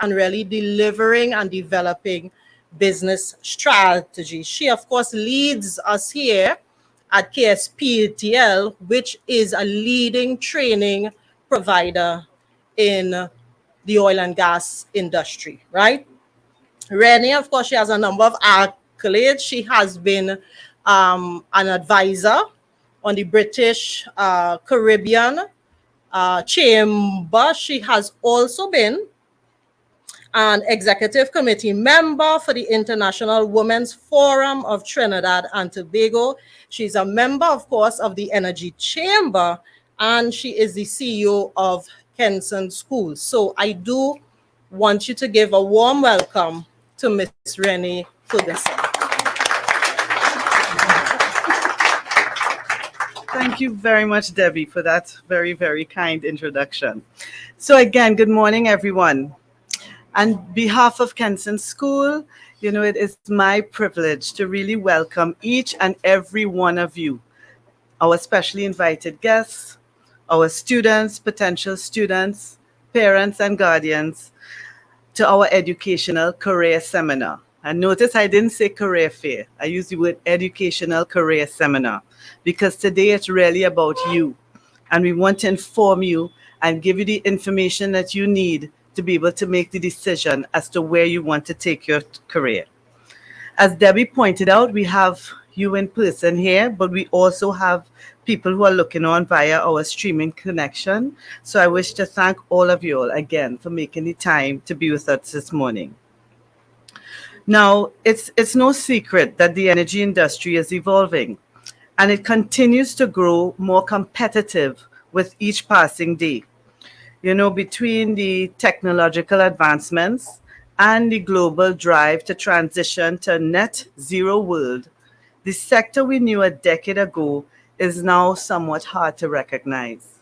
and really delivering and developing business strategy. She, of course, leads us here at KSPTL, which is a leading training provider in the oil and gas industry, right? Rennie, of course, she has a number of accolades. She has been an advisor on the British Caribbean Chamber. She has also been an executive committee member for the International Women's Forum of Trinidad and Tobago. She's a member, of course, of the Energy Chamber, and she is the CEO of Kenson School. So I do want you to give a warm welcome to Miss Rennie Ferguson. Thank you very much, Debbie, for that very, very kind introduction. So again, good morning, everyone. On behalf of Kenson School, it is my privilege to really welcome each and every one of you, our specially invited guests, our students, potential students, parents, and guardians, to our educational career seminar. And notice I didn't say career fair. I used the word educational career seminar because today it's really about you. And we want to inform you and give you the information that you need to be able to make the decision as to where you want to take your career. As Debbie pointed out, we have you in person here, but we also have people who are looking on via our streaming connection. So I wish to thank all of you all again for making the time to be with us this morning. Now, it's no secret that the energy industry is evolving, and it continues to grow more competitive with each passing day. Between the technological advancements and the global drive to transition to a net zero world, the sector we knew a decade ago is now somewhat hard to recognize.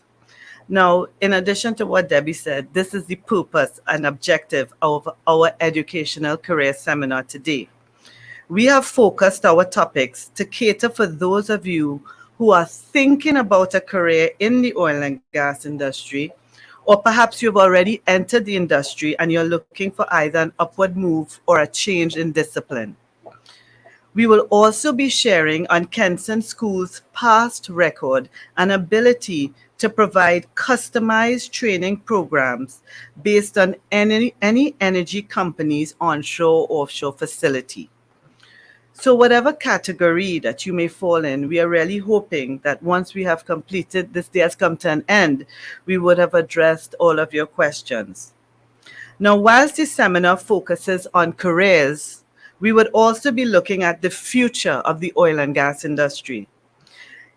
Now, in addition to what Debbie said, this is the purpose and objective of our educational career seminar today. We have focused our topics to cater for those of you who are thinking about a career in the oil and gas industry, or perhaps you've already entered the industry and you're looking for either an upward move or a change in discipline. We will also be sharing on Kenson School's past record and ability to provide customized training programs based on any energy company's onshore or offshore facility. So whatever category that you may fall in, we are really hoping that once we have completed, this day has come to an end, we would have addressed all of your questions. Now, whilst this seminar focuses on careers, we would also be looking at the future of the oil and gas industry.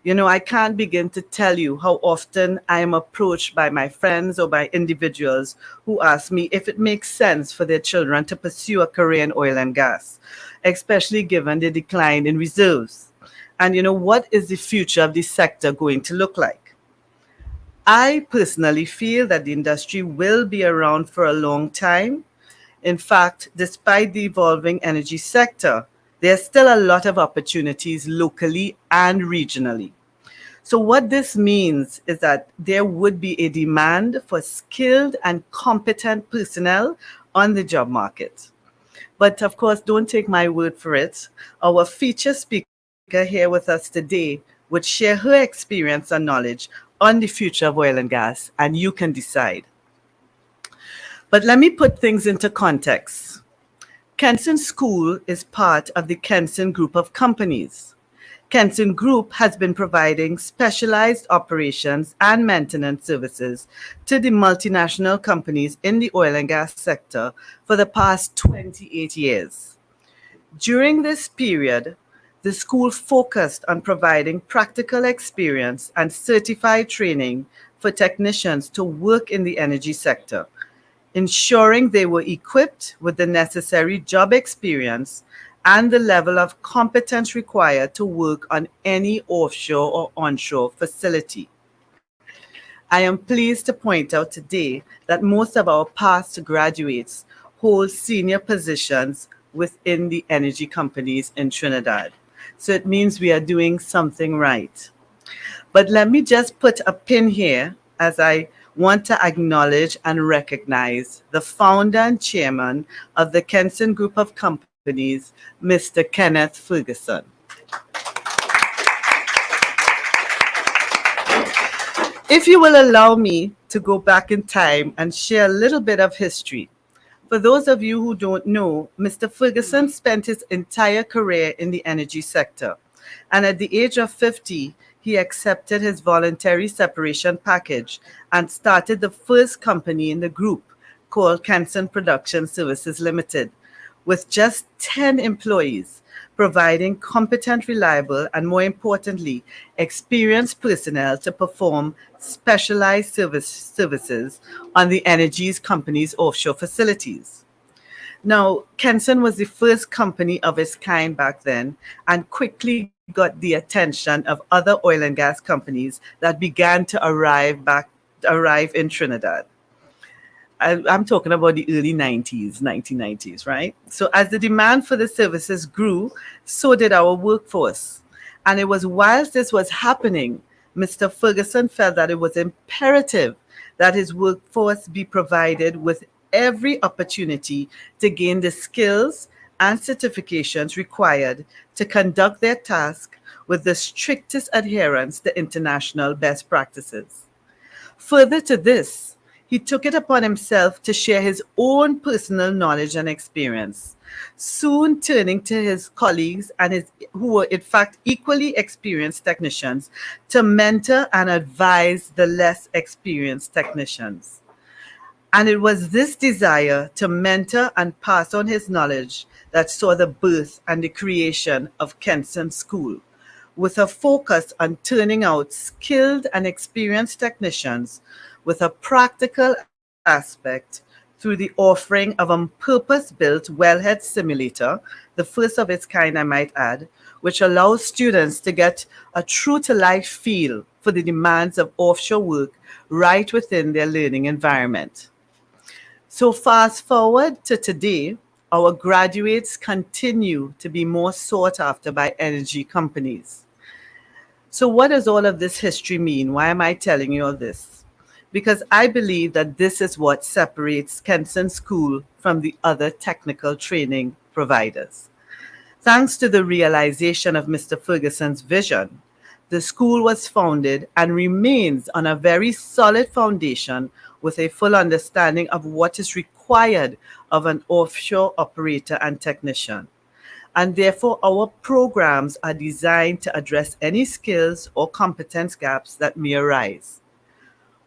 I can't begin to tell you how often I am approached by my friends or by individuals who ask me if it makes sense for their children to pursue a career in oil and gas, especially given the decline in reserves. And what is the future of this sector going to look like? I personally feel that the industry will be around for a long time. In fact, despite the evolving energy sector, there's still a lot of opportunities locally and regionally. So what this means is that there would be a demand for skilled and competent personnel on the job market. But of course, don't take my word for it. Our featured speaker here with us today would share her experience and knowledge on the future of oil and gas, and you can decide. But let me put things into context. Kenson School is part of the Kenson Group of companies. Kenson Group has been providing specialized operations and maintenance services to the multinational companies in the oil and gas sector for the past 28 years. During this period, the school focused on providing practical experience and certified training for technicians to work in the energy sector, ensuring they were equipped with the necessary job experience and the level of competence required to work on any offshore or onshore facility. I am pleased to point out today that most of our past graduates hold senior positions within the energy companies in Trinidad. So it means we are doing something right. But let me just put a pin here as I want to acknowledge and recognize the founder and chairman of the Kenson Group of Companies, Mr. Kenneth Ferguson. If you will allow me to go back in time and share a little bit of history. For those of you who don't know, Mr. Ferguson spent his entire career in the energy sector. And at the age of 50, he accepted his voluntary separation package and started the first company in the group called Kenson Production Services Limited, with just 10 employees, providing competent, reliable, and more importantly, experienced personnel to perform specialized services on the energy's company's offshore facilities. Now, Kenson was the first company of its kind back then and quickly got the attention of other oil and gas companies that began to arrive in Trinidad. I'm talking about the early 90s, 1990s, right? So as the demand for the services grew, so did our workforce. And it was whilst this was happening, Mr. Ferguson felt that it was imperative that his workforce be provided with every opportunity to gain the skills and certifications required to conduct their task with the strictest adherence to international best practices. Further to this, he took it upon himself to share his own personal knowledge and experience, soon turning to his colleagues and who were in fact equally experienced technicians to mentor and advise the less experienced technicians. And it was this desire to mentor and pass on his knowledge that saw the birth and the creation of Kenson School, with a focus on turning out skilled and experienced technicians with a practical aspect through the offering of a purpose-built wellhead simulator, the first of its kind I might add, which allows students to get a true-to-life feel for the demands of offshore work right within their learning environment. So fast forward to today, our graduates continue to be more sought after by energy companies. So what does all of this history mean? Why am I telling you all this? Because I believe that this is what separates Kenson School from the other technical training providers. Thanks to the realization of Mr. Ferguson's vision, the school was founded and remains on a very solid foundation with a full understanding of what is required of an offshore operator and technician. And therefore, our programs are designed to address any skills or competence gaps that may arise.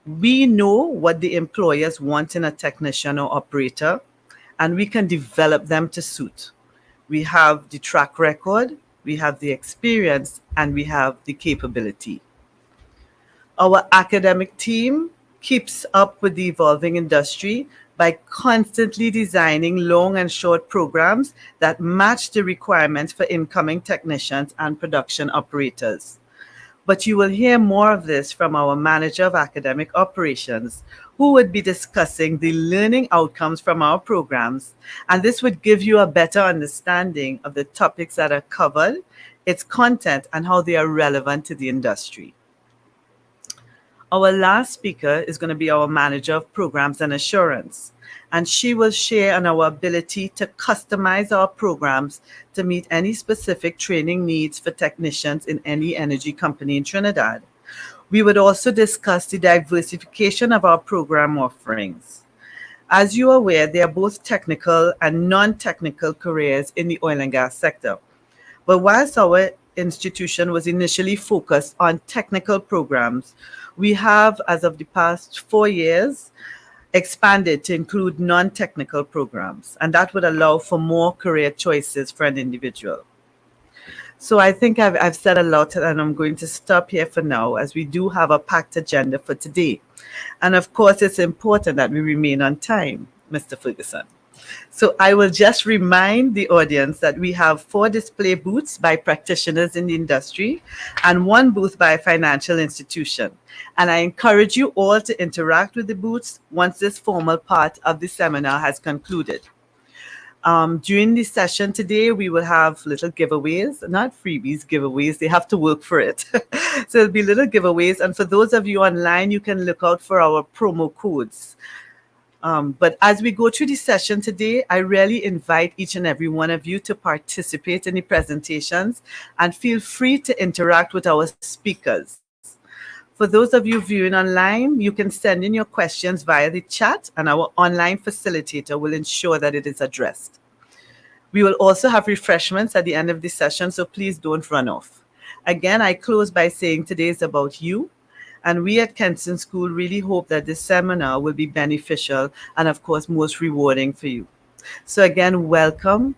We know what the employers want in a technician or operator, and we can develop them to suit. We have the track record, we have the experience, and we have the capability. Our academic team keeps up with the evolving industry by constantly designing long and short programs that match the requirements for incoming technicians and production operators. But you will hear more of this from our Manager of Academic Operations, who would be discussing the learning outcomes from our programs, and this would give you a better understanding of the topics that are covered, its content, and how they are relevant to the industry. Our last speaker is going to be our Manager of Programs and Assurance, and she will share on our ability to customize our programs to meet any specific training needs for technicians in any energy company in Trinidad. We would also discuss the diversification of our program offerings. As you are aware, there are both technical and non-technical careers in the oil and gas sector. But whilst our institution was initially focused on technical programs, we have, as of the past 4 years, expanded to include non-technical programs, and that would allow for more career choices for an individual. So I think I've said a lot, and I'm going to stop here for now, as we do have a packed agenda for today. And of course, it's important that we remain on time, Mr. Ferguson. So I will just remind the audience that we have 4 display booths by practitioners in the industry and 1 booth by a financial institution. And I encourage you all to interact with the booths once this formal part of the seminar has concluded. During the session today, we will have little giveaways, not freebies, giveaways. They have to work for it. So it'll be little giveaways. And for those of you online, you can look out for our promo codes. But as we go through the session today, I really invite each and every one of you to participate in the presentations and feel free to interact with our speakers. For those of you viewing online, you can send in your questions via the chat, and our online facilitator will ensure that it is addressed. We will also have refreshments at the end of the session, so please don't run off. Again, I close by saying today is about you, and we at Kenson School really hope that this seminar will be beneficial and, of course, most rewarding for you. So, again, welcome.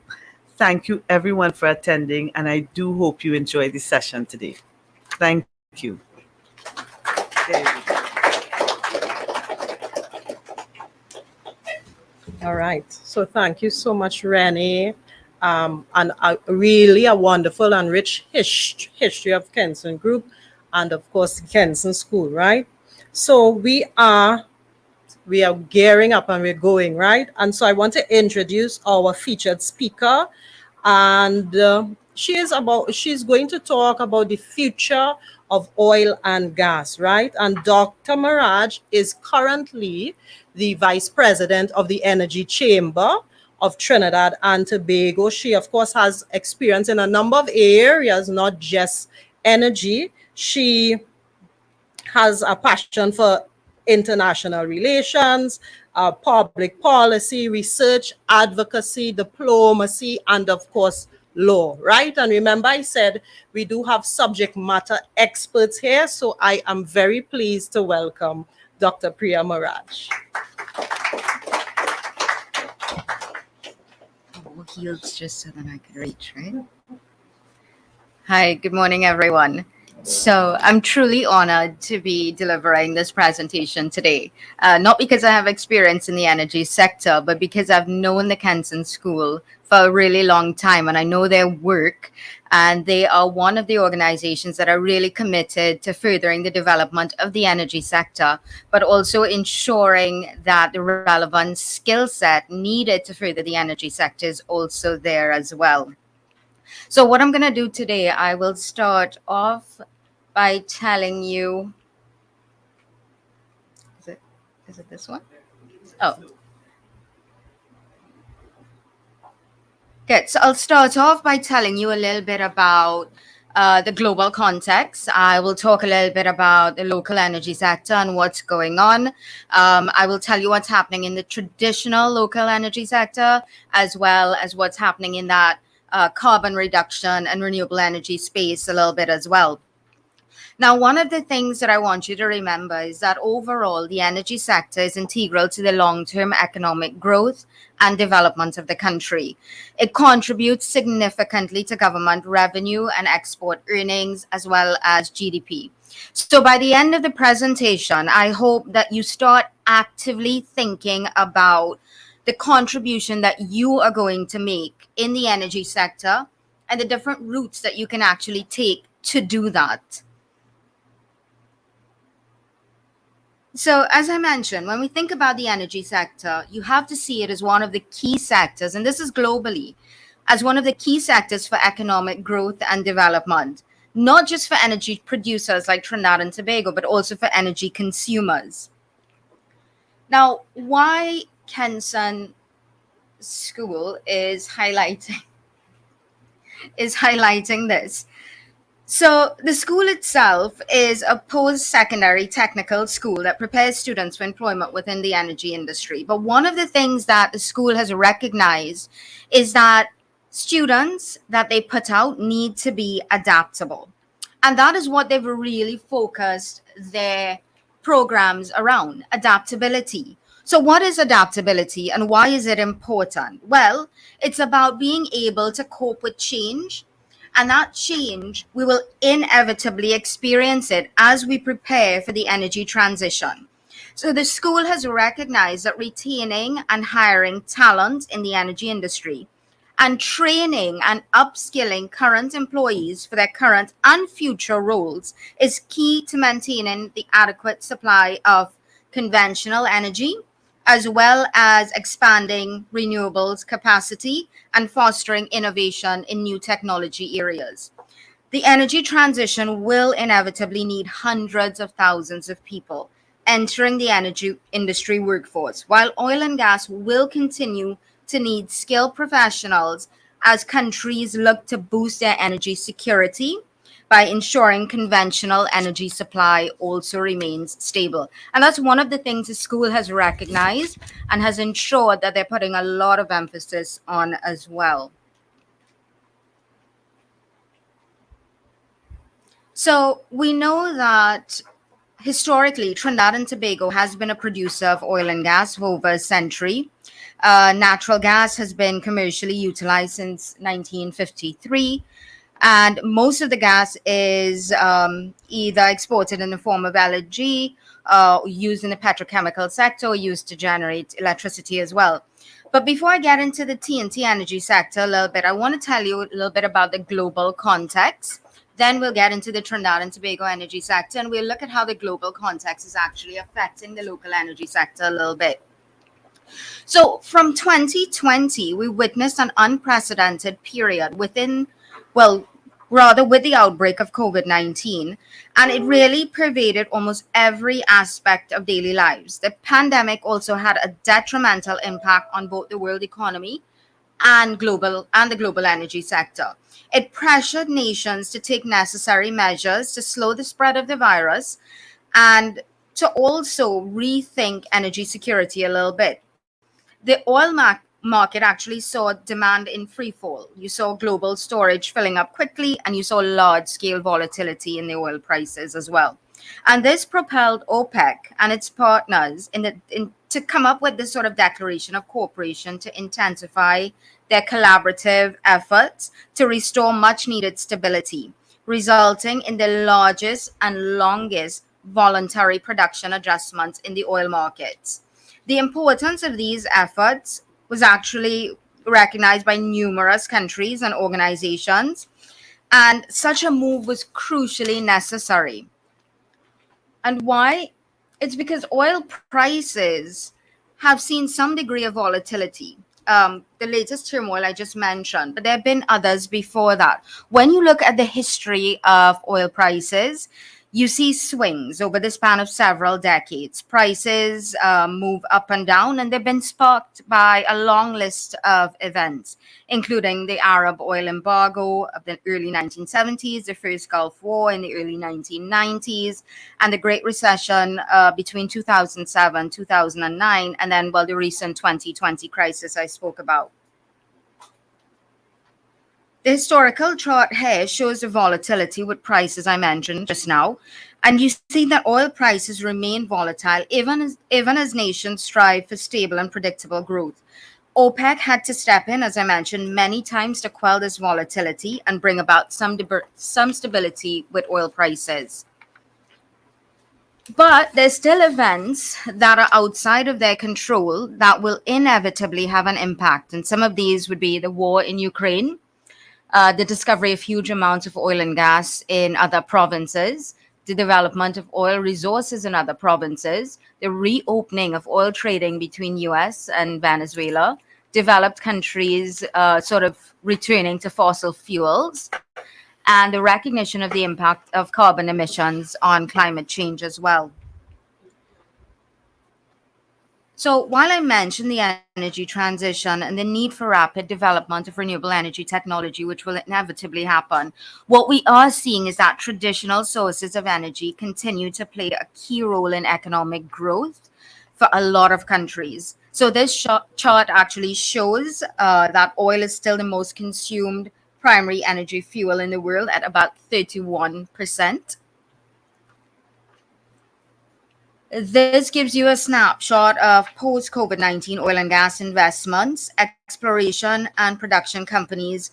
Thank you, everyone, for attending, and I do hope you enjoy the session today. Thank you. There you go. All right. So thank you so much, Rennie. And really a wonderful and rich history of Kenson Group and of course Kenson School, right? So we are gearing up and we're going, right? And so I want to introduce our featured speaker, and she's going to talk about the future of oil and gas, right? And Dr. Maraj is currently the vice president of the Energy Chamber of Trinidad and Tobago. She, of course, has experience in a number of areas, not just energy. She has a passion for international relations, public policy, research, advocacy, diplomacy, and of course, law, right? And remember, I said we do have subject matter experts here, so I am very pleased to welcome Dr. Priya Maraj. Heels just so that I could reach, right? Hi, good morning, everyone. So I'm truly honored to be delivering this presentation today, not because I have experience in the energy sector, but because I've known the Kenson School for a really long time and I know their work. And they are one of the organizations that are really committed to furthering the development of the energy sector, but also ensuring that the relevant skill set needed to further the energy sector is also there as well. So what I'm going to do today, I will start off by telling you, is it this one? Oh. Okay, so I'll start off by telling you a little bit about the global context. I will talk a little bit about the local energy sector and what's going on. I will tell you what's happening in the traditional local energy sector, as well as what's happening in that carbon reduction and renewable energy space a little bit as well. Now, one of the things that I want you to remember is that overall, the energy sector is integral to the long-term economic growth and development of the country. It contributes significantly to government revenue and export earnings, as well as GDP. So by the end of the presentation, I hope that you start actively thinking about the contribution that you are going to make in the energy sector and the different routes that you can actually take to do that. So, as I mentioned, when we think about the energy sector, you have to see it as one of the key sectors, and this is globally, as one of the key sectors for economic growth and development, not just for energy producers like Trinidad and Tobago, but also for energy consumers. Now, why Kenson School is highlighting this. So the school itself is a post-secondary technical school that prepares students for employment within the energy industry. But one of the things that the school has recognized is that students that they put out need to be adaptable. And that is what they've really focused their programs around, adaptability. So what is adaptability and why is it important? Well, it's about being able to cope with change. And that change, we will inevitably experience it as we prepare for the energy transition. So the school has recognized that retaining and hiring talent in the energy industry and training and upskilling current employees for their current and future roles is key to maintaining the adequate supply of conventional energy as well as expanding renewables capacity and fostering innovation in new technology areas. The energy transition will inevitably need hundreds of thousands of people entering the energy industry workforce, while oil and gas will continue to need skilled professionals as countries look to boost their energy security by ensuring conventional energy supply also remains stable. And that's one of the things the school has recognized and has ensured that they're putting a lot of emphasis on as well. So we know that historically, Trinidad and Tobago has been a producer of oil and gas for over a century. Natural gas has been commercially utilized since 1953, and most of the gas is either exported in the form of LNG, used in the petrochemical sector, or used to generate electricity as well. But before I get into the TNT energy sector a little bit, I want to tell you a little bit about the global context. Then we'll get into the Trinidad and Tobago energy sector, and we'll look at how the global context is actually affecting the local energy sector a little bit. So from 2020, we witnessed an unprecedented period well, rather with the outbreak of COVID-19, and it really pervaded almost every aspect of daily lives. The pandemic also had a detrimental impact on both the world economy and the global energy sector. It pressured nations to take necessary measures to slow the spread of the virus and to also rethink energy security a little bit. The market actually saw demand in free fall. You saw global storage filling up quickly, and you saw large scale volatility in the oil prices as well. And this propelled OPEC and its partners to come up with this sort of declaration of cooperation to intensify their collaborative efforts to restore much needed stability, resulting in the largest and longest voluntary production adjustments in the oil markets. The importance of these efforts was actually recognized by numerous countries and organizations, and such a move was crucially necessary. And why? It's because oil prices have seen some degree of volatility. The latest turmoil I just mentioned, but there have been others before that. When you look at the history of oil prices, you see swings over the span of several decades. Prices move up and down, and they've been sparked by a long list of events, including the Arab oil embargo of the early 1970s, the first Gulf War in the early 1990s, and the Great Recession between 2007, 2009, and then, well, the recent 2020 crisis I spoke about. The historical chart here shows the volatility with prices I mentioned just now. And you see that oil prices remain volatile even as nations strive for stable and predictable growth. OPEC had to step in, as I mentioned, many times to quell this volatility and bring about some stability with oil prices. But there's still events that are outside of their control that will inevitably have an impact. And some of these would be the war in Ukraine, the discovery of huge amounts of oil and gas in other provinces, the development of oil resources in other provinces, the reopening of oil trading between US and Venezuela, developed countries sort of returning to fossil fuels, and the recognition of the impact of carbon emissions on climate change as well. So while I mentioned the energy transition and the need for rapid development of renewable energy technology, which will inevitably happen, what we are seeing is that traditional sources of energy continue to play a key role in economic growth for a lot of countries. So this chart actually shows that oil is still the most consumed primary energy fuel in the world at about 31%. This gives you a snapshot of post COVID-19 oil and gas investments. Exploration and production companies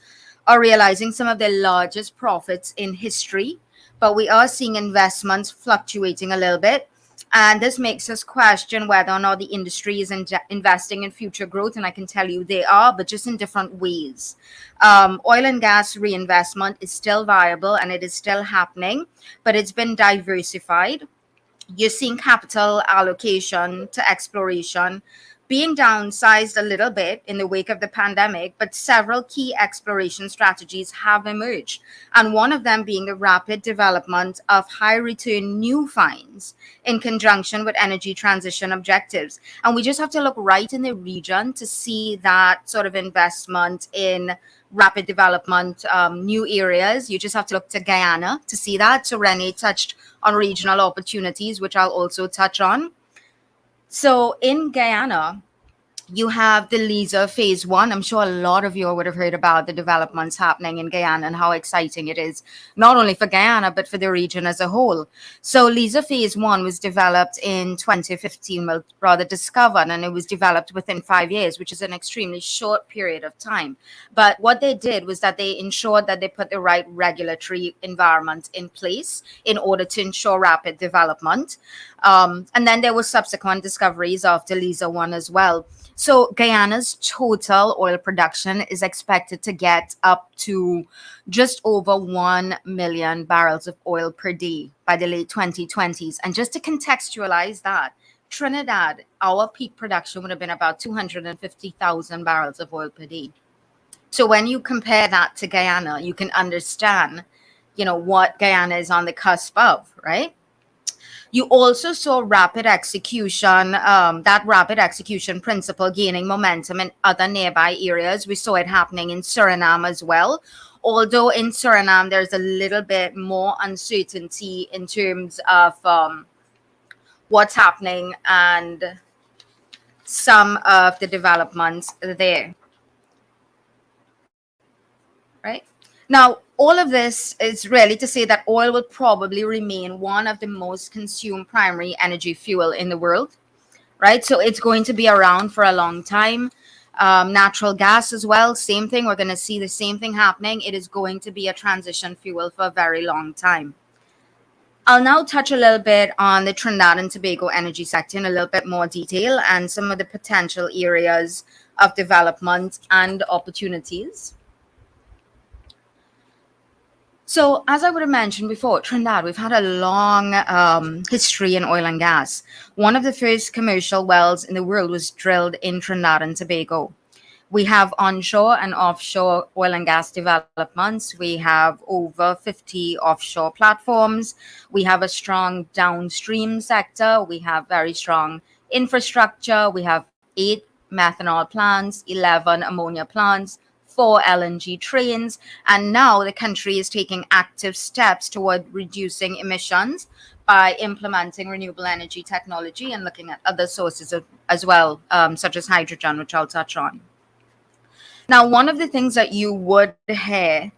are realizing some of their largest profits in history, but we are seeing investments fluctuating a little bit. And this makes us question whether or not the industry is investing in future growth. And I can tell you they are, but just in different ways. Oil and gas reinvestment is still viable and it is still happening, but it's been diversified. You're seeing capital allocation to exploration being downsized a little bit in the wake of the pandemic, but several key exploration strategies have emerged. And one of them being the rapid development of high return new finds in conjunction with energy transition objectives. And we just have to look right in the region to see that sort of investment in rapid development, new areas. You just have to look to Guyana to see that. So Renee touched on regional opportunities, which I'll also touch on. So in Guyana, you have the Liza phase one. I'm sure a lot of you would have heard about the developments happening in Guyana and how exciting it is, not only for Guyana, but for the region as a whole. So Liza phase one was developed in 2015, well, rather discovered, and it was developed within 5 years, which is an extremely short period of time. But what they did was that they ensured that they put the right regulatory environment in place in order to ensure rapid development. And then there were subsequent discoveries after Liza 1 as well. So Guyana's total oil production is expected to get up to just over 1 million barrels of oil per day by the late 2020s. And just to contextualize that, Trinidad, our peak production would have been about 250,000 barrels of oil per day. So when you compare that to Guyana, you can understand, what Guyana is on the cusp of, right? You also saw rapid execution, that rapid execution principle gaining momentum in other nearby areas. We saw it happening in Suriname as well. Although in Suriname, there's a little bit more uncertainty in terms of what's happening and some of the developments there. Right? Now, all of this is really to say that oil will probably remain one of the most consumed primary energy fuel in the world, right? So it's going to be around for a long time. Natural gas as well, same thing. We're going to see the same thing happening. It is going to be a transition fuel for a very long time. I'll now touch a little bit on the Trinidad and Tobago energy sector in a little bit more detail and some of the potential areas of development and opportunities. So, as I would have mentioned before, Trinidad, we've had a long history in oil and gas. One of the first commercial wells in the world was drilled in Trinidad and Tobago. We have onshore and offshore oil and gas developments. We have over 50 offshore platforms. We have a strong downstream sector. We have very strong infrastructure. We have 8 methanol plants, 11 ammonia plants, 4 LNG trains, and now the country is taking active steps toward reducing emissions by implementing renewable energy technology and looking at other sources as well, such as hydrogen, which I'll touch on. Now, one of the things that you would hear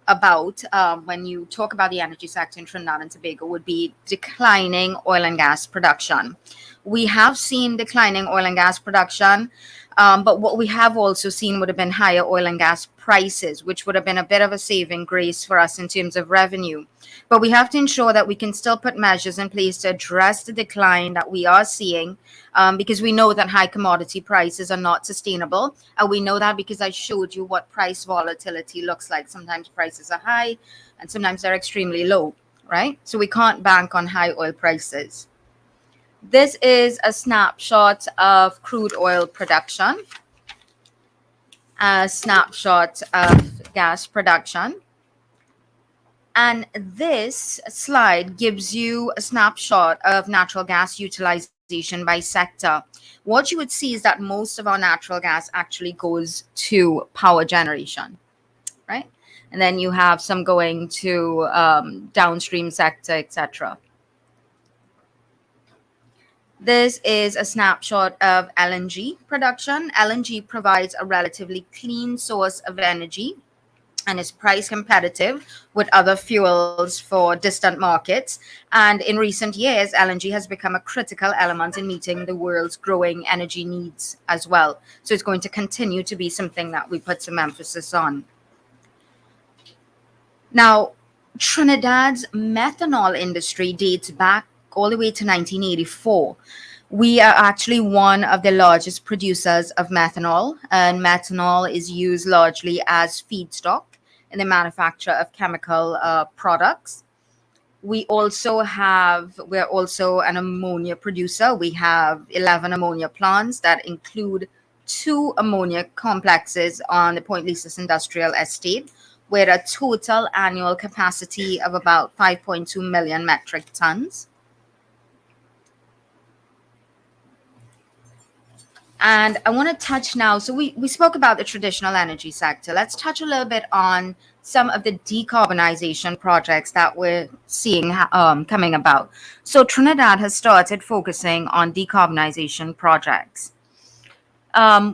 about when you talk about the energy sector in Trinidad and Tobago would be declining oil and gas production. We have seen declining oil and gas production. But what we have also seen would have been higher oil and gas prices, which would have been a bit of a saving grace for us in terms of revenue. But we have to ensure that we can still put measures in place to address the decline that we are seeing, because we know that high commodity prices are not sustainable. And we know that because I showed you what price volatility looks like. Sometimes prices are high and sometimes they're extremely low, right? So we can't bank on high oil prices. This is a snapshot of crude oil production, a snapshot of gas production. And this slide gives you a snapshot of natural gas utilization by sector. What you would see is that most of our natural gas actually goes to power generation, right? And then you have some going to downstream sector, etc. This is a snapshot of LNG production. LNG provides a relatively clean source of energy and is price competitive with other fuels for distant markets. And in recent years, LNG has become a critical element in meeting the world's growing energy needs as well. So it's going to continue to be something that we put some emphasis on. Now, Trinidad's methanol industry dates back all the way to 1984. We are actually one of the largest producers of methanol, and methanol is used largely as feedstock in the manufacture of chemical products. We're also an ammonia producer. We have 11 ammonia plants that include 2 ammonia complexes on the Point Lisas Industrial Estate, with a total annual capacity of about 5.2 million metric tons. And I want to touch now. So we spoke about the traditional energy sector. Let's touch a little bit on some of the decarbonization projects that we're seeing coming about. So Trinidad has started focusing on decarbonization projects.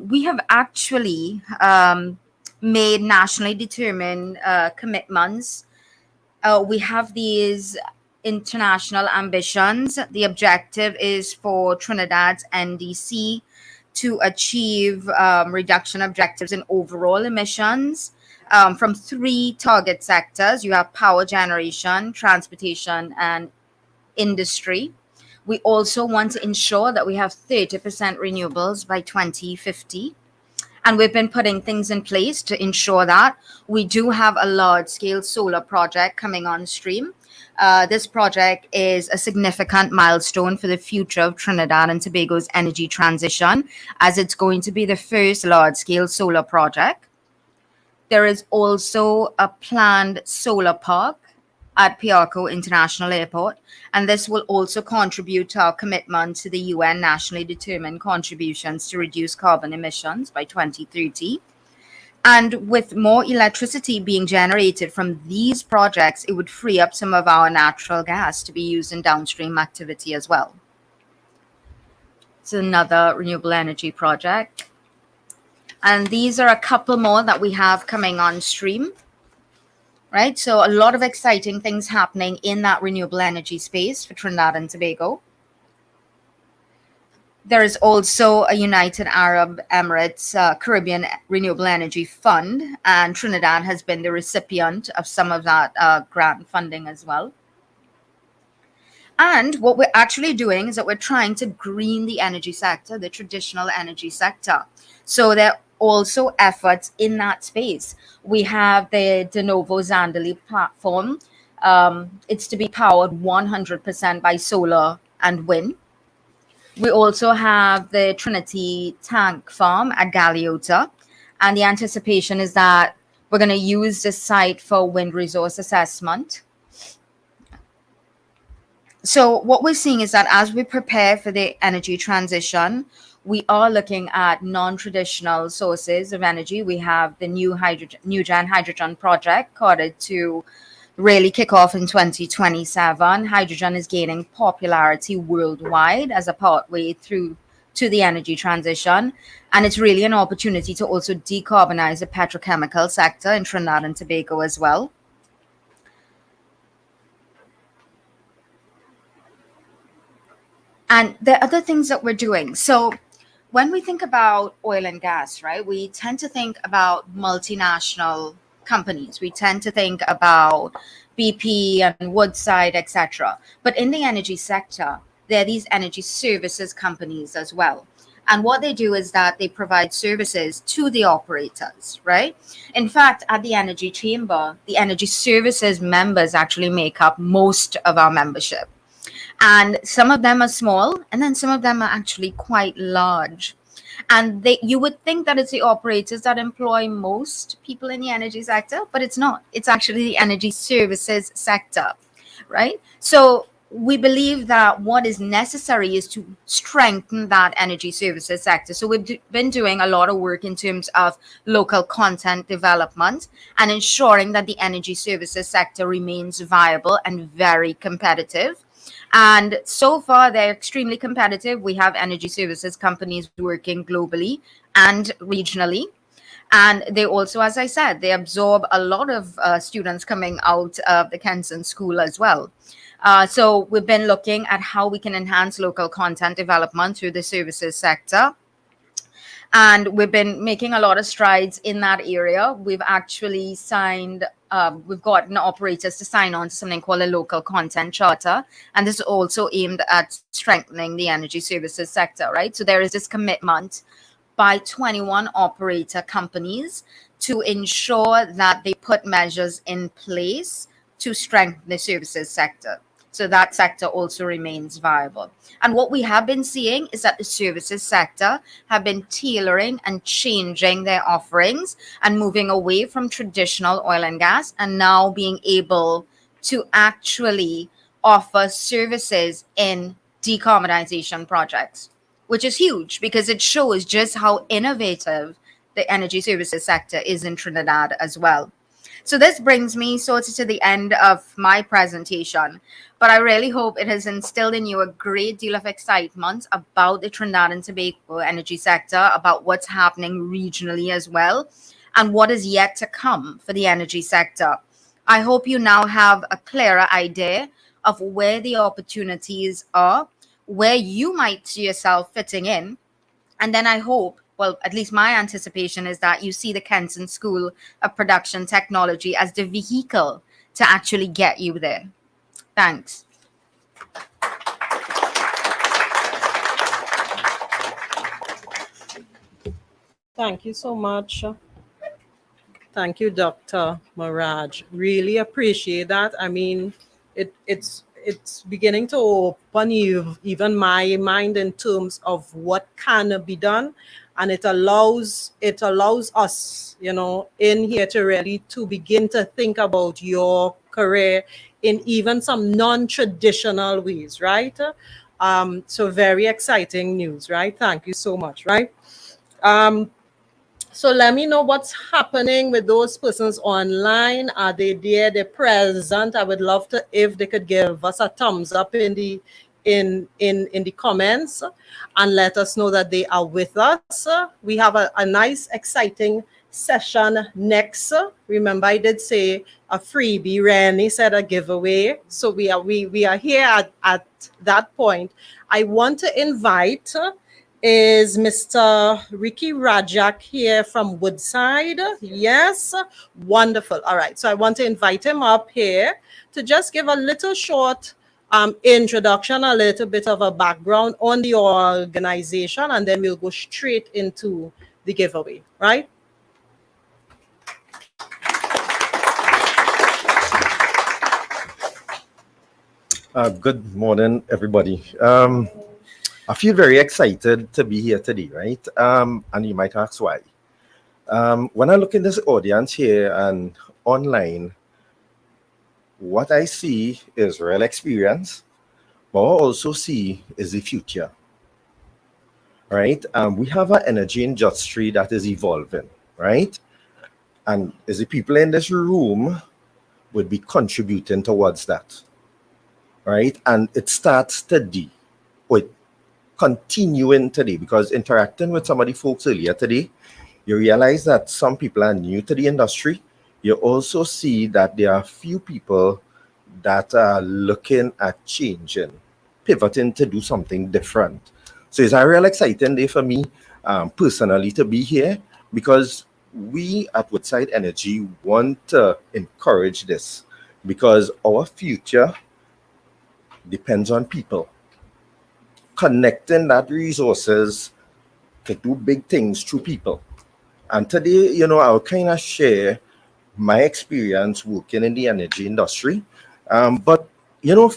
We have actually made nationally determined commitments. We have these international ambitions. The objective is for Trinidad's NDC to achieve reduction objectives in overall emissions from 3 target sectors. You have power generation, transportation, and industry. We also want to ensure that we have 30% renewables by 2050. And we've been putting things in place to ensure that. We do have a large-scale solar project coming on stream. This project is a significant milestone for the future of Trinidad and Tobago's energy transition, as it's going to be the first large-scale solar project. There is also a planned solar park at Piarco International Airport, and this will also contribute to our commitment to the UN nationally determined contributions to reduce carbon emissions by 2030. And with more electricity being generated from these projects, it would free up some of our natural gas to be used in downstream activity as well. It's another renewable energy project. And these are a couple more that we have coming on stream. Right, so a lot of exciting things happening in that renewable energy space for Trinidad and Tobago. There is also a United Arab Emirates Caribbean Renewable Energy Fund, and Trinidad has been the recipient of some of that grant funding as well. And what we're actually doing is that we're trying to green the energy sector, the traditional energy sector. So there are also efforts in that space. We have the De Novo Zandali platform. It's to be powered 100% by solar and wind. We also have the Trinity Tank Farm at Galeota. And the anticipation is that we're going to use this site for wind resource assessment. So what we're seeing is that as we prepare for the energy transition, we are looking at non-traditional sources of energy. We have the new Gen Hydrogen project coded to really kick off in 2027. Hydrogen is gaining popularity worldwide as a pathway through to the energy transition. And it's really an opportunity to also decarbonize the petrochemical sector in Trinidad and Tobago as well. And there are other things that we're doing. So when we think about oil and gas, right, we tend to think about multinational companies. We tend to think about BP and Woodside, etc. But in the energy sector, there are these energy services companies as well. And what they do is that they provide services to the operators, right? In fact, at the Energy Chamber, the energy services members actually make up most of our membership. And some of them are small, and then some of them are actually quite large. And you would think that it's the operators that employ most people in the energy sector, but it's not. It's actually the energy services sector, right? So we believe that what is necessary is to strengthen that energy services sector. So we've been doing a lot of work in terms of local content development and ensuring that the energy services sector remains viable and very competitive. And so far, they're extremely competitive. We have energy services companies working globally and regionally. And they also, as I said, they absorb a lot of students coming out of the Kenson school as well. So we've been looking at how we can enhance local content development through the services sector. And we've been making a lot of strides in that area. We've actually we've gotten operators to sign on to something called a local content charter. And this is also aimed at strengthening the energy services sector, right? So there is this commitment by 21 operator companies to ensure that they put measures in place to strengthen the services sector. So that sector also remains viable. And what we have been seeing is that the services sector have been tailoring and changing their offerings and moving away from traditional oil and gas and now being able to actually offer services in decarbonization projects, which is huge because it shows just how innovative the energy services sector is in Trinidad as well. So this brings me sort of to the end of my presentation, but I really hope it has instilled in you a great deal of excitement about the Trinidad and Tobago energy sector, about what's happening regionally as well, and what is yet to come for the energy sector. I hope you now have a clearer idea of where the opportunities are, where you might see yourself fitting in, and then I hope, well, at least my anticipation is that you see the Kenson School of Production Technology as the vehicle to actually get you there. Thanks. Thank you so much. Thank you, Dr. Maraj. Really appreciate that. I mean, it's beginning to open even my mind in terms of what can be done, and it allows us, in here to really to begin to think about your career in even some non-traditional ways, right? So very exciting news, right? Thank you so much, right? Um, so let me know what's happening with those persons online. Are they there? They're present. I would love to if they could give us a thumbs up in the comments and let us know that they are with us. We have a nice, exciting session next. Remember, I did say a freebie. Rennie said a giveaway. So we are here at that point. I want to invite is Mr. Ricky Rajak here from Woodside? Yes, wonderful. All right, so I want to invite him up here to just give a little short introduction, a little bit of a background on the organization, and then we'll go straight into the giveaway, right? Good morning, everybody. I feel very excited to be here today, right? And you might ask why. When I look in this audience here and online, what I see is real experience, but what I also see is the future, right? We have an energy industry that is evolving, right? And as the people in this room would be contributing towards that, right? And it starts today with continuing today, because interacting with some of the folks earlier today, you realize that some people are new to the industry. You also see that there are few people that are looking at changing, pivoting to do something different. So it's a real exciting day for me personally to be here, because we at Woodside Energy want to encourage this, because our future depends on people connecting that resources to do big things through people. And today, I'll kind of share my experience working in the energy industry. But,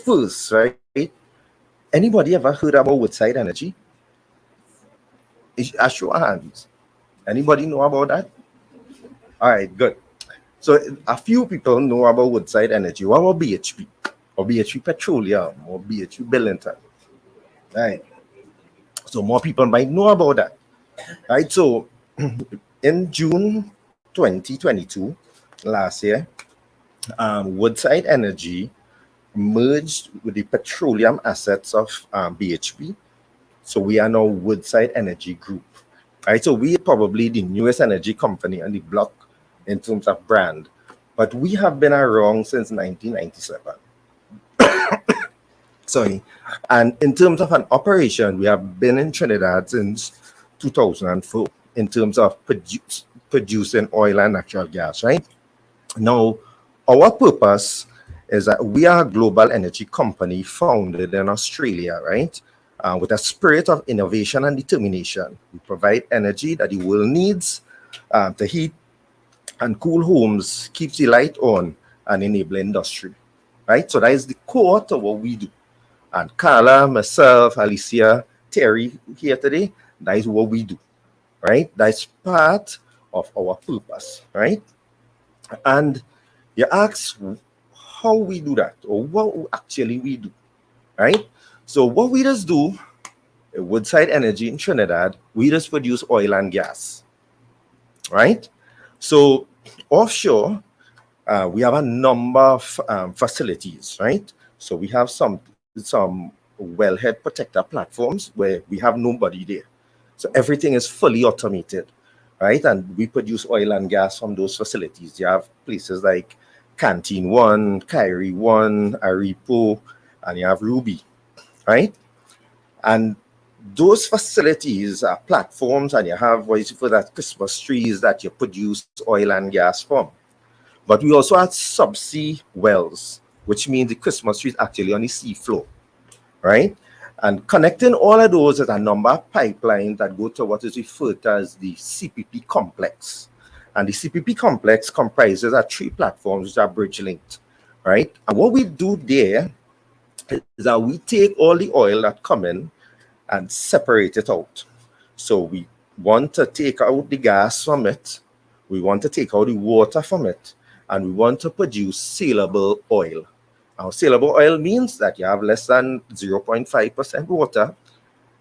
first, right? Anybody ever heard about Woodside Energy? I show hands. Anybody know about that? All right, good. So a few people know about Woodside Energy. What about BHP? Or BHP Petroleum? Or BHP Billington? Right. So more people might know about that. Right. So in June 2022, last year, Woodside Energy merged with the petroleum assets of BHP. So we are now Woodside Energy Group. Right. So we are probably the newest energy company on the block in terms of brand. But we have been around since 1997. Sorry. And in terms of an operation, we have been in Trinidad since 2004 in terms of producing oil and natural gas, right? Now, our purpose is that we are a global energy company founded in Australia, right? With a spirit of innovation and determination. We provide energy that the world needs to heat and cool homes, keep the light on, and enable industry, right? So that is the core to what we do. And Carla, myself, Alicia, Terry here today, that is what we do, right? That's part of our purpose, right? And you ask how we do that or what actually we do, right? So what we just do at Woodside Energy in Trinidad, we just produce oil and gas, right? So offshore, we have a number of facilities, right? So we have some wellhead protector platforms where we have nobody there. So everything is fully automated, right? And we produce oil and gas from those facilities. You have places like Canteen 1, Kyrie 1, Aripo, and you have Ruby, right? And those facilities are platforms, and you have what is for that Christmas trees that you produce oil and gas from. But we also have subsea wells, which means the Christmas tree is actually on the seafloor, right? And connecting all of those is a number of pipelines that go to what is referred to as the CPP complex. And the CPP complex comprises of 3 platforms which are bridge linked, right? And what we do there is that we take all the oil that come in and separate it out. So we want to take out the gas from it, we want to take out the water from it, and we want to produce saleable oil. Now, saleable oil means that you have less than 0.5% water.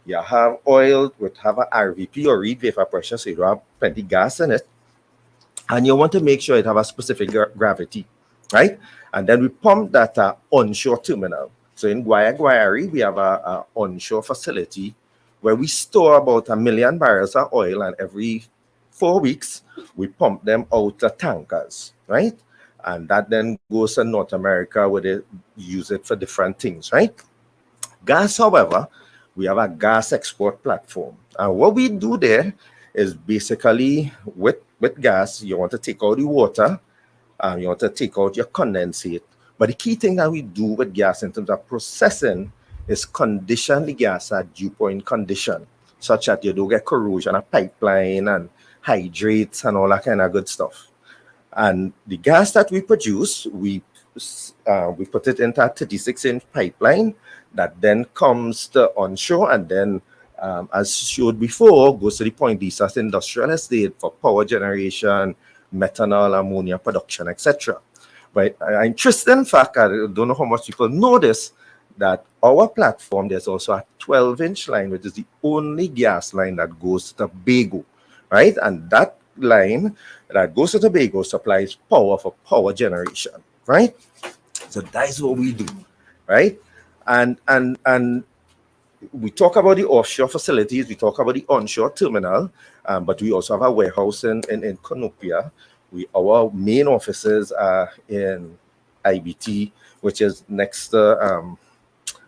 You have oil with have a RVP or reed vapor pressure, so you don't have plenty gas in it. And you want to make sure it have a specific gravity, right? And then we pump that onshore terminal. So in Guayari, we have a onshore facility where we store about 1 million barrels of oil, and every 4 weeks, we pump them out to tankers, right? And that then goes to North America where they use it for different things, right? Gas, however, we have a gas export platform. And what we do there is basically with gas, you want to take out the water, you want to take out your condensate. But the key thing that we do with gas in terms of processing is condition the gas at dew point condition, such that you don't get corrosion of pipeline and hydrates and all that kind of good stuff. And the gas that we produce, we put it into a 36-inch pipeline that then comes to onshore, and then, as showed before, goes to the Point Lisas industrial estate for power generation, methanol, ammonia production, etc. But an interesting fact, I don't know how much people know this, that our platform, there's also a 12-inch line, which is the only gas line that goes to Tobago, right? And that line that goes to Tobago supplies power for power generation, right? So that's what we do, right? And we talk about the offshore facilities, we talk about the onshore terminal, but we also have a warehouse in Conopia. Our main offices are in IBT, which is next to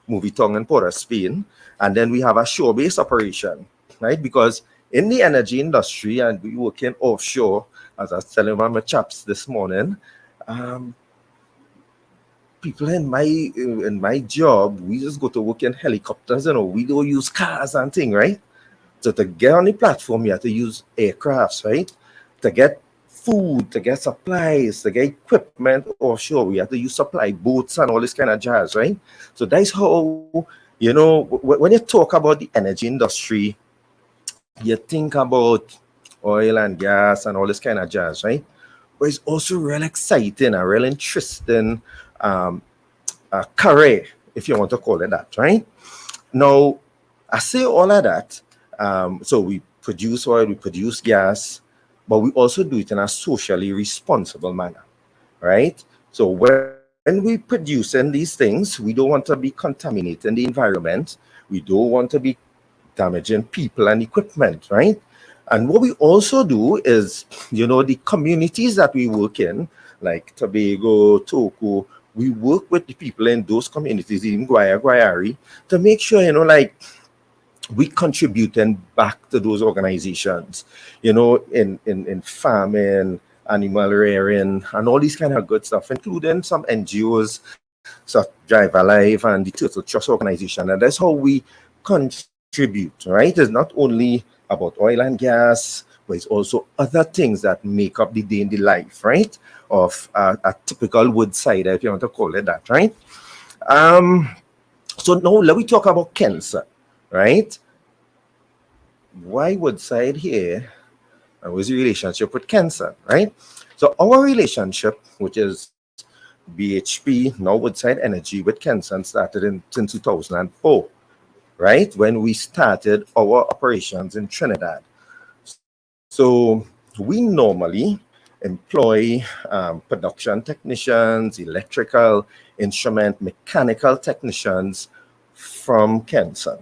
Movie Tongue and Port of Spain. And then we have a shore-based operation, right? Because in the energy industry, and we working offshore, as I was telling one of my chaps this morning, people in my job, we just go to work in helicopters, we don't use cars and things, right? So to get on the platform, you have to use aircrafts, right? To get food, to get supplies, to get equipment offshore, we have to use supply boats and all this kind of jazz, right? So that's how, when you talk about the energy industry, you think about oil and gas and all this kind of jazz, right? But it's also real exciting and real interesting career, if you want to call it that, right? Now, I say all of that. So we produce oil, we produce gas, but we also do it in a socially responsible manner, right? So when we producing these things, we don't want to be contaminating the environment. We don't want to be damaging people and equipment, right? And what we also do is, the communities that we work in, like Tobago, Togo, we work with the people in those communities in Guayari to make sure, we contributing back to those organizations, in farming, animal rearing, and all these kind of good stuff, including some NGOs, such Drive Alive and the Turtle Trust organization. And that's how we contribute, right? It's not only about oil and gas, but it's also other things that make up the day in the life, right? Of a typical Woodside, if you want to call it that, right? Um, so now let me talk about Kenson, right? Why Woodside here? And what's the relationship with Kenson, right? So our relationship, which is BHP, now Woodside Energy with Kenson, started in since 2004, right? When we started our operations in Trinidad. So we normally employ production technicians, electrical, instrument, mechanical technicians from Kenson,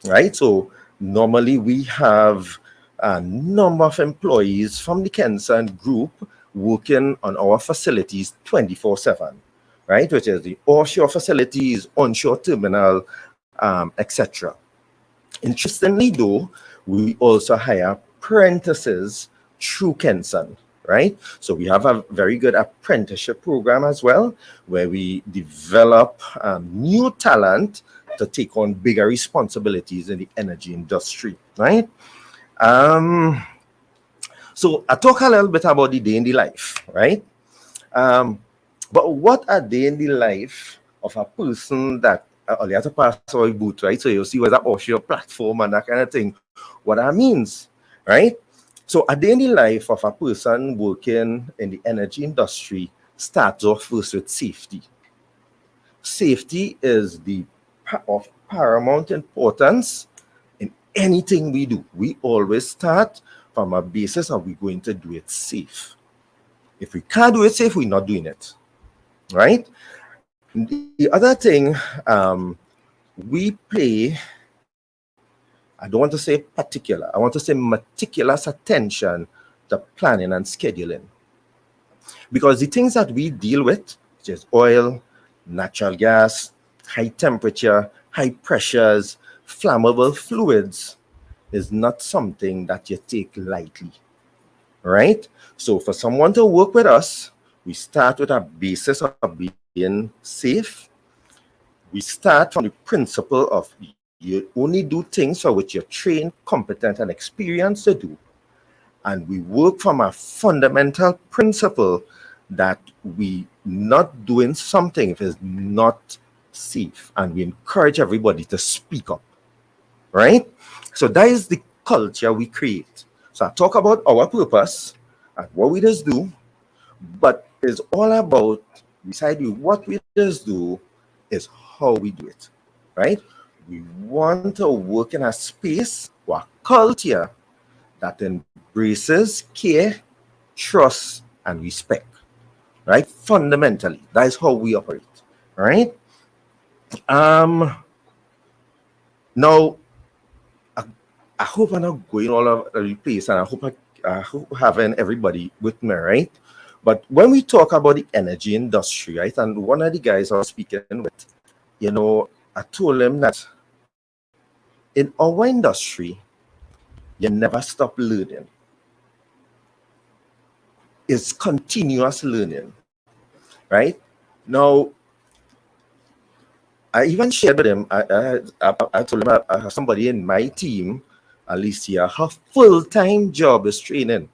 right? So normally we have a number of employees from the Kenson group working on our facilities 24/7, right? Which is the offshore facilities, onshore terminal, etc. Interestingly, though, we also hire apprentices through Kenson, right? So we have a very good apprenticeship program as well, where we develop new talent to take on bigger responsibilities in the energy industry, right? Um, so I talk a little bit about the day in the life, right? Um, but what a day in the life of a person that only has to pass our boot, right? So you'll see what's an offshore platform and that kind of thing. What that means, right? So a day in the life of a person working in the energy industry starts off first with safety. Safety is of paramount importance in anything we do. We always start from a basis of we're going to do it safe. If we can't do it safe, we're not doing it, right? The other thing, we pay, I don't want to say particular, I want to say meticulous attention to planning and scheduling. Because the things that we deal with, which is oil, natural gas, high temperature, high pressures, flammable fluids, is not something that you take lightly, right? So for someone to work with us, we start with a basis of being safe. We start from the principle of you only do things for which you're trained, competent, and experienced to do. And we work from a fundamental principle that we not doing something if it's not safe. And we encourage everybody to speak up, right? So that is the culture we create. So I talk about our purpose and what we just do, but it's all about, beside what we just do, is how we do it, right? We want to work in a space or a culture that embraces care, trust, and respect, right? Fundamentally, that is how we operate, right? Um, Now, I, I hope I'm not going all over the place, and I hope having everybody with me, right? But when we talk about the energy industry, right, and one of the guys I was speaking with, I told him that in our industry, you never stop learning. It's continuous learning, right? Now, I even shared with him, I told him I have somebody in my team, Alicia, her full-time job is training.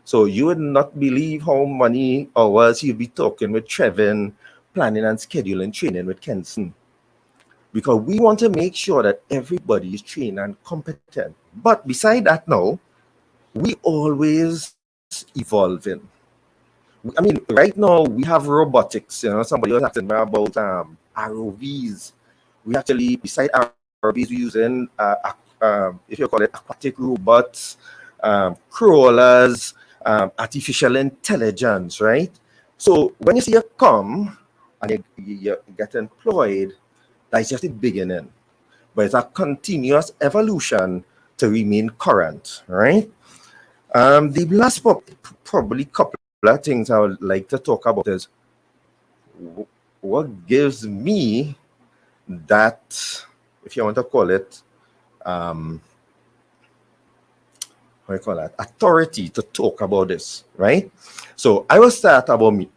So you would not believe how many hours you'll be talking with Trevin, planning and scheduling training with Kenson. Because we want to make sure that everybody is trained and competent. But beside that now, we always evolving. I mean, right now we have robotics. Somebody was asking me about ROVs. We actually, beside ROVs, we're using, if you call it, aquatic robots, crawlers, artificial intelligence, right? So when you see a come and you get employed, that's just the beginning. But it's a continuous evolution to remain current, right? The last probably couple of things I would like to talk about is what gives me that, if you want to call it, how you call that, authority to talk about this, right? So I will start about me,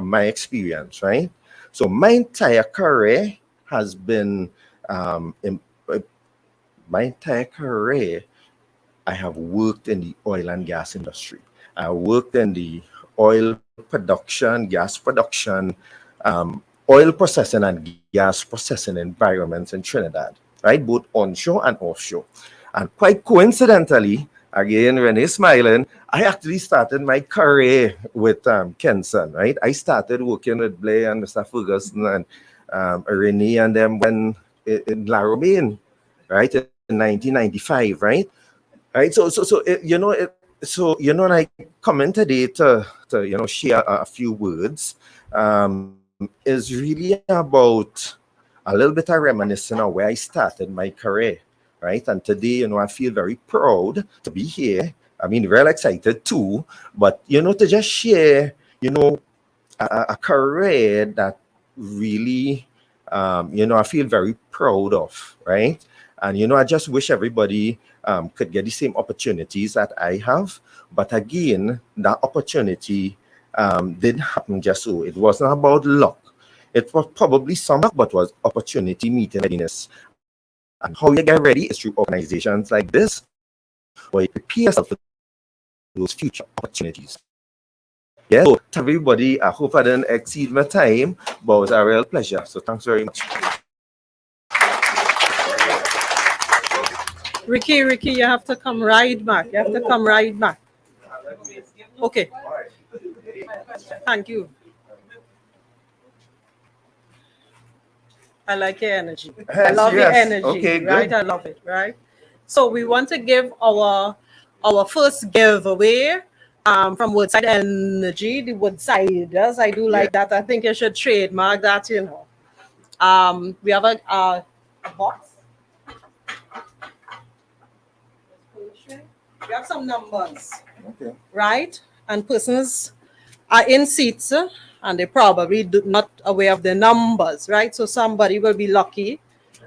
my experience, right? So my entire career has been, my entire career I have worked in the oil and gas industry. I worked in the oil production, gas production, oil processing and gas processing environments in Trinidad, right? Both onshore and offshore. And quite coincidentally, again, when he's smiling, I actually started my career with Kenson, right? I started working with Blair and Mr. Ferguson and Renee and them when in La Romaine, right, in 1995, right? Right. And I come in today to share a few words. Is really about a little bit of reminiscing of where I started my career, right? And today, I feel very proud to be here. I mean, real excited too, but to just share, a career that really, I feel very proud of, right? And I just wish everybody could get the same opportunities that I have. But again, that opportunity didn't happen just so. It wasn't about luck. It was probably some luck, but was opportunity meeting readiness. And how you get ready is through organizations like this, where you prepare yourself for those future opportunities. Yes. So to everybody, I hope I didn't exceed my time, but it was a real pleasure. So thanks very much. Ricky, you have to come right back. You have to come right back. Okay. Thank you. I like your energy. I love your Yes. energy. Okay, Right? good. I love it. Right? So we want to give our first giveaway from Woodside Energy, the Woodsiders. I do like that. I think you should trademark that. We have a box. We have some numbers, Okay. right? And persons are in seats and they probably do not aware of the numbers, right? So somebody will be lucky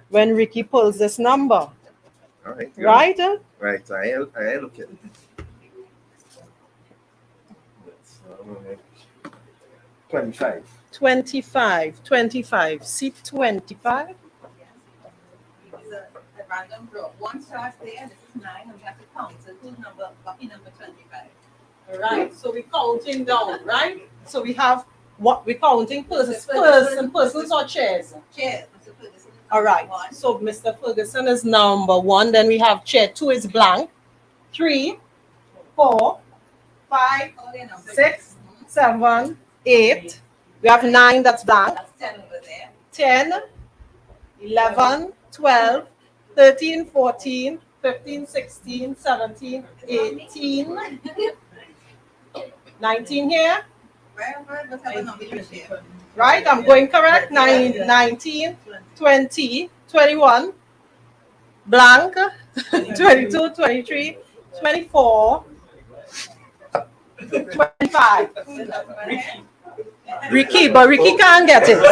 when Ricky pulls this number, All right. Good. right? Right. I look at it. All right. 25. 25, seat 25. A random draw. One starts there, this is 9, and we have to count. So who's lucky number 25? All right, so we're counting down, right? So we have what we're counting persons or chairs. Chair, Mr. Ferguson is All right, one. so Mr. Ferguson is number 1. Then we have chair 2 is blank. 3, 4, 5, All their numbers. 6, 7, 8. We have 9 that's blank. That's 10 over there. 10, 11, 12, 13, 14, 15, 16, 17, 18, 19 here. Let's have a number to share. Right? I'm going correct. 19, 20, 21, blank, 22, 23, 24, 25. Ricky, but Ricky can't get it. Okay,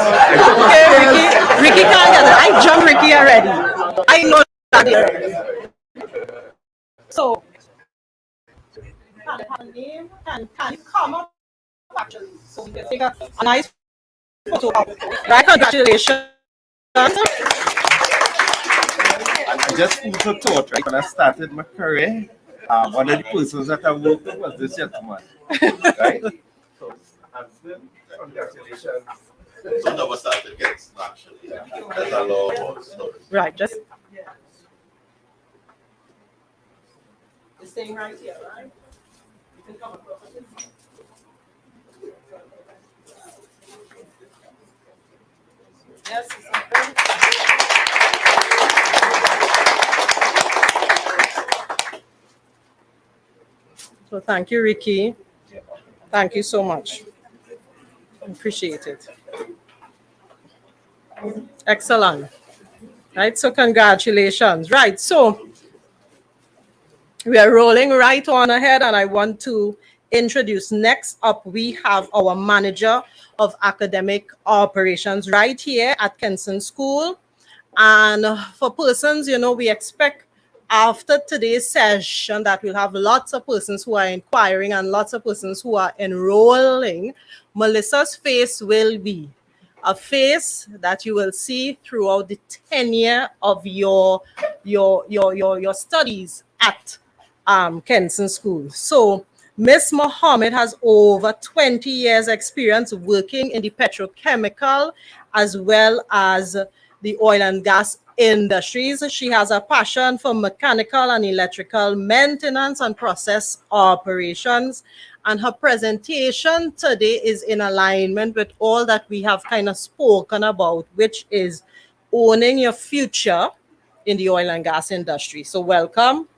Ricky can't get it. I jumped Ricky already. I know that. So, can I have a name? Can you come up actually? So we can take a nice photo of it. Right, congratulations. I just food for thought, right? When I started my career, one of the persons that I worked with was this gentleman, right? So, congratulations. Some of us started getting actually. That's a long story. Right, just the same right here, right? You can come across it. Yes, it's okay. So thank you, Ricky. Thank you so much. Appreciate it. Excellent. Right, so congratulations. Right, so we are rolling right on ahead, and I want to introduce next up, we have our manager of academic operations right here at Kenson School. And for persons, we expect after today's session that we'll have lots of persons who are inquiring and lots of persons who are enrolling. Melissa's face will be a face that you will see throughout the tenure of your studies at Kenson School. So Miss Mohammed has over 20 years experience working in the petrochemical as well as the oil and gas industries. She has a passion for mechanical and electrical maintenance and process operations. And her presentation today is in alignment with all that we have kind of spoken about, which is owning your future in the oil and gas industry. So welcome.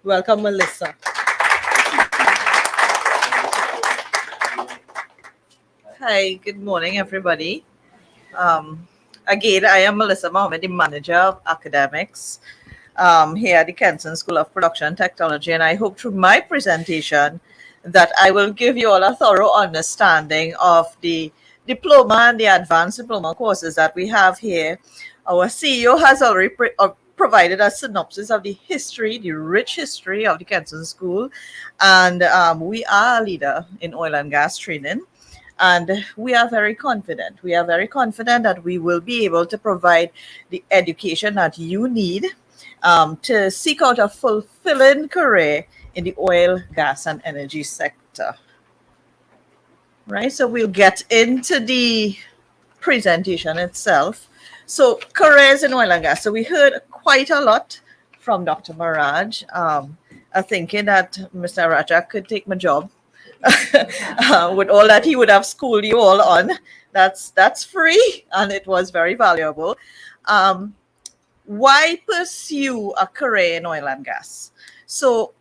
Welcome, Melissa. Hi, good morning, everybody. Again, I am Melissa Mohammed, the manager of academics here at the Kenson School of Production Technology, and I hope through my presentation that I will give you all a thorough understanding of the diploma and the advanced diploma courses that we have here. Our CEO has already provided a synopsis of the history, the rich history of the Kenson School, and we are a leader in oil and gas training. And we are very confident. We are very confident that we will be able to provide the education that you need to seek out a fulfilling career in the oil, gas, and energy sector. Right, so we'll get into the presentation itself. So careers in oil and gas. So we heard quite a lot from Dr. Maraj. I'm thinking that Mr. Raja could take my job. With all that he would have schooled you all on. That's free, and it was very valuable. Why pursue a career in oil and gas? So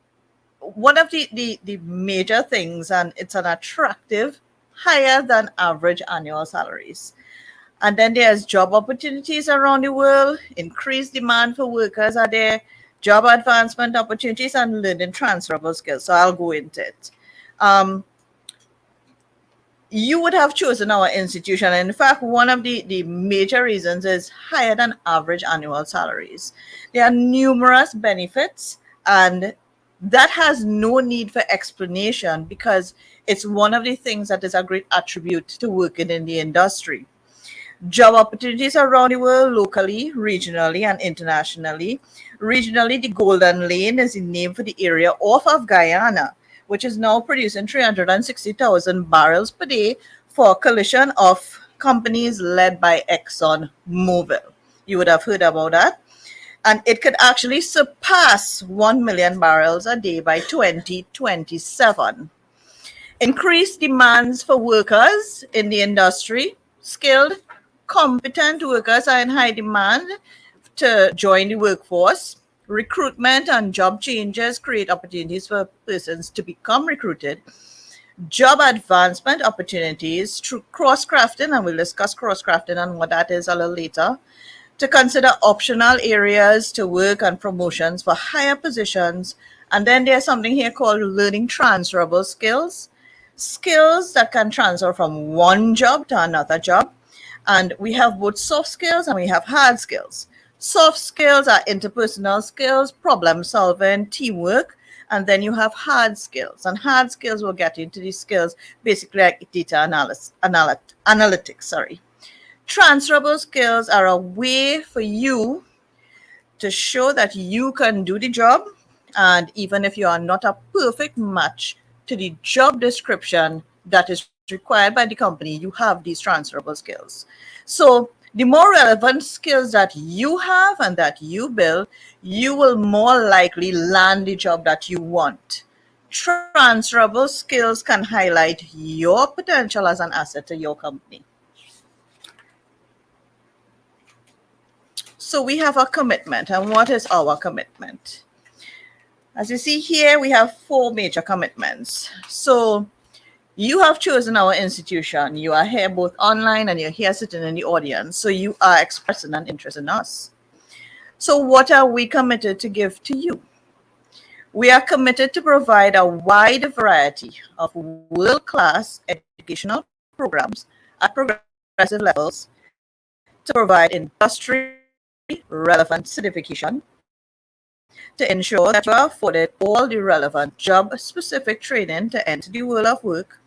one of the major things, and it's an attractive, higher than average annual salaries. And then there's job opportunities around the world, increased demand for workers are there, job advancement opportunities, and learning transferable skills. So I'll go into it. You would have chosen our institution. And in fact, one of the major reasons is higher than average annual salaries. There are numerous benefits, and that has no need for explanation because it's one of the things that is a great attribute to working in the industry. Job opportunities around the world, locally, regionally, and internationally. Regionally, the Golden Lane is the name for the area off of Guyana, which is now producing 360,000 barrels per day for a coalition of companies led by ExxonMobil. You would have heard about that. And it could actually surpass 1 million barrels a day by 2027. Increased demands for workers in the industry. Skilled, competent workers are in high demand to join the workforce. Recruitment and job changes create opportunities for persons to become recruited. Job advancement opportunities through cross-crafting, and we'll discuss cross-crafting and what that is a little later. To consider optional areas to work and promotions for higher positions. And then there's something here called learning transferable skills. Skills that can transfer from one job to another job. And we have both soft skills and we have hard skills. Soft skills are interpersonal skills, problem solving, teamwork, and then you have hard skills. And hard skills will get into these skills, basically like data analytics. Transferable skills are a way for you to show that you can do the job, and even if you are not a perfect match to the job description that is required by the company, you have these transferable skills. So the more relevant skills that you have and that you build, you will more likely land the job that you want. Transferable skills can highlight your potential as an asset to your company. So we have a commitment. And what is our commitment? As you see here, we have 4 major commitments. So you have chosen our institution. You are here both online and you're here sitting in the audience. So you are expressing an interest in us. So what are we committed to give to you? We are committed to provide a wide variety of world-class educational programs at progressive levels to provide industry-relevant certification, to ensure that you are afforded all the relevant job-specific training to enter the world of work.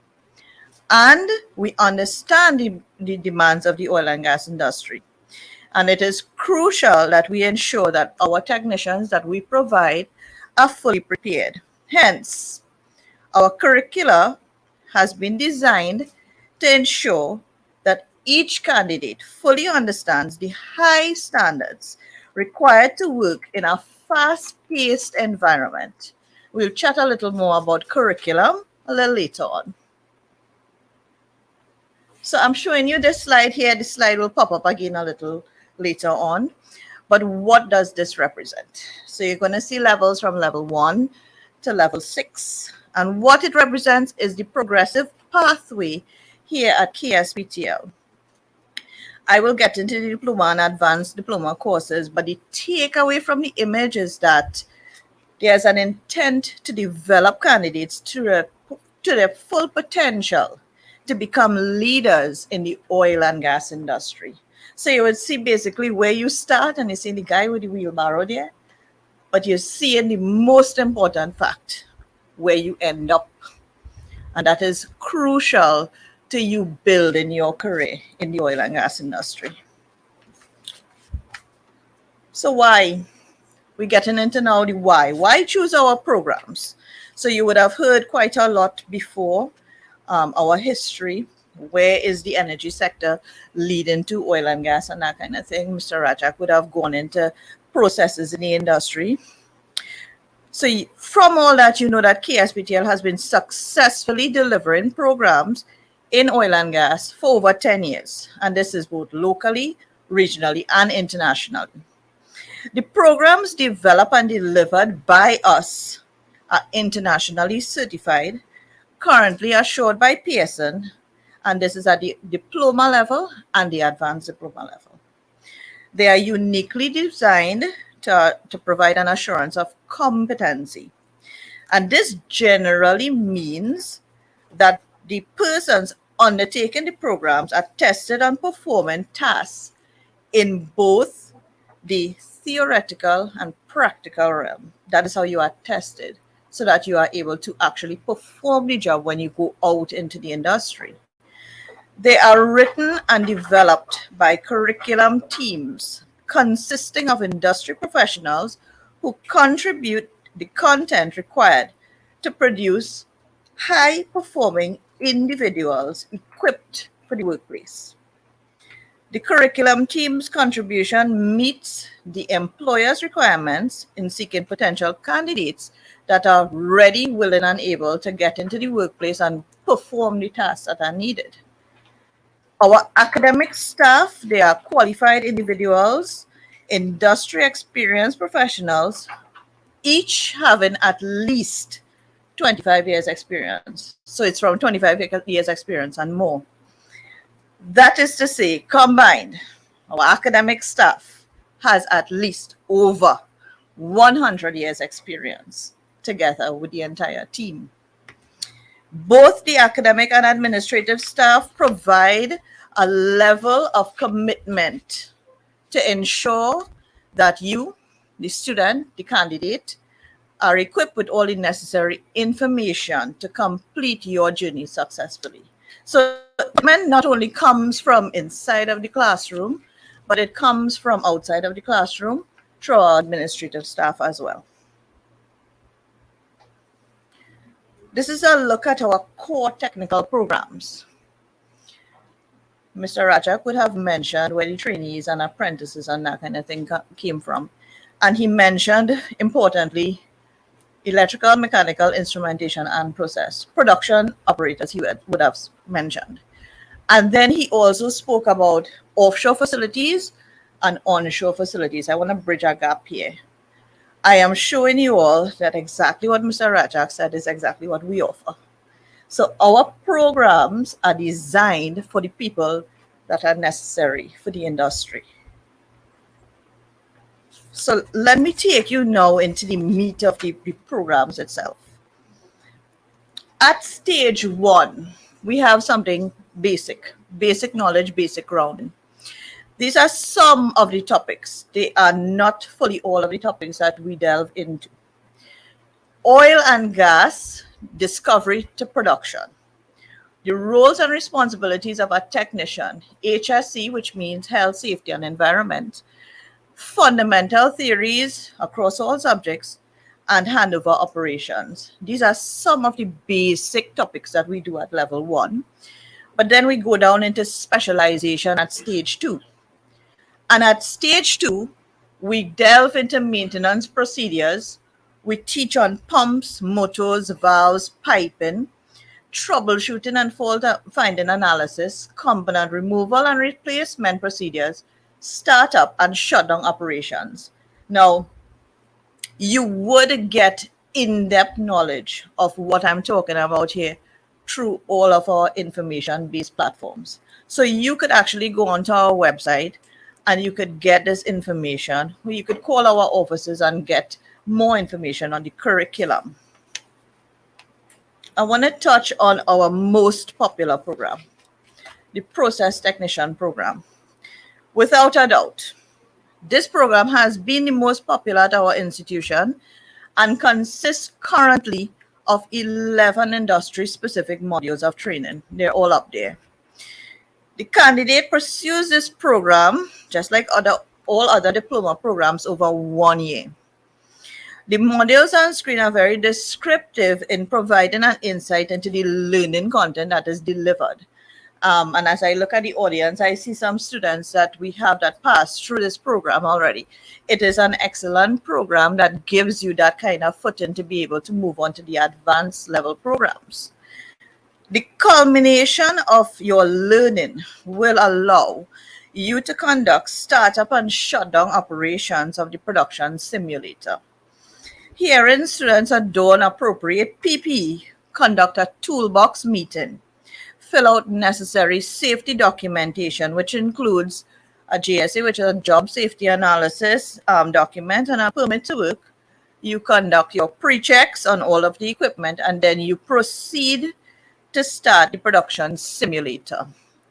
And we understand the demands of the oil and gas industry. And it is crucial that we ensure that our technicians that we provide are fully prepared. Hence, our curricula has been designed to ensure that each candidate fully understands the high standards required to work in a fast-paced environment. We'll chat a little more about curriculum a little later on. So I'm showing you this slide here. This slide will pop up again a little later on. But what does this represent? So you're going to see levels from level 1 to level 6. And what it represents is the progressive pathway here at KSPTL. I will get into the diploma and advanced diploma courses, but the takeaway from the image is that there's an intent to develop candidates to their full potential to become leaders in the oil and gas industry. So you would see basically where you start, and you see the guy with the wheelbarrow there, but you're seeing the most important fact, where you end up. And that is crucial to you building your career in the oil and gas industry. So why? We're getting into now the why. Why choose our programs? So you would have heard quite a lot before, our history. Where is the energy sector leading to oil and gas and that kind of thing? Mr. Rajak would have gone into processes in the industry. So from all that, you know that KSPTL has been successfully delivering programs in oil and gas for over 10 years. And this is both locally, regionally, and internationally. The programs developed and delivered by us are internationally certified, currently assured by Pearson, and this is at the diploma level and the advanced diploma level. They are uniquely designed to provide an assurance of competency. And this generally means that the persons undertaking the programs are tested on performing tasks in both the theoretical and practical realm. That is how you are tested, so that you are able to actually perform the job when you go out into the industry. They are written and developed by curriculum teams consisting of industry professionals who contribute the content required to produce high-performing individuals equipped for the workplace. The curriculum team's contribution meets the employer's requirements in seeking potential candidates that are ready, willing, and able to get into the workplace and perform the tasks that are needed. Our academic staff, they are qualified individuals, industry experienced professionals, each having at least 25 years experience. So it's from 25 years experience and more. That is to say, combined, our academic staff has at least over 100 years experience together with the entire team. Both the academic and administrative staff provide a level of commitment to ensure that you, the student, the candidate, are equipped with all the necessary information to complete your journey successfully. So commitment not only comes from inside of the classroom, but it comes from outside of the classroom through our administrative staff as well. This is a look at our core technical programs. Mr. Rajak would have mentioned where the trainees and apprentices and that kind of thing came from. And he mentioned, importantly, electrical, mechanical, instrumentation, and process. Production operators he would have mentioned. And then he also spoke about offshore facilities and onshore facilities. I want to bridge a gap here. I am showing you all that exactly what Mr. Rajak said is exactly what we offer. So our programs are designed for the people that are necessary for the industry. So let me take you now into the meat of the programs itself. At stage 1, we have something basic knowledge, basic grounding. These are some of the topics. They are not fully all of the topics that we delve into. Oil and gas, discovery to production. The roles and responsibilities of a technician, HSE, which means health, safety, and environment, fundamental theories across all subjects, and handover operations. These are some of the basic topics that we do at level 1. But then we go down into specialization at stage 2. And at stage 2, we delve into maintenance procedures. We teach on pumps, motors, valves, piping, troubleshooting and fault finding analysis, component removal and replacement procedures, startup and shutdown operations. Now, you would get in-depth knowledge of what I'm talking about here through all of our information-based platforms. So you could actually go onto our website and you could get this information, or you could call our offices and get more information on the curriculum. I want to touch on our most popular program, the Process Technician program. Without a doubt, this program has been the most popular at our institution and consists currently of 11 industry-specific modules of training. They're all up there. The candidate pursues this program, just like all other diploma programs, over 1 year. The modules on screen are very descriptive in providing an insight into the learning content that is delivered. And as I look at the audience, I see some students that we have that passed through this program already. It is an excellent program that gives you that kind of footing to be able to move on to the advanced level programs. The culmination of your learning will allow you to conduct startup and shutdown operations of the production simulator. Herein, students are done appropriate PPE, conduct a toolbox meeting, fill out necessary safety documentation, which includes a JSA, which is a job safety analysis document, and a permit to work. You conduct your pre-checks on all of the equipment, and then you proceed to start the production simulator.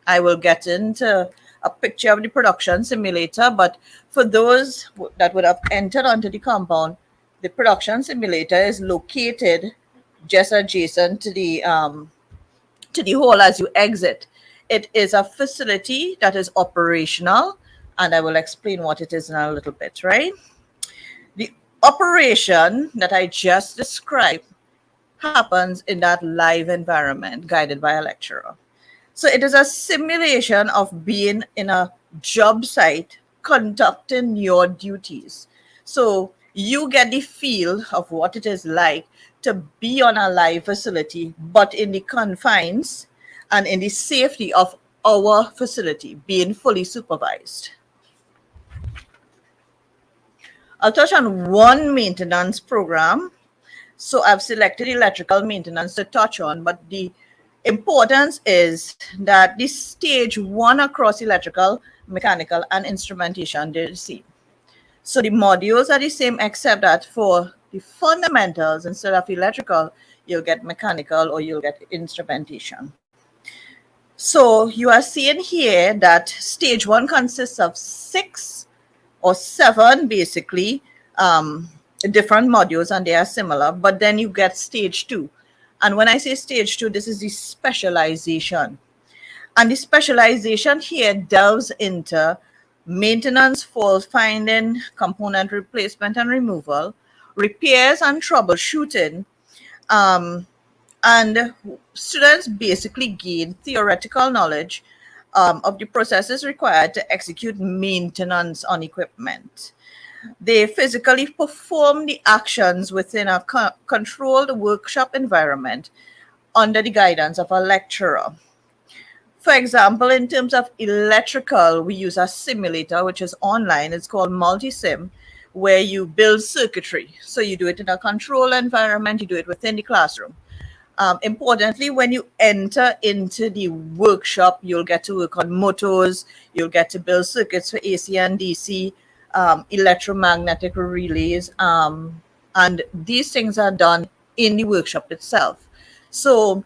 I will get into a picture of the production simulator, but for those that would have entered onto the compound, the production simulator is located just adjacent to the hall as you exit. It is a facility that is operational, and I will explain what it is in a little bit, right? The operation that I just described happens in that live environment guided by a lecturer. So it is a simulation of being in a job site conducting your duties. So you get the feel of what it is like to be on a live facility, but in the confines and in the safety of our facility, being fully supervised. I'll touch on one maintenance program. So I've selected electrical maintenance to touch on, but the importance is that this stage 1 across electrical, mechanical, and instrumentation, they're the same. So the modules are the same, except that for the fundamentals, instead of electrical, you'll get mechanical or you'll get instrumentation. So you are seeing here that stage 1 consists of 6 or 7, basically, different modules, and they are similar, but then you get stage 2. And when I say stage 2, this is the specialization. And the specialization here delves into maintenance, fault finding, component replacement and removal, repairs and troubleshooting. And students basically gain theoretical knowledge of the processes required to execute maintenance on equipment. They physically perform the actions within a controlled workshop environment under the guidance of a lecturer. For example, in terms of electrical, we use a simulator, which is online. It's called Multisim, where you build circuitry. So you do it in a controlled environment, you do it within the classroom. Importantly, when you enter into the workshop, you'll get to work on motors, you'll get to build circuits for AC and DC, electromagnetic relays, and these things are done in the workshop itself. So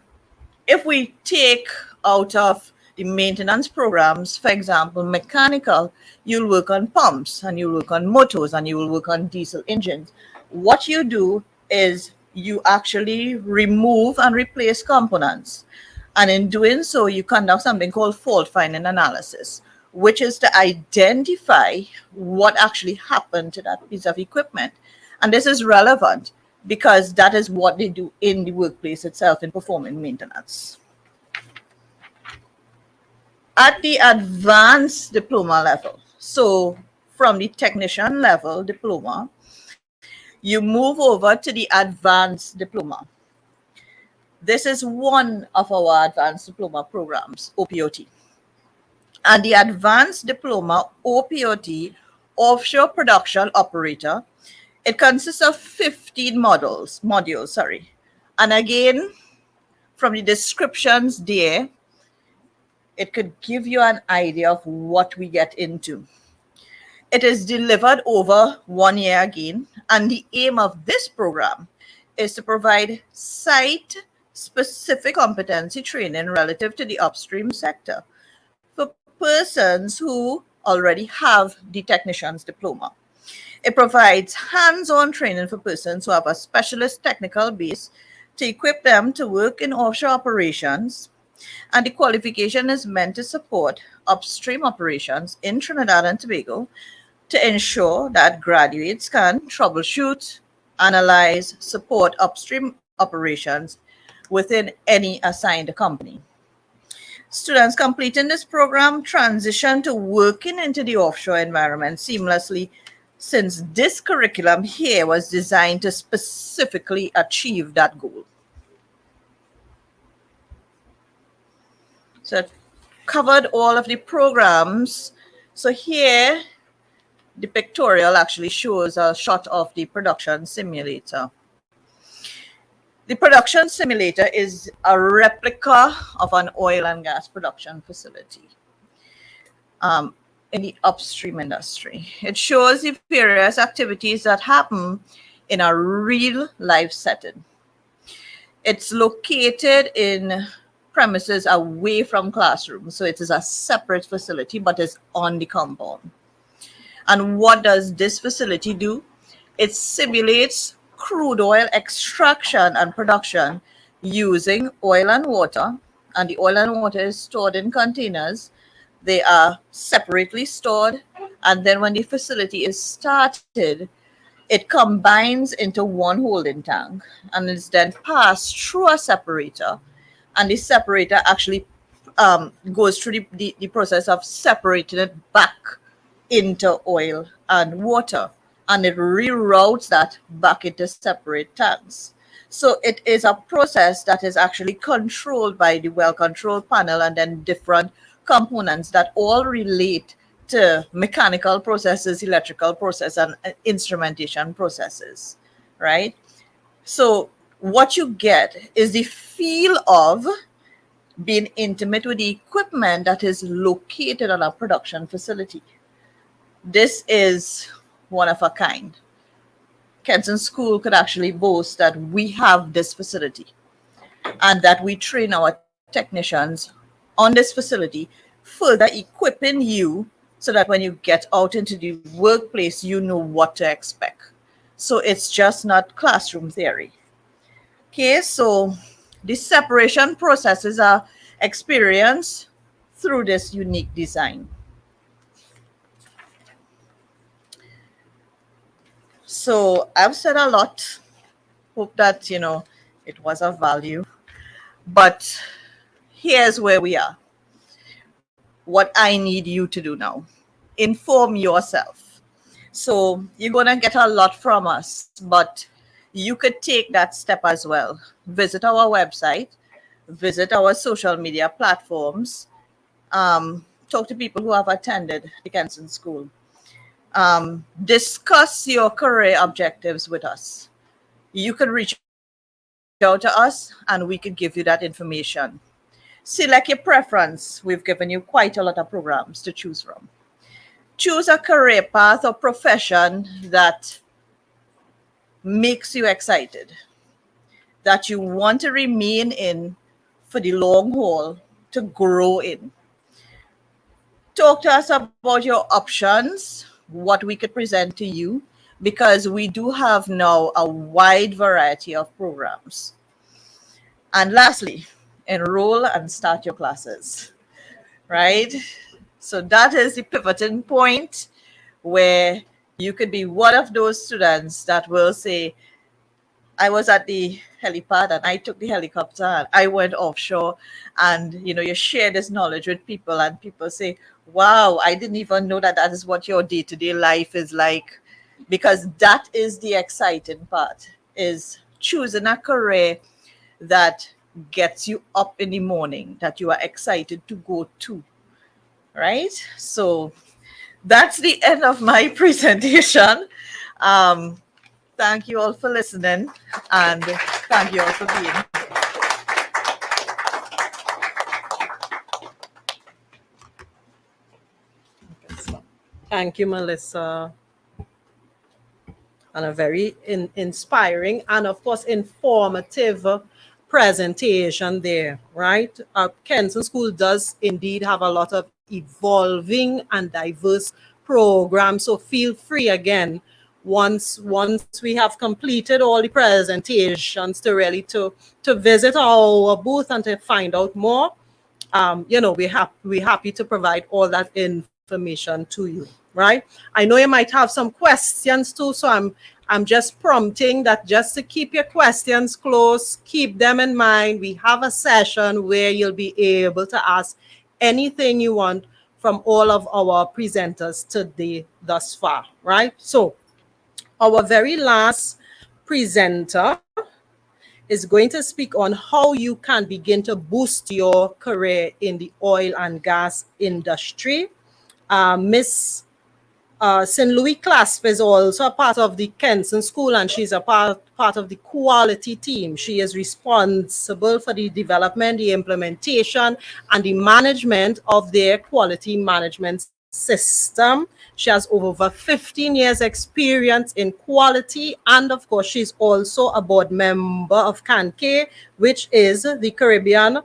if we take out of the maintenance programs, for example, mechanical, you'll work on pumps and you'll work on motors and you will work on diesel engines. What you do is you actually remove and replace components. And in doing so, you conduct something called fault finding analysis, which is to identify what actually happened to that piece of equipment. And this is relevant because that is what they do in the workplace itself in performing maintenance. At the advanced diploma level, so from the technician level diploma, you move over to the advanced diploma. This is one of our advanced diploma programs, OPOT. And the advanced diploma OPOT, offshore production operator, it consists of 15 modules. And again, from the descriptions there, it could give you an idea of what we get into. It is delivered over 1 year again, and the aim of this program is to provide site-specific competency training relative to the upstream sector for persons who already have the technician's diploma. It provides hands-on training for persons who have a specialist technical base to equip them to work in offshore operations, and the qualification is meant to support upstream operations in Trinidad and Tobago to ensure that graduates can troubleshoot, analyze, support upstream operations within any assigned company. Students completing this program transition to working into the offshore environment seamlessly, since this curriculum here was designed to specifically achieve that goal. So I've covered all of the programs. So here, the pictorial actually shows a shot of the production simulator. The production simulator is a replica of an oil and gas production facility in the upstream industry. It shows the various activities that happen in a real life setting. It's located in premises away from classrooms, so it is a separate facility, but it's on the compound. And what does this facility do? It simulates crude oil extraction and production using oil and water, and the oil and water is stored in containers. They are separately stored, and then when the facility is started, it combines into one holding tank and is then passed through a separator, and the separator actually goes through the process of separating it back into oil and water, and it reroutes that back into separate tanks. So it is a process that is actually controlled by the well control panel, and then different components that all relate to mechanical processes, electrical process, and instrumentation processes, right? So what you get is the feel of being intimate with the equipment that is located on a production facility. This is one of a kind. Kenson School could actually boast that we have this facility and that we train our technicians on this facility, further equipping you so that when you get out into the workplace, you know what to expect. So it's just not classroom theory. Okay, so the separation processes are experienced through this unique design. So I've said a lot. Hope that, it was of value. But here's where we are. What I need you to do now. Inform yourself. So you're going to get a lot from us, but you could take that step as well. Visit our website, visit our social media platforms, talk to people who have attended the Kenson School. Discuss your career objectives with us. You could reach out to us and we could give you that information. Select your preference. We've given you quite a lot of programs to choose from. Choose a career path or profession that makes you excited, that you want to remain in for the long haul, to grow in. Talk to us about your options, what we could present to you, because we do have now a wide variety of programs. And lastly, enroll and start your classes, right? So that is the pivoting point where you could be one of those students that will say, I was at the helipad and I took the helicopter and I went offshore, and you share this knowledge with people and people say, wow, I didn't even know that that is what your day-to-day life is like, because that is the exciting part, is choosing a career that gets you up in the morning, that you are excited to go to, right? So that's the end of my presentation. um, Thank you all for listening, and thank you all for being here. Thank you, Melissa. And a very inspiring and, of course, informative presentation there, right? Kenson School does indeed have a lot of evolving and diverse programs. So feel free again, once we have completed all the presentations, to really to visit our booth and to find out more. We're happy to provide all that information to you, right? I know you might have some questions too, so I'm just prompting that, just to keep your questions close, keep them in mind. We have a session where you'll be able to ask anything you want from all of our presenters today thus far, right? So our very last presenter is going to speak on how you can begin to boost your career in the oil and gas industry. Miss St. Louis Clasp is also a part of the Kenson School, and she's a part of the quality team. She is responsible for the development, the implementation, and the management of their quality management system. She has over 15 years experience in quality, and of course she's also a board member of CANCE, which is the Caribbean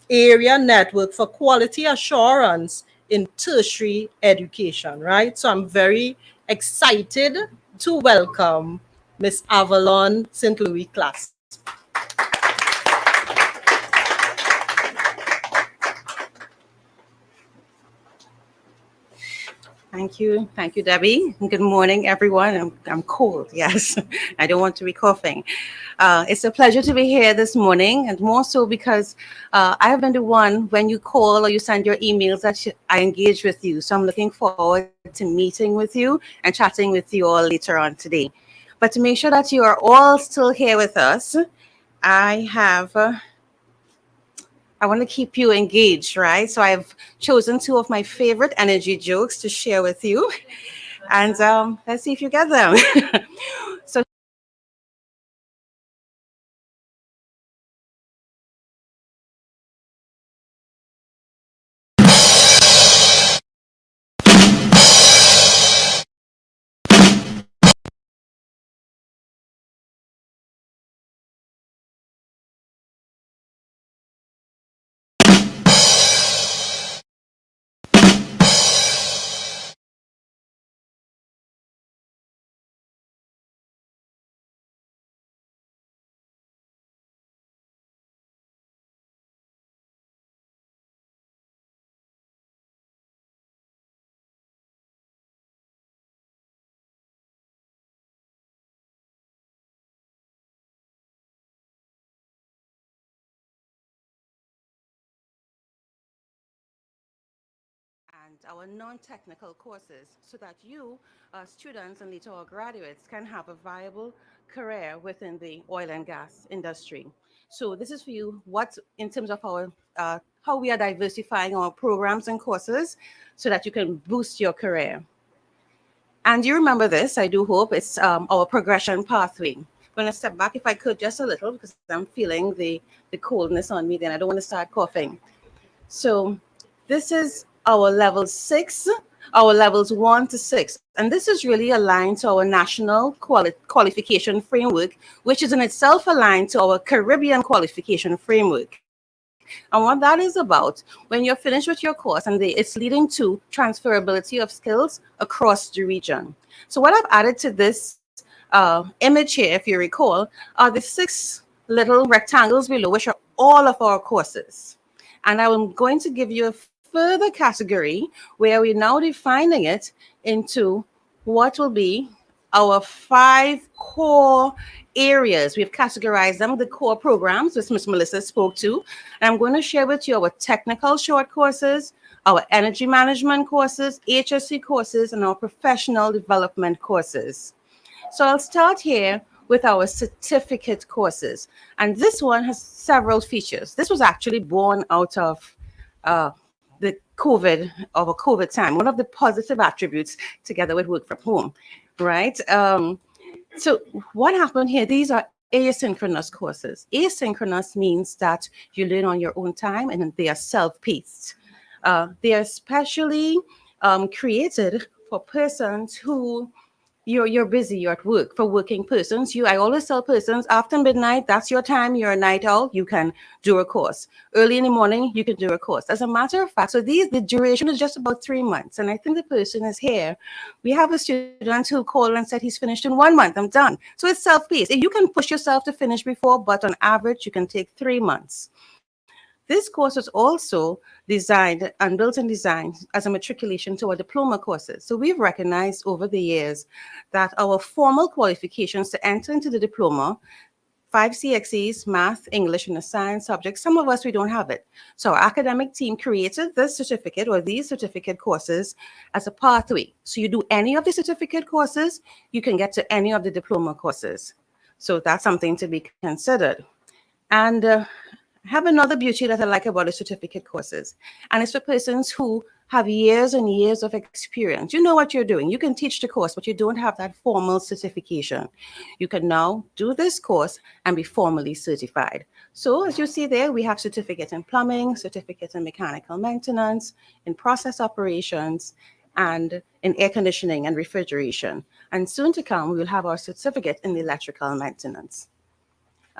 Area Network for Quality Assurance in Tertiary Education, right? So I'm very excited to welcome Miss Avalon St. Louis Clasp. Thank you. Thank you, Debbie. Good morning, everyone. I'm cold, yes. I don't want to be coughing. It's a pleasure to be here this morning, and more so because I have been the one, when you call or you send your emails, that I engage with you. So I'm looking forward to meeting with you and chatting with you all later on today. But to make sure that you are all still here with us, I have... I want to keep you engaged, right? So I've chosen two of my favorite energy jokes to share with you. And let's see if you get them. So and our non-technical courses so that you, students and later graduates, can have a viable career within the oil and gas industry. So this is for you, what in terms of our how we are diversifying our programs and courses so that you can boost your career. And you remember this, I do hope. It's our progression pathway. I'm going to step back, if I could, just a little, because I'm feeling the coldness on me. Then I don't want to start coughing. So this is our level 6, our levels 1 to 6. And this is really aligned to our national qualification framework, which is in itself aligned to our Caribbean qualification framework. And what that is about, when you're finished with your course, and it's leading to transferability of skills across the region. So what I've added to this image here, if you recall, are the 6 little rectangles below, which are all of our courses. And I'm going to give you a further category where we're now defining it into what will be our 5 core areas. We've categorized them, the core programs, which Ms. Melissa spoke to. And I'm going to share with you our technical short courses, our energy management courses, HSC courses, and our professional development courses. So I'll start here with our certificate courses. And this one has several features. This was actually born out of the COVID time, one of the positive attributes together with work from home, right? So what happened here? These are asynchronous courses. Asynchronous means that you learn on your own time and they are self-paced. They are specially created for persons who you're busy, you're at work. For working persons, I always tell persons after midnight, that's your time, you're a night owl, you can do a course. Early in the morning, you can do a course. As a matter of fact, so the duration is just about 3 months. And I think the person is here. We have a student who called and said he's finished in 1 month. I'm done. So it's self-paced. You can push yourself to finish before, but on average, you can take 3 months. This course was also designed and built and designed as a matriculation to our diploma courses. So we've recognized over the years that our formal qualifications to enter into the diploma, 5 CXEs, math, English, and a science subject, some of us, we don't have it. So our academic team created this certificate or these certificate courses as a pathway. So you do any of the certificate courses, you can get to any of the diploma courses. So that's something to be considered. And I have another beauty that I like about the certificate courses, and it's for persons who have years and years of experience. You know what you're doing. You can teach the course, but you don't have that formal certification. You can now do this course and be formally certified. So as you see there, we have certificate in plumbing, certificate in mechanical maintenance, in process operations, and in air conditioning and refrigeration. And soon to come, we will have our certificate in electrical maintenance.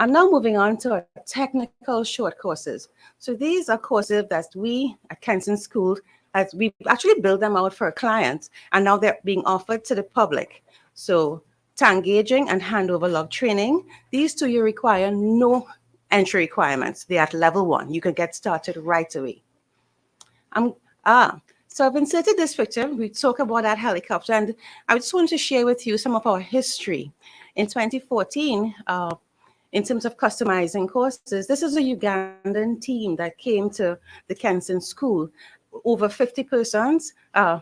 I'm now moving on to our technical short courses. So these are courses that we at Kenson School, as we actually build them out for a client, and now they're being offered to the public. So tank gauging and handover log training, these two you require no entry requirements. They're at level 1. You can get started right away. So I've inserted this picture. We talk about that helicopter, and I just want to share with you some of our history. In 2014, in terms of customizing courses, this is a Ugandan team that came to the Kenson School. Over 50 persons,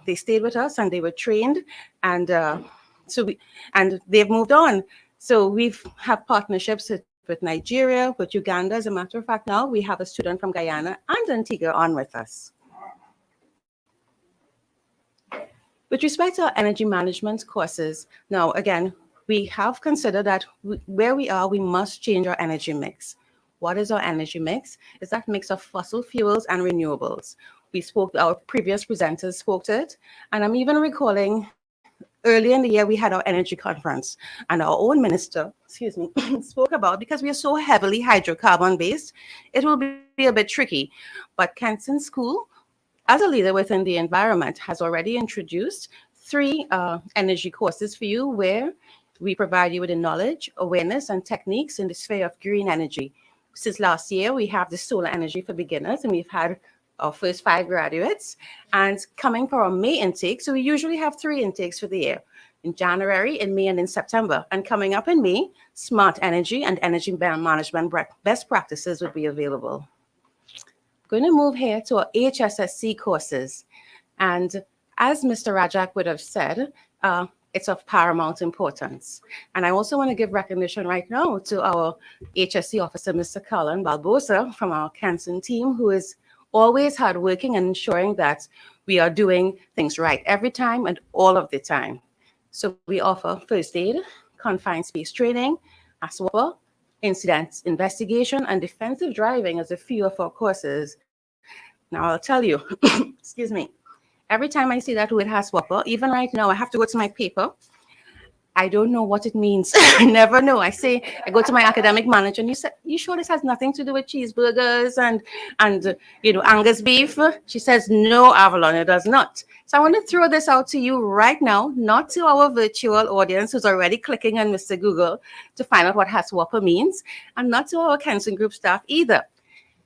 they stayed with us and they were trained, and and they've moved on. So we've have partnerships with Nigeria, with Uganda. As a matter of fact, now we have a student from Guyana and Antigua on with us. With respect to our energy management courses, now again, we have considered that where we are, we must change our energy mix. What is our energy mix? It's that mix of fossil fuels and renewables. Our previous presenters spoke to it, and I'm even recalling earlier in the year, we had our energy conference, and our own minister, spoke about, because we are so heavily hydrocarbon based, it will be a bit tricky. But Kenson School, as a leader within the environment, has already introduced 3 energy courses for you where we provide you with the knowledge, awareness, and techniques in the sphere of green energy. Since last year, we have the solar energy for beginners, and we've had our first 5 graduates. And coming for our May intake, so we usually have 3 intakes for the year, in January, in May, and in September. And coming up in May, smart energy and energy management best practices will be available. I'm going to move here to our HSSC courses. And as Mr. Rajak would have said, it's of paramount importance. And I also want to give recognition right now to our HSC officer, Mr. Colin Balbosa from our Kenson team, who is always hardworking and ensuring that we are doing things right every time and all of the time. So we offer first aid, confined space training, ASWAPA, incident investigation, and defensive driving as a few of our courses. Now I'll tell you, excuse me, every time I see that word HASWAPA, even right now, I have to go to my paper. I don't know what it means. I never know. I go to my academic manager and you said, you sure this has nothing to do with cheeseburgers and Angus beef? She says, no, Avalon, it does not. So I want to throw this out to you right now, not to our virtual audience who's already clicking on Mr. Google to find out what HASWAPA means, and not to our Kenson Group staff either.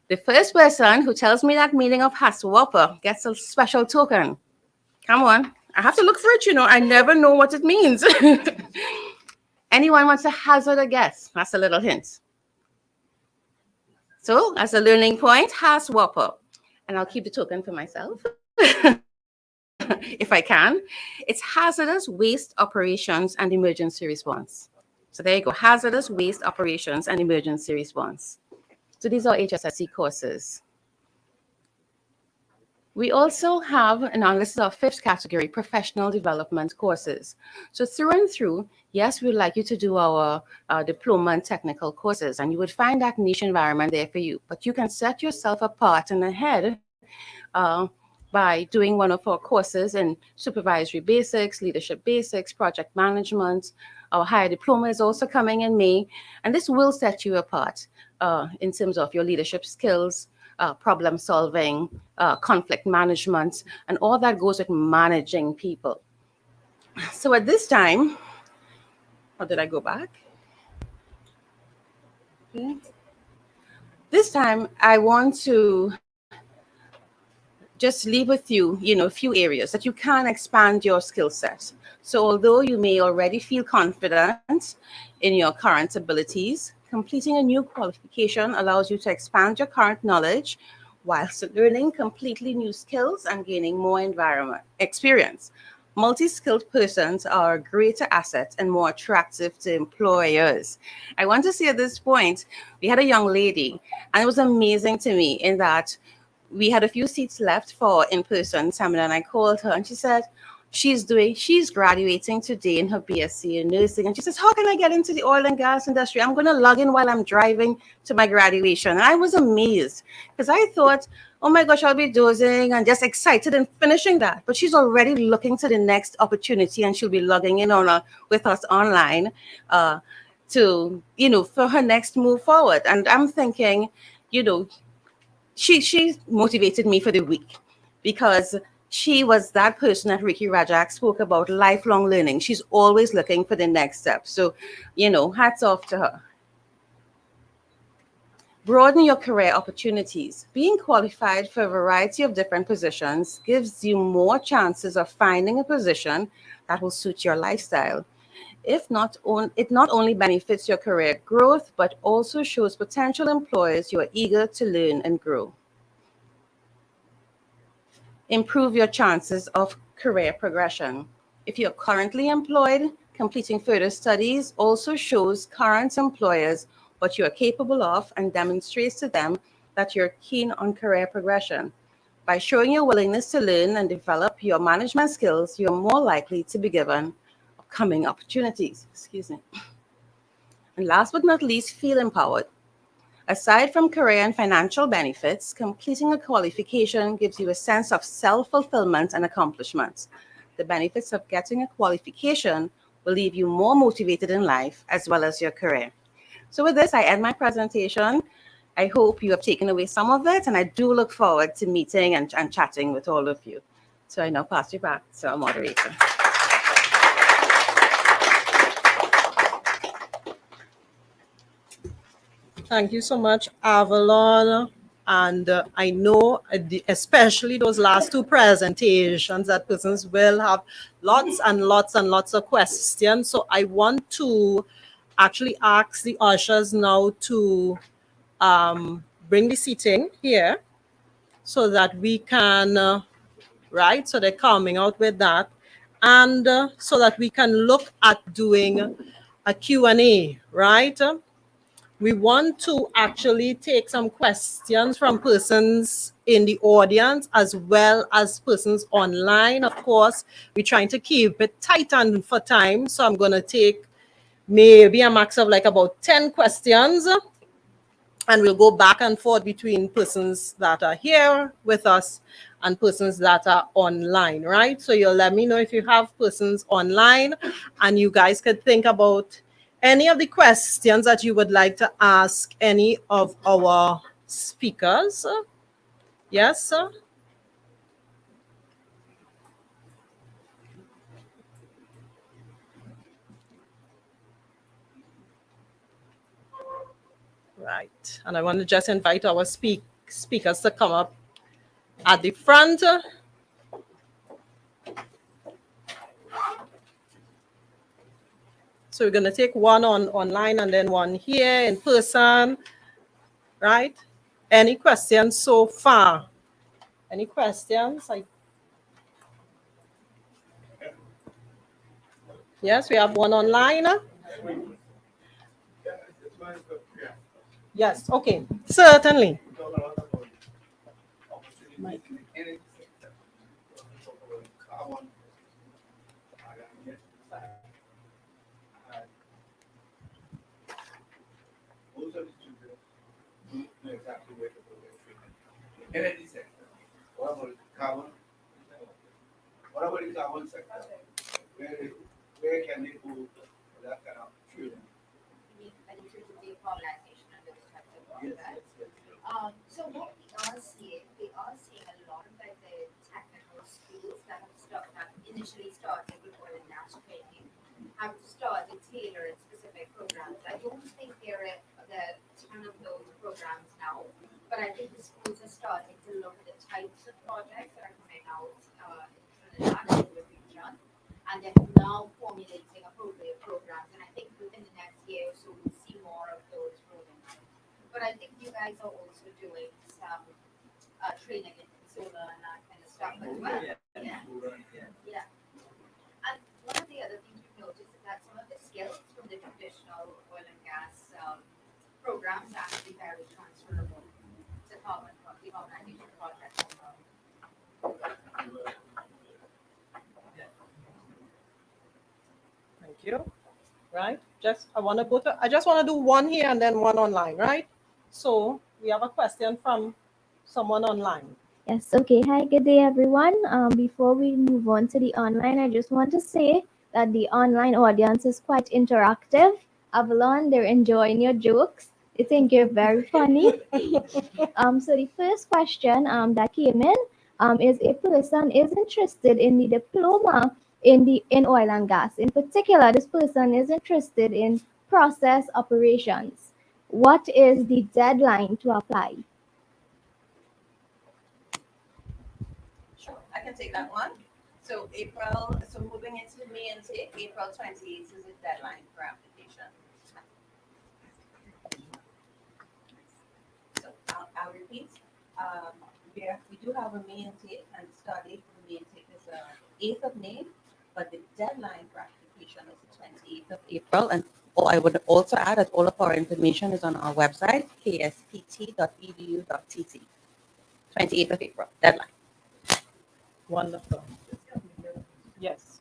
The first person who tells me that meaning of HASWAPA gets a special token. Come on, I have to look for it, I never know what it means. Anyone wants to hazard a guess? That's a little hint. So, as a learning point, has Whopper. And I'll keep the token for myself if I can. It's hazardous waste operations and emergency response. So there you go, hazardous waste operations and emergency response. So these are HSSC courses. We also have, and now this is our fifth category, professional development courses. So through and through, yes, we'd like you to do our diploma and technical courses, and you would find that niche environment there for you. But you can set yourself apart and ahead by doing one of our courses in supervisory basics, leadership basics, project management. Our higher diploma is also coming in May, and this will set you apart in terms of your leadership skills, problem solving, conflict management, and all that goes with managing people. So at this time, or did I go back? Okay. This time, I want to just leave with you, a few areas that you can expand your skill set. So although you may already feel confident in your current abilities, completing a new qualification allows you to expand your current knowledge whilst learning completely new skills and gaining more environment experience. Multi-skilled persons are a greater asset and more attractive to employers. I want to say at this point, we had a young lady, and it was amazing to me in that we had a few seats left for in-person seminar, and I called her and she said she's graduating today in her BSc in nursing, and she says, how can I get into the oil and gas industry? I'm going to log in while I'm driving to my graduation. And I was amazed because I thought, oh my gosh, I'll be dozing and just excited and finishing that, but she's already looking to the next opportunity, and she'll be logging in with us online to for her next move forward. And I'm thinking, you know she motivated me for the week because she was that person that Ricky Rajak spoke about, lifelong learning. She's always looking for the next step. So, hats off to her. Broaden your career opportunities. Being qualified for a variety of different positions gives you more chances of finding a position that will suit your lifestyle. It not only benefits your career growth, but also shows potential employers you are eager to learn and grow. Improve your chances of career progression. If you're currently employed, completing further studies also shows current employers what you are capable of and demonstrates to them that you're keen on career progression. By showing your willingness to learn and develop your management skills, you're more likely to be given upcoming opportunities. Excuse me. And last but not least, feel empowered. Aside from career and financial benefits, completing a qualification gives you a sense of self-fulfillment and accomplishment. The benefits of getting a qualification will leave you more motivated in life as well as your career. So with this, I end my presentation. I hope you have taken away some of it, and I do look forward to meeting and chatting with all of you. So I now pass you back to our moderator. Thank you so much, Avalon. And I know, especially those last two presentations, that persons will have lots and lots and lots of questions. So I want to actually ask the ushers now to bring the seating here so that we can, right? So they're coming out with that. And so that we can look at doing a Q&A, right? We want to actually take some questions from persons in the audience as well as persons online. Of course, we're trying to keep it tight and for time. So I'm going to take maybe a max of like about 10 questions. And we'll go back and forth between persons that are here with us and persons that are online, right? So you'll let me know if you have persons online, and you guys could think about any of the questions that you would like to ask any of our speakers. Yes, sir? Right. And I want to just invite our speakers to come up at the front. So we're going to take one on online and then one here in person, right? Any questions so far? Any questions? Yes, we have one online. Yes, okay, certainly. Mike. Most of the children don't know exactly where to go with treatment. Energy sector. What about carbon? What about the carbon sector? Where where can they go for that kind of treatment? Yes, yes, yes. So what we are seeing a lot of like the technical schools that initially started with oil and gas training have started tailoring specific programs. I don't think there are the ton of those programs now, but I think the schools are starting to look at the types of projects that are coming out in Trinidad and the region, and they're now formulating appropriate programs. And I think within the next year or so, we'll see more of those rolling out. But I think you guys are also doing some training in solar and that kind of stuff as well. Yeah. Yeah. And one of the other things we've noticed is that some of the skills from the traditional oil and gas programs are actually very transferable to carbon decarbonization projects as well. Thank you. Right? I just want to do one here and then one online, right? So we have a question from someone online. Yes, okay. Hi, good day, everyone. Before we move on to the online, I just want to say that the online audience is quite interactive. Avalon, they're enjoying your jokes. They think you're very funny. So the first question that came in is a person is interested in the diploma in oil and gas. In particular, this person is interested in process operations. What is the deadline to apply? Sure, I can take that one. So moving into May intake, April 28th is the deadline for application. So I'll repeat. We do have a May intake, and the start date for the May intake is 8th of May, but the deadline for application is the 28th of April. And I would also add that all of our information is on our website, kspt.edu.tt. 28th of April, deadline. Wonderful. Yes.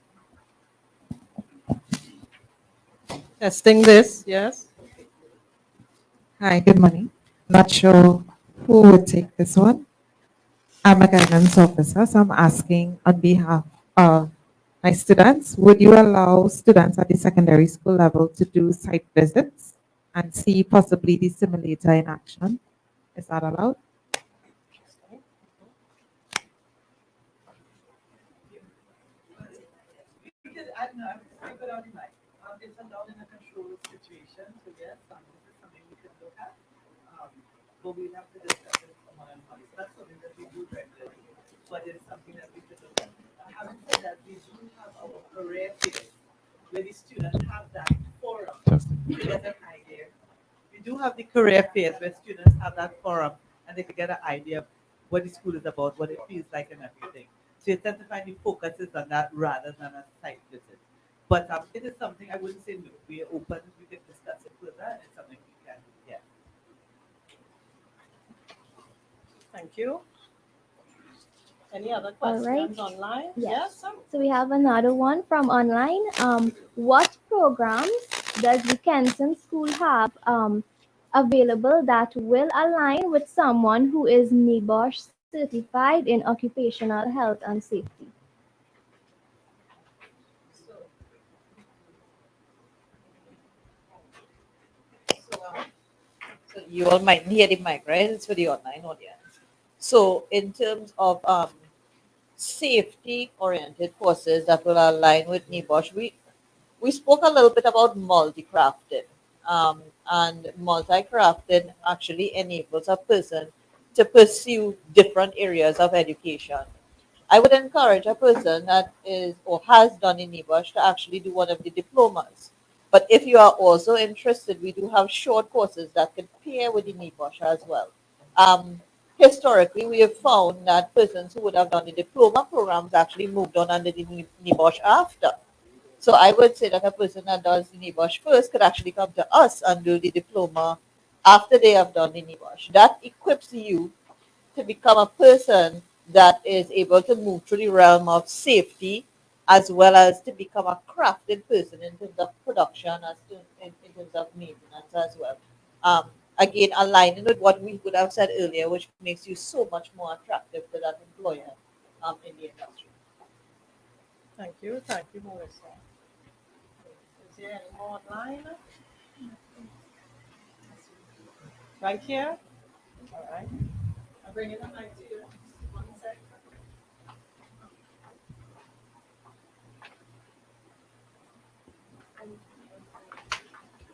Testing this, yes. Hi, good morning. Not sure who would take this one. I'm a guidance officer, so I'm asking on behalf of my students, would you allow students at the secondary school level to do site visits and see possibly the simulator in action? Is that allowed? I don't know, I put out in mind. It's a down in a control situation, so yes, this is something we could look at. But we'd have to discuss it one on one. So that's something that we do regularly, but it's something that we could look at. Having said that, we do have our career fairs where the students have that forum to get an idea. We do have the career fairs where students have that forum and they can get an idea of what the school is about, what it feels like, and everything. So you tend to find the focus is on that rather than a site visit. But it is something I wouldn't say no. We are open. We can discuss it further. And it's something we can do. Yeah. Thank you. Any other All right. questions online? Yes. Yes. So we have another one from online. What programs does the Kenson School have available that will align with someone who is NEBOSH certified in occupational health and safety? So you all might hear the mic, right? It's for the online audience. So in terms of safety-oriented courses that will align with NEBOSH, we spoke a little bit about multi-crafting. And multi-crafting actually enables a person to pursue different areas of education. I would encourage a person that is or has done in NEBOSH to actually do one of the diplomas. But if you are also interested, we do have short courses that can pair with the NEBOSH as well. Historically, we have found that persons who would have done the diploma programs actually moved on under the NEBOSH after. So I would say that a person that does the NEBOSH first could actually come to us and do the diploma after they have done the NEBOSH. That equips you to become a person that is able to move through the realm of safety as well as to become a crafted person in terms of production as to in terms of maintenance as well. Again, aligning with what we would have said earlier, which makes you so much more attractive to that employer in the industry. Thank you, Melissa. Is there any more online? Right here? All right. I'm bringing the mic to you. One sec.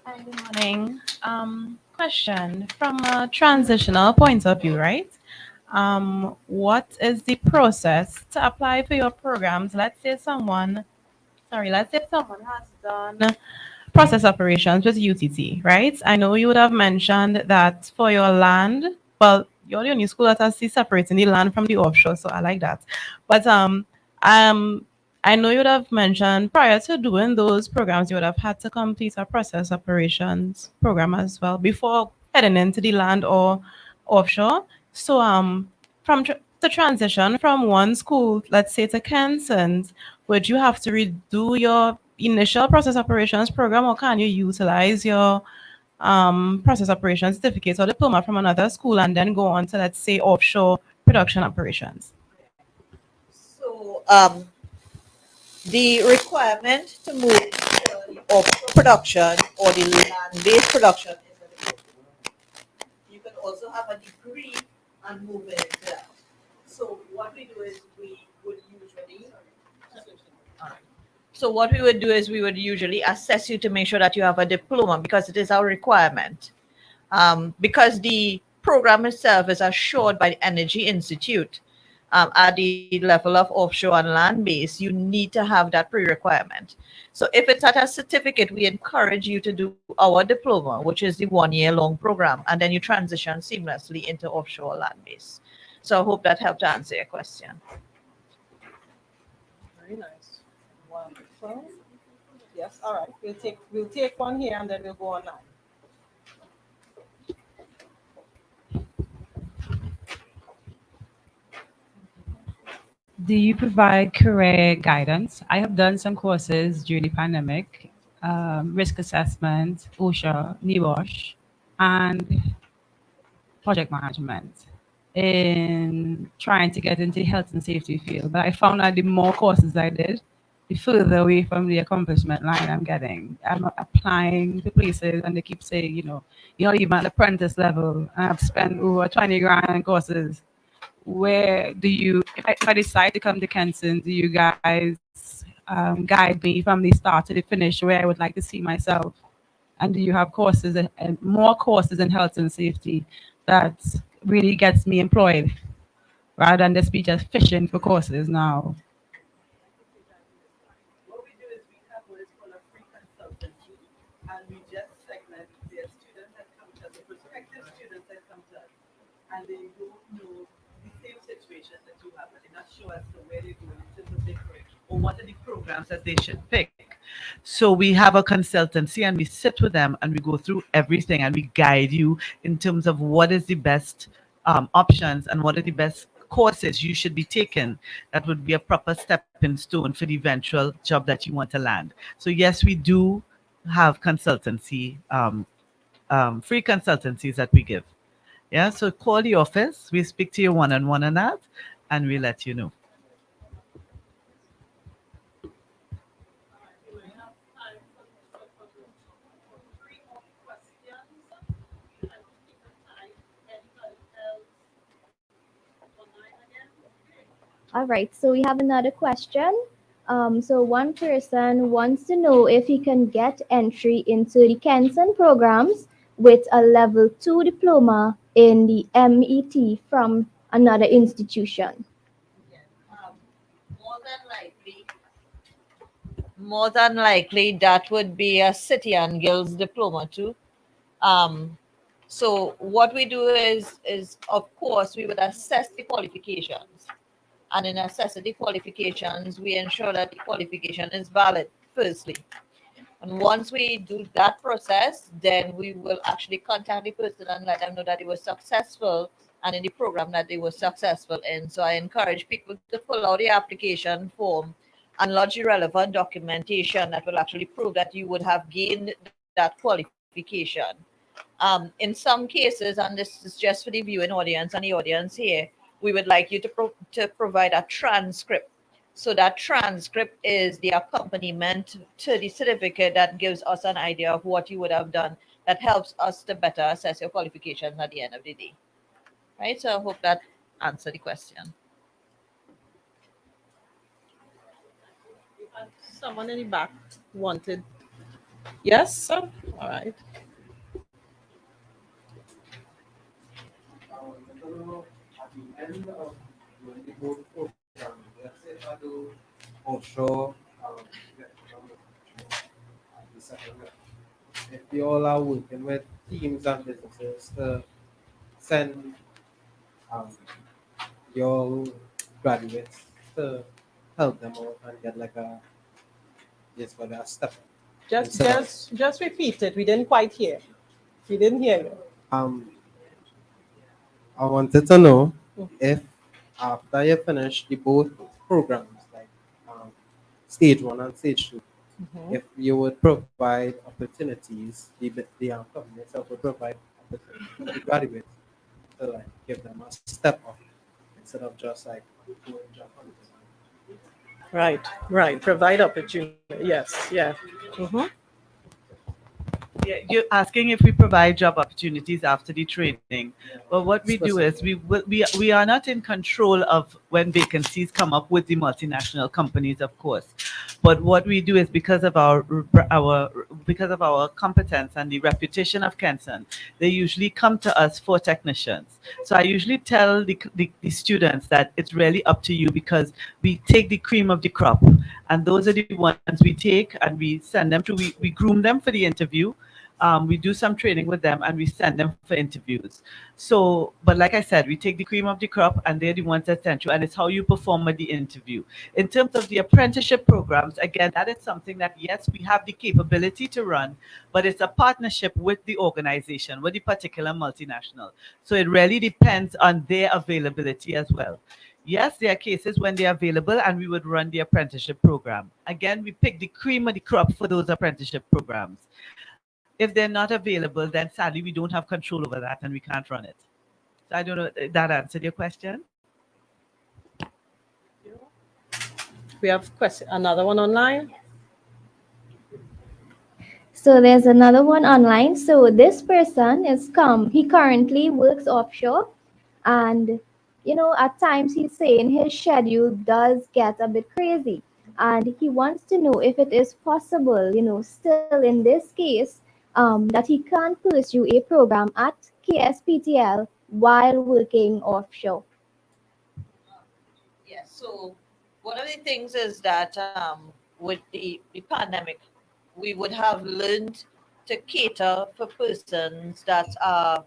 Hi, good morning. Question from a transitional point of view, right? What is the process to apply for your programs? Let's say someone has done process operations with UTT, right? I know you would have mentioned that for your land, well, you're the only school that has separating the land from the offshore, so I like that. But um, I know you would have mentioned prior to doing those programs, you would have had to complete a process operations program as well before heading into the land or offshore. So the transition from one school, let's say to Kenson, would you have to redo your initial process operations program, or can you utilize your process operations certificate or diploma from another school and then go on to, let's say, offshore production operations? So the requirement to move to the offshore production or the land-based production is a diploma. You can also have a degree and move into that. So what we do is we would usually So what we would do is we would usually assess you to make sure that you have a diploma because it is our requirement. Because the program itself is assured by the Energy Institute at the level of offshore and land based, you need to have that pre-requirement. So if it's at a certificate, we encourage you to do our diploma, which is the 1 year long program, and then you transition seamlessly into offshore land based. So I hope that helped to answer your question. Very nice. Wonderful. Yes, all right. We'll take one here and then we'll go online. Do you provide career guidance? I have done some courses during the pandemic, risk assessment, OSHA, NEWASH, and project management in trying to get into the health and safety field. But I found that the more courses I did, the further away from the accomplishment line I'm getting. I'm applying to places and they keep saying, you're not even at apprentice level. I've spent over 20 grand on courses. Where do you, if I decide to come to Kenson, do you guys guide me from the start to the finish where I would like to see myself? And do you have courses and more courses in health and safety that really gets me employed rather than just be just fishing for courses now? What we do is we have what is called a free consultancy, and we just segment the students that come to us, the prospective students that come to us, and they don't know the same situation that you have, and they're not sure as to where they're going in terms of their career or what are the programs that they should pick. So we have a consultancy and we sit with them and we go through everything and we guide you in terms of what is the best options and what are the best courses you should be taking that would be a proper stepping stone for the eventual job that you want to land. So yes, we do have consultancy, free consultancies that we give. Yeah, so call the office. We speak to you one-on-one on that, and we let you know. All right, so we have another question. So one person wants to know if he can get entry into the Kenson programs with a level 2 diploma in the MET from another institution. More than likely, more than likely that would be a City and Guilds diploma too. Um, so what we do is of course we would assess the qualifications, and in assessing the qualifications, we ensure that the qualification is valid firstly. And once we do that process, then we will actually contact the person and let them know that they were successful and in the program that they were successful in. So I encourage people to fill out the application form and lodge the relevant documentation that will actually prove that you would have gained that qualification. In some cases, and this is just for the viewing audience and the audience here, we would like you to provide a transcript. So that transcript is the accompaniment to the certificate that gives us an idea of what you would have done. That helps us to better assess your qualifications at the end of the day. Right? So I hope that answered the question. Someone in the back wanted. Yes, sir? All right. I don't know, at the end of when they go to program, let's say if I do offshore, the second year, if we all are working with teams and businesses to send um, your graduates to help them out and get like a yes for that step. Just Instead of just repeat it. We didn't quite hear. We didn't hear you. um I wanted to know if after you finish the both programs, like um, stage one and stage two, Mhm. if you would provide opportunities, the company itself would provide opportunities for the graduates to like give them a step up instead of just like going jump on this. Right, right. Provide opportunity. Yes, yeah. Hmm. Yeah, you're asking if we provide job opportunities after the training. But what we do is Specifically. we are not in control of when vacancies come up with the multinational companies, of course. But what we do is because of our competence and the reputation of Kenson, they usually come to us for technicians. So I usually tell the students that it's really up to you because we take the cream of the crop, and those are the ones we take and we send them to we groom them for the interview. We do some training with them and we send them for interviews. So, but like I said, we take the cream of the crop and they're the ones that send you, and it's how you perform at the interview. In terms of the apprenticeship programs, again, that is something that, yes, we have the capability to run, but it's a partnership with the organization, with the particular multinational. So it really depends on their availability as well. Yes, there are cases when they're available and we would run the apprenticeship program. Again, we pick the cream of the crop for those apprenticeship programs. If they're not available, then sadly we don't have control over that and we can't run it. So I don't know if that answered your question. We have question. Another one online. So there's another one online. So this person is he currently works offshore, and at times he's saying his schedule does get a bit crazy, and he wants to know if it is possible, still in this case, that he can pursue a program at KSPTL while working offshore. Yes. So one of the things is that with the pandemic, we would have learned to cater for persons that are,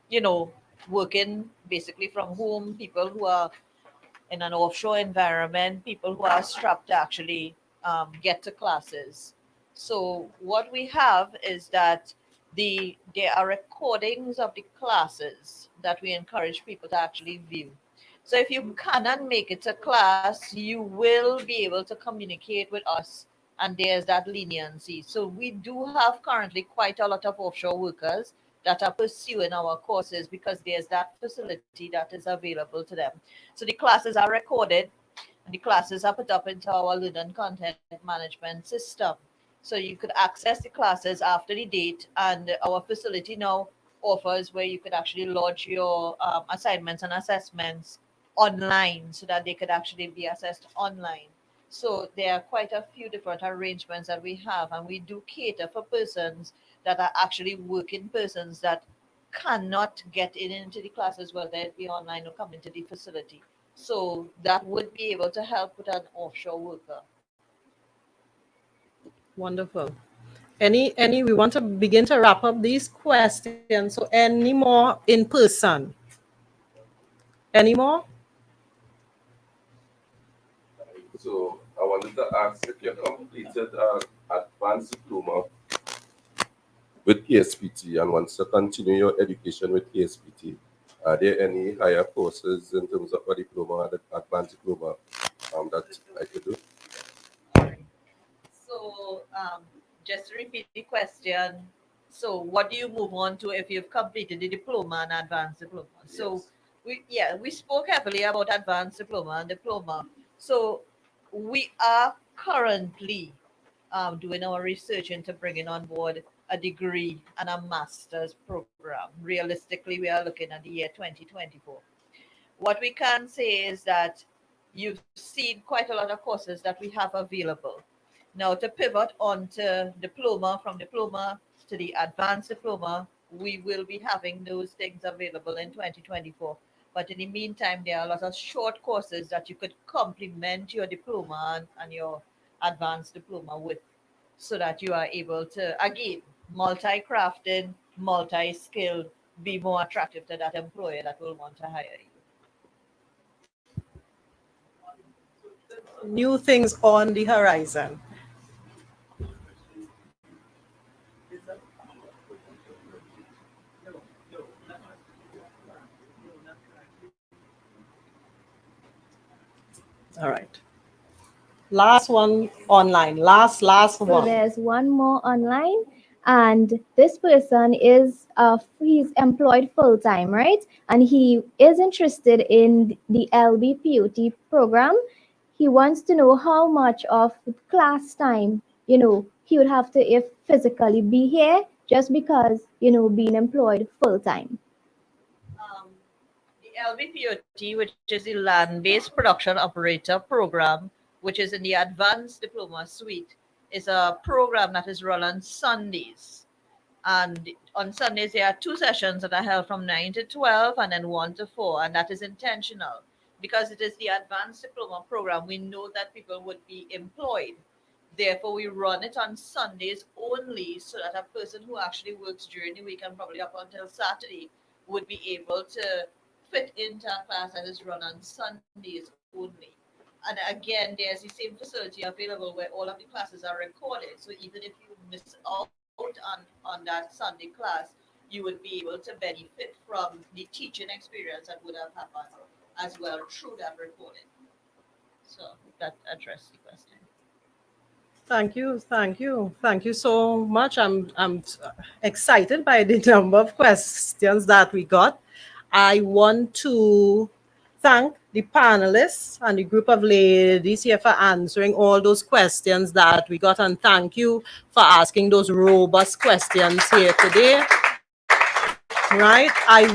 you know, working basically from home, people who are in an offshore environment, people who are strapped to actually get to classes. So what we have is that there are recordings of the classes that we encourage people to actually view. So if you cannot make it to class, you will be able to communicate with us, and there's that leniency. So we do have currently quite a lot of offshore workers that are pursuing our courses because there's that facility that is available to them. So the classes are recorded and the classes are put up into our learning content management system. So you could access the classes after the date, and our facility now offers where you could actually lodge your assignments and assessments online so that they could actually be assessed online. So there are quite a few different arrangements that we have, and we do cater for persons that are actually working persons that cannot get in into the classes, whether it be online or come into the facility. So that would be able to help with an offshore worker. Wonderful. Any, we want to begin to wrap up these questions. So any more in person? Any more? So I wanted to ask if you completed an advanced diploma with KSPT and wants to continue your education with KSPT. Are there any higher courses in terms of a diploma, the advanced diploma, that I could do? So, just to repeat the question, so what do you move on to if you've completed the diploma and advanced diploma? So, we spoke heavily about advanced diploma and diploma. So, we are currently doing our research into bringing on board a degree and a master's program. Realistically, we are looking at the year 2024. What we can say is that you've seen quite a lot of courses that we have available. Now, to pivot onto diploma, from diploma to the advanced diploma, we will be having those things available in 2024. But in the meantime, there are a lot of short courses that you could complement your diploma and your advanced diploma with, so that you are able to, again, multi-crafted, multi-skilled, be more attractive to that employer that will want to hire you. New things on the horizon. All right. Last one online. Last So one. there's one more online, and this person is he's employed full time, right? And he is interested in the LBPUT program. He wants to know how much of class time, he would have to if physically be here just because, being employed full time. The LBPOT, which is the Land-Based Production Operator Program, which is in the Advanced Diploma Suite, is a program that is run on Sundays. And on Sundays, there are two sessions that are held from 9 to 12 and then 1 to 4. And that is intentional because it is the Advanced Diploma Program. We know that people would be employed. Therefore, we run it on Sundays only so that a person who actually works during the week and probably up until Saturday would be able to fit into a class that is run on Sundays only. And again, there's the same facility available where all of the classes are recorded. So even if you miss out on that Sunday class, you would be able to benefit from the teaching experience that would have happened as well through that recording. So that addressed the question. Thank you so much. I'm excited by the number of questions that we got. I want to thank the panelists and the group of ladies here for answering all those questions that we got, and thank you for asking those robust questions here today. Right, I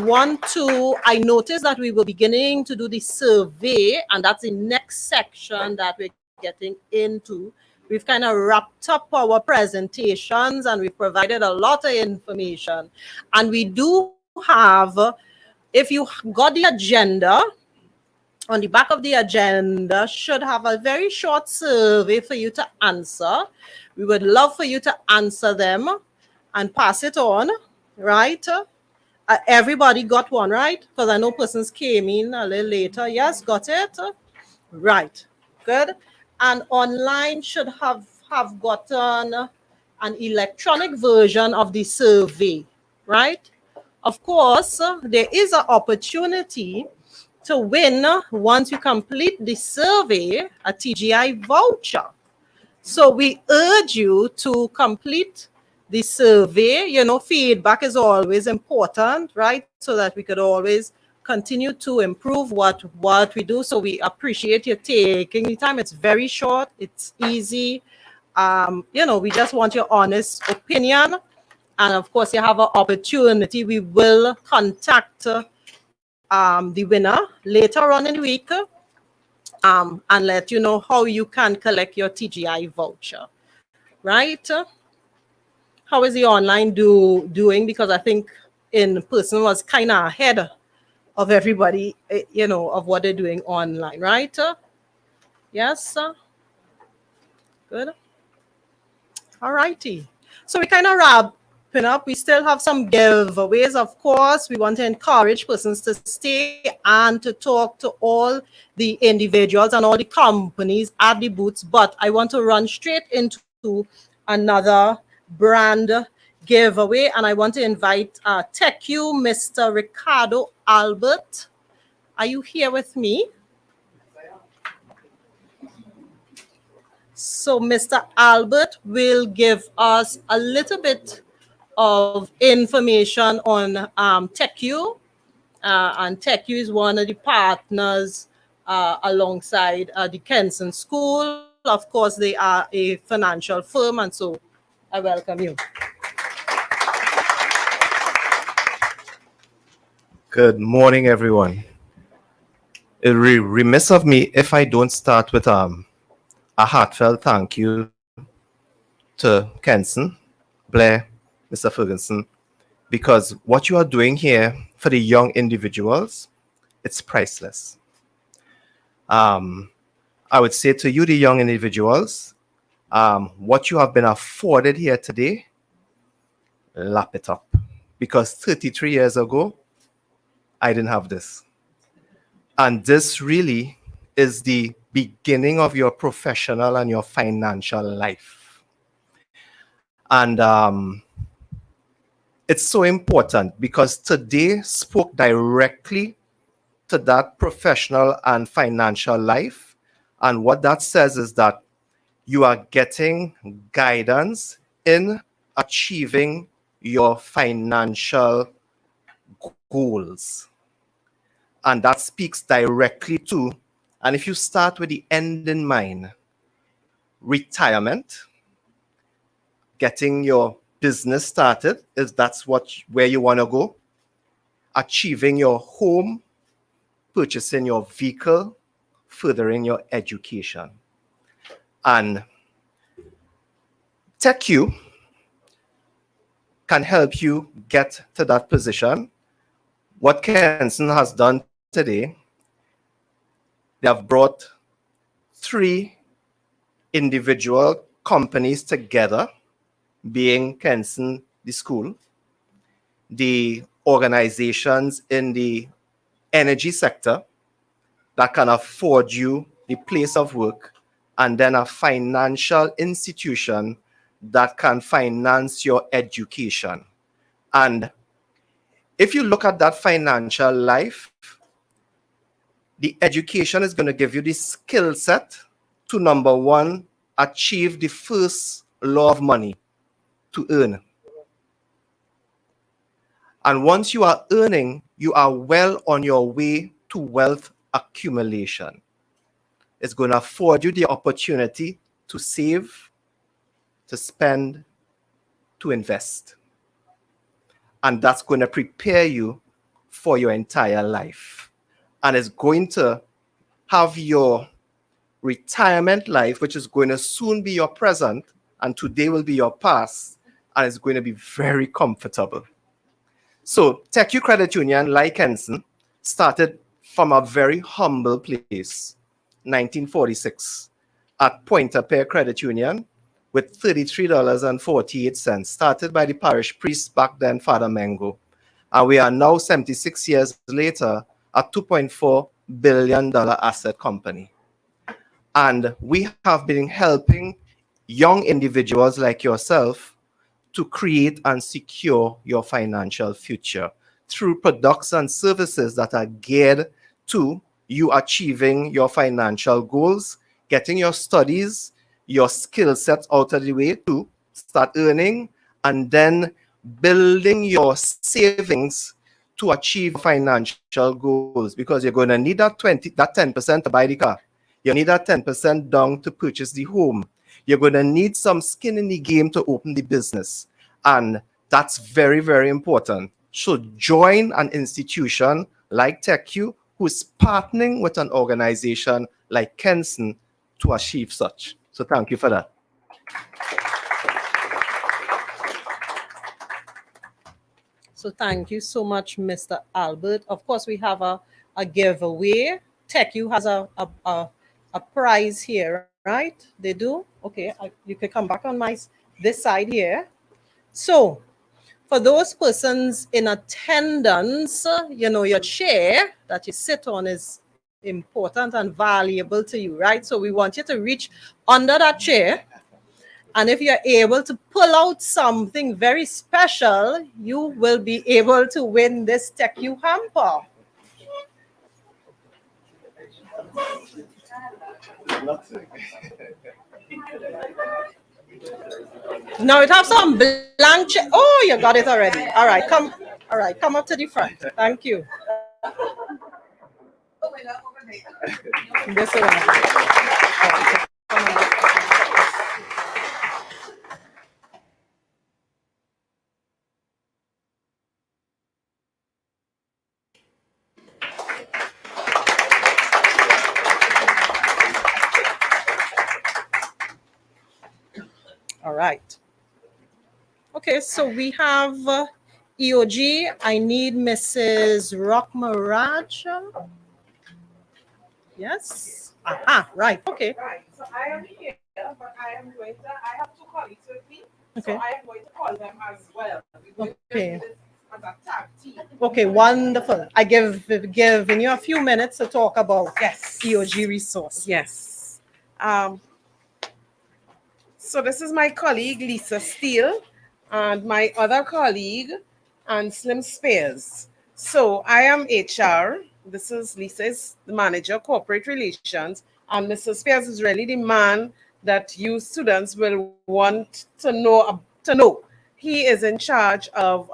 noticed that we were beginning to do the survey, and that's the next section that we're getting into. We've kind of wrapped up our presentations and we've provided a lot of information. And we do have, if you got the agenda, on the back of the agenda should have a very short survey for you to answer. We would love for you to answer them and pass it on, right? Everybody got one, right? Because I know persons came in a little later. Yes, got it? Right, good. And online should have gotten an electronic version of the survey, right? Of course, there is an opportunity to win, once you complete the survey, a TGI voucher. So we urge you to complete the survey. Feedback is always important, right? So that we could always continue to improve what we do. So we appreciate you taking the time. It's very short, it's easy. We just want your honest opinion. And of course, you have an opportunity. We will contact the winner later on in the week, and let you know how you can collect your TGI voucher, right? How is the online doing? Because I think in person was kind of ahead of everybody, of what they're doing online, right? Yes, good. All righty. So we kind of wrapping up. We still have some giveaways, of course. We want to encourage persons to stay and to talk to all the individuals and all the companies at the booths. But I want to run straight into another brand giveaway, and I want to invite TechU, Mr. Ricardo Albert. Are you here with me? So Mr. Albert will give us a little bit of information on TechU. And TechU is one of the partners alongside the Kenson School. Of course, they are a financial firm, and so I welcome you. Good morning, everyone. It would be remiss of me if I don't start with a heartfelt thank you to Kenson, Blair, Mr. Ferguson, because what you are doing here for the young individuals, it's priceless. I would say to you, the young individuals, what you have been afforded here today, lap it up. Because 33 years ago, I didn't have this. And this really is the beginning of your professional and your financial life. And it's so important because today spoke directly to that professional and financial life. And what that says is that you are getting guidance in achieving your financial goals. And that speaks directly to, and if you start with the end in mind, retirement, getting your business started, is that's where you want to go, achieving your home, purchasing your vehicle, furthering your education. And TechU can help you get to that position. What Kenson has done today, they have brought 3 individual companies together, being Kenson, the school, the organizations in the energy sector that can afford you the place of work, and then a financial institution that can finance your education. And if you look at that financial life, the education is going to give you the skill set to, number one, achieve the first law of money, to earn. And once you are earning, you are well on your way to wealth accumulation. It's going to afford you the opportunity to save, to spend, to invest. And that's going to prepare you for your entire life. And it's going to have your retirement life, which is going to soon be your present, and today will be your past, and it's going to be very comfortable. So TechU Credit Union, like Kenson, started from a very humble place, 1946, at Pointe-a-Pierre Credit Union, with $33.48, started by the parish priest back then, Father Mengo. And we are now 76 years later, a $2.4 billion asset company. And we have been helping young individuals like yourself to create and secure your financial future through products and services that are geared to you achieving your financial goals, getting your studies, your skill sets out of the way to start earning, and then building your savings to achieve financial goals, because you're going to need that 10% to buy the car. You need that 10% down to purchase the home. You're going to need some skin in the game to open the business. And that's very, very important. So join an institution like TechU, who is partnering with an organization like Kenson to achieve such. So thank you for that. So thank you so much, Mr. Albert. Of course, we have a giveaway. TechU has a prize here, right? They do? Okay, you can come back on my this side here. So for those persons in attendance, your chair that you sit on is important and valuable to you, right? So we want you to reach under that chair. And if you're able to pull out something very special, you will be able to win this TechU hamper. Now it have some blank check. Oh, you got it already. All right, come. All right, come up to the front. Thank you. This one. All right. Okay, so we have EOG. I need Mrs. Rockmaraj. Yes. Aha, right. Okay. Right. So I am here, but I am going to, I have two colleagues with me. Okay. So I am going to call them as well. We're going to Okay. do this as a tag team. Okay, wonderful. I giving you a few minutes to talk about Yes. EOG resource. Yes. So this is my colleague, Lisa Steele, and my other colleague, and Slim Spears. So I am HR. This is Lisa's the manager, corporate relations, and Mr. Spears is really the man that you students will want to know. He is in charge of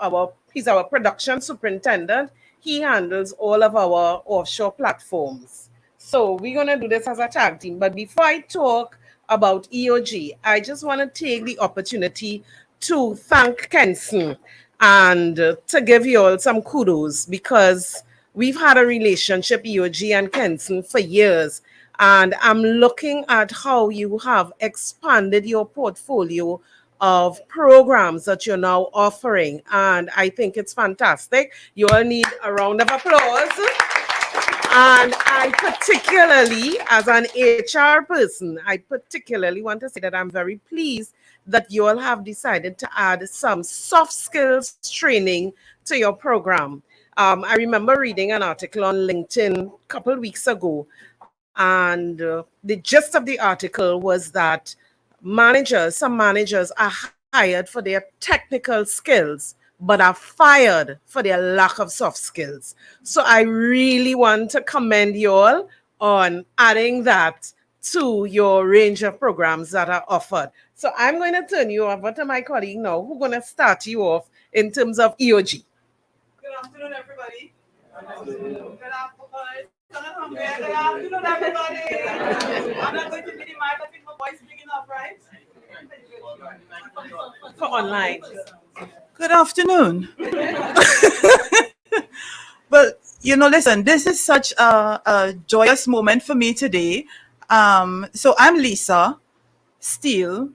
he's our production superintendent. He handles all of our offshore platforms. So we're going to do this as a tag team. But before I talk about EOG, I just want to take the opportunity to thank Kenson and to give you all some kudos, because we've had a relationship, EOG and Kenson, for years. And I'm looking at how you have expanded your portfolio of programs that you're now offering. And I think it's fantastic. You all need a round of applause. And I particularly, as an HR person, I particularly want to say that I'm very pleased that you all have decided to add some soft skills training to your program. I remember reading an article on LinkedIn a couple of weeks ago, and the gist of the article was that some managers are hired for their technical skills, but are fired for their lack of soft skills. So I really want to commend you all on adding that to your range of programs that are offered. So I'm going to turn you over to my colleague now, who's going to start you off in terms of EOG. Good afternoon, everybody. Good afternoon. Good afternoon, everybody. I'm not going to be the mic. I think my voice is big enough, right? For online. Good afternoon. Well, listen, this is such a joyous moment for me today. So I'm Lisa Steele.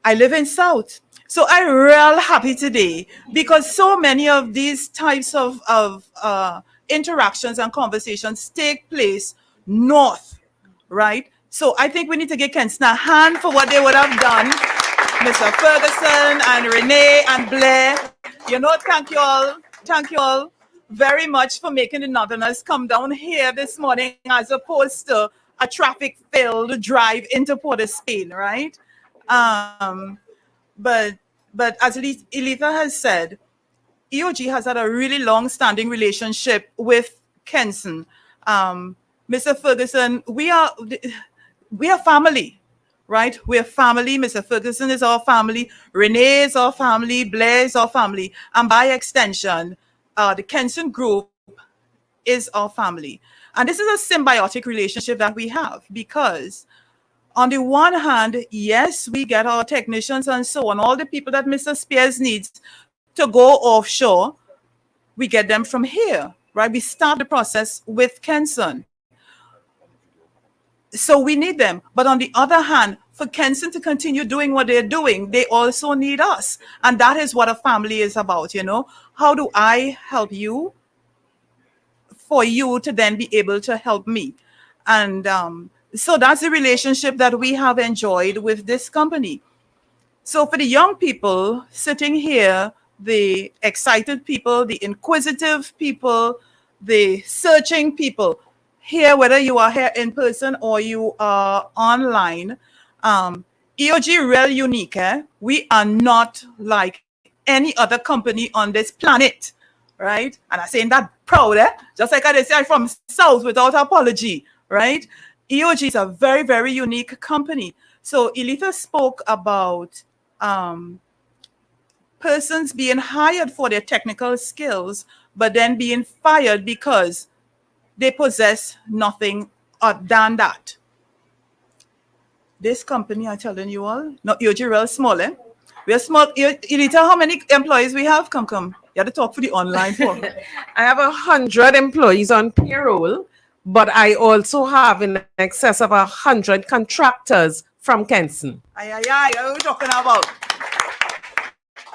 I live in South. So I'm real happy today because so many of these types of interactions and conversations take place north, right? So I think we need to give Kenson a hand for what they would have done. Mr. Ferguson and Renee and Blair, thank you all very much for making the Northerners come down here this morning as opposed to a traffic-filled drive into Port of Spain, right? But as Elitha has said, EOG has had a really long-standing relationship with Kenson. Mr. Ferguson, we are family, right? We're family. Mr. Ferguson is our family. Renee is our family. Blair is our family. And by extension, the Kenson group is our family. And this is a symbiotic relationship that we have because on the one hand, yes, we get our technicians and so on, all the people that Mr. Spears needs to go offshore, we get them from here, right? We start the process with Kenson. So we need them. But on the other hand, for Kenson to continue doing what they're doing, they also need us. And that is what a family is about, How do I help you for you to then be able to help me? And so that's the relationship that we have enjoyed with this company. So for the young people sitting here, the excited people, the inquisitive people, the searching people, here, whether you are here in person or you are online, EOG real unique. We are not like any other company on this planet, right? And I'm saying that proud, just like I say, I'm from South without apology, right? EOG is a very, very unique company. So Elitha spoke about persons being hired for their technical skills, but then being fired because they possess nothing than that. This company, I'm telling you all, not EOG real small, eh? We're small. Elita, how many employees we have? Come. You have to talk for the online for. I have 100 employees on payroll, but I also have in excess of 100 contractors from Kenson. What are we talking about?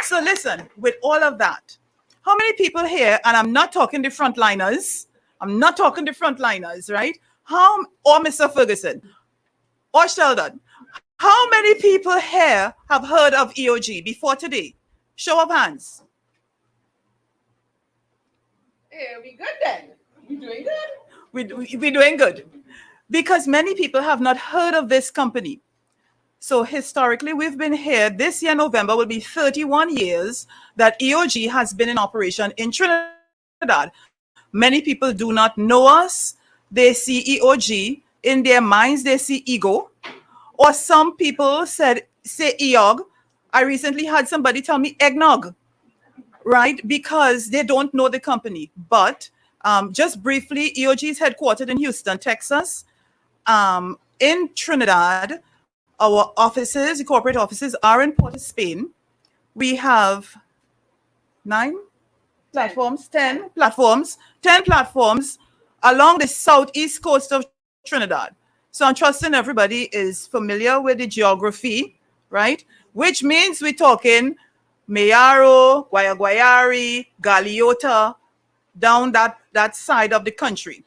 So listen, with all of that, how many people here, and I'm not talking the frontliners, right? Or Mr. Ferguson, or Sheldon, how many people here have heard of EOG before today? Show of hands. Hey, we good then? We doing good? We're doing good. Because many people have not heard of this company. So historically, we've been here. This year, November, will be 31 years that EOG has been in operation in Trinidad. Many people do not know us. They see EOG. In their minds, they see ego. Or some people say EOG. I recently had somebody tell me eggnog, right? Because they don't know the company. But just briefly, EOG is headquartered in Houston, Texas. In Trinidad, our offices, the corporate offices, are in Port of Spain. We have 10 platforms along the southeast coast of Trinidad. So I'm trusting everybody is familiar with the geography, right? Which means we're talking Mayaro, Guayaguayari, Galeota, down that side of the country.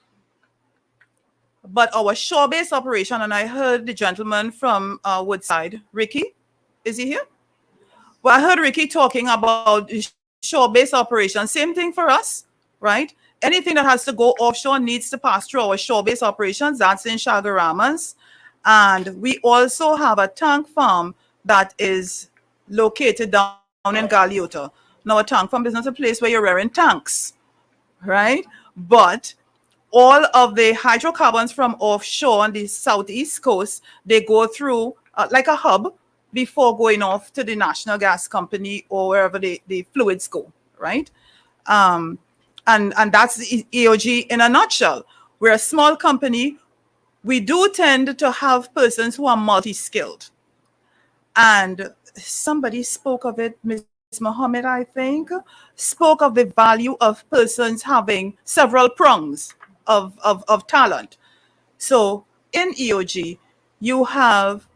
But our shore-based operation, and I heard the gentleman from Woodside, Ricky, is he here? Well, I heard Ricky talking about shore-based operation. Same thing for us, right? Anything that has to go offshore needs to pass through our shore-based operations. That's in Chagaramas. And we also have a tank farm that is located down in Galeota. Now, a tank farm is not a place where you're rearing tanks, right? But all of the hydrocarbons from offshore on the southeast coast, they go through like a hub before going off to the national gas company or wherever the fluids go, right? And that's EOG in a nutshell. We're a small company. We do tend to have persons who are multi-skilled. And somebody spoke of it, Ms. Mohammed, I think, spoke of the value of persons having several prongs of talent. So in EOG, you have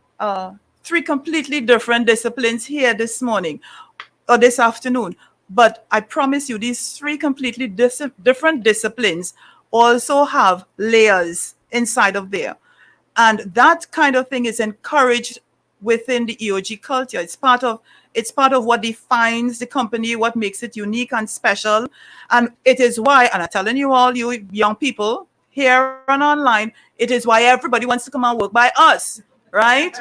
3 completely different disciplines here this morning or this afternoon. But I promise you, these 3 completely different disciplines also have layers inside of there. And that kind of thing is encouraged within the EOG culture. It's part of what defines the company, what makes it unique and special. And it is why, and I'm telling you all, you young people here and online, it is why everybody wants to come and work by us, right?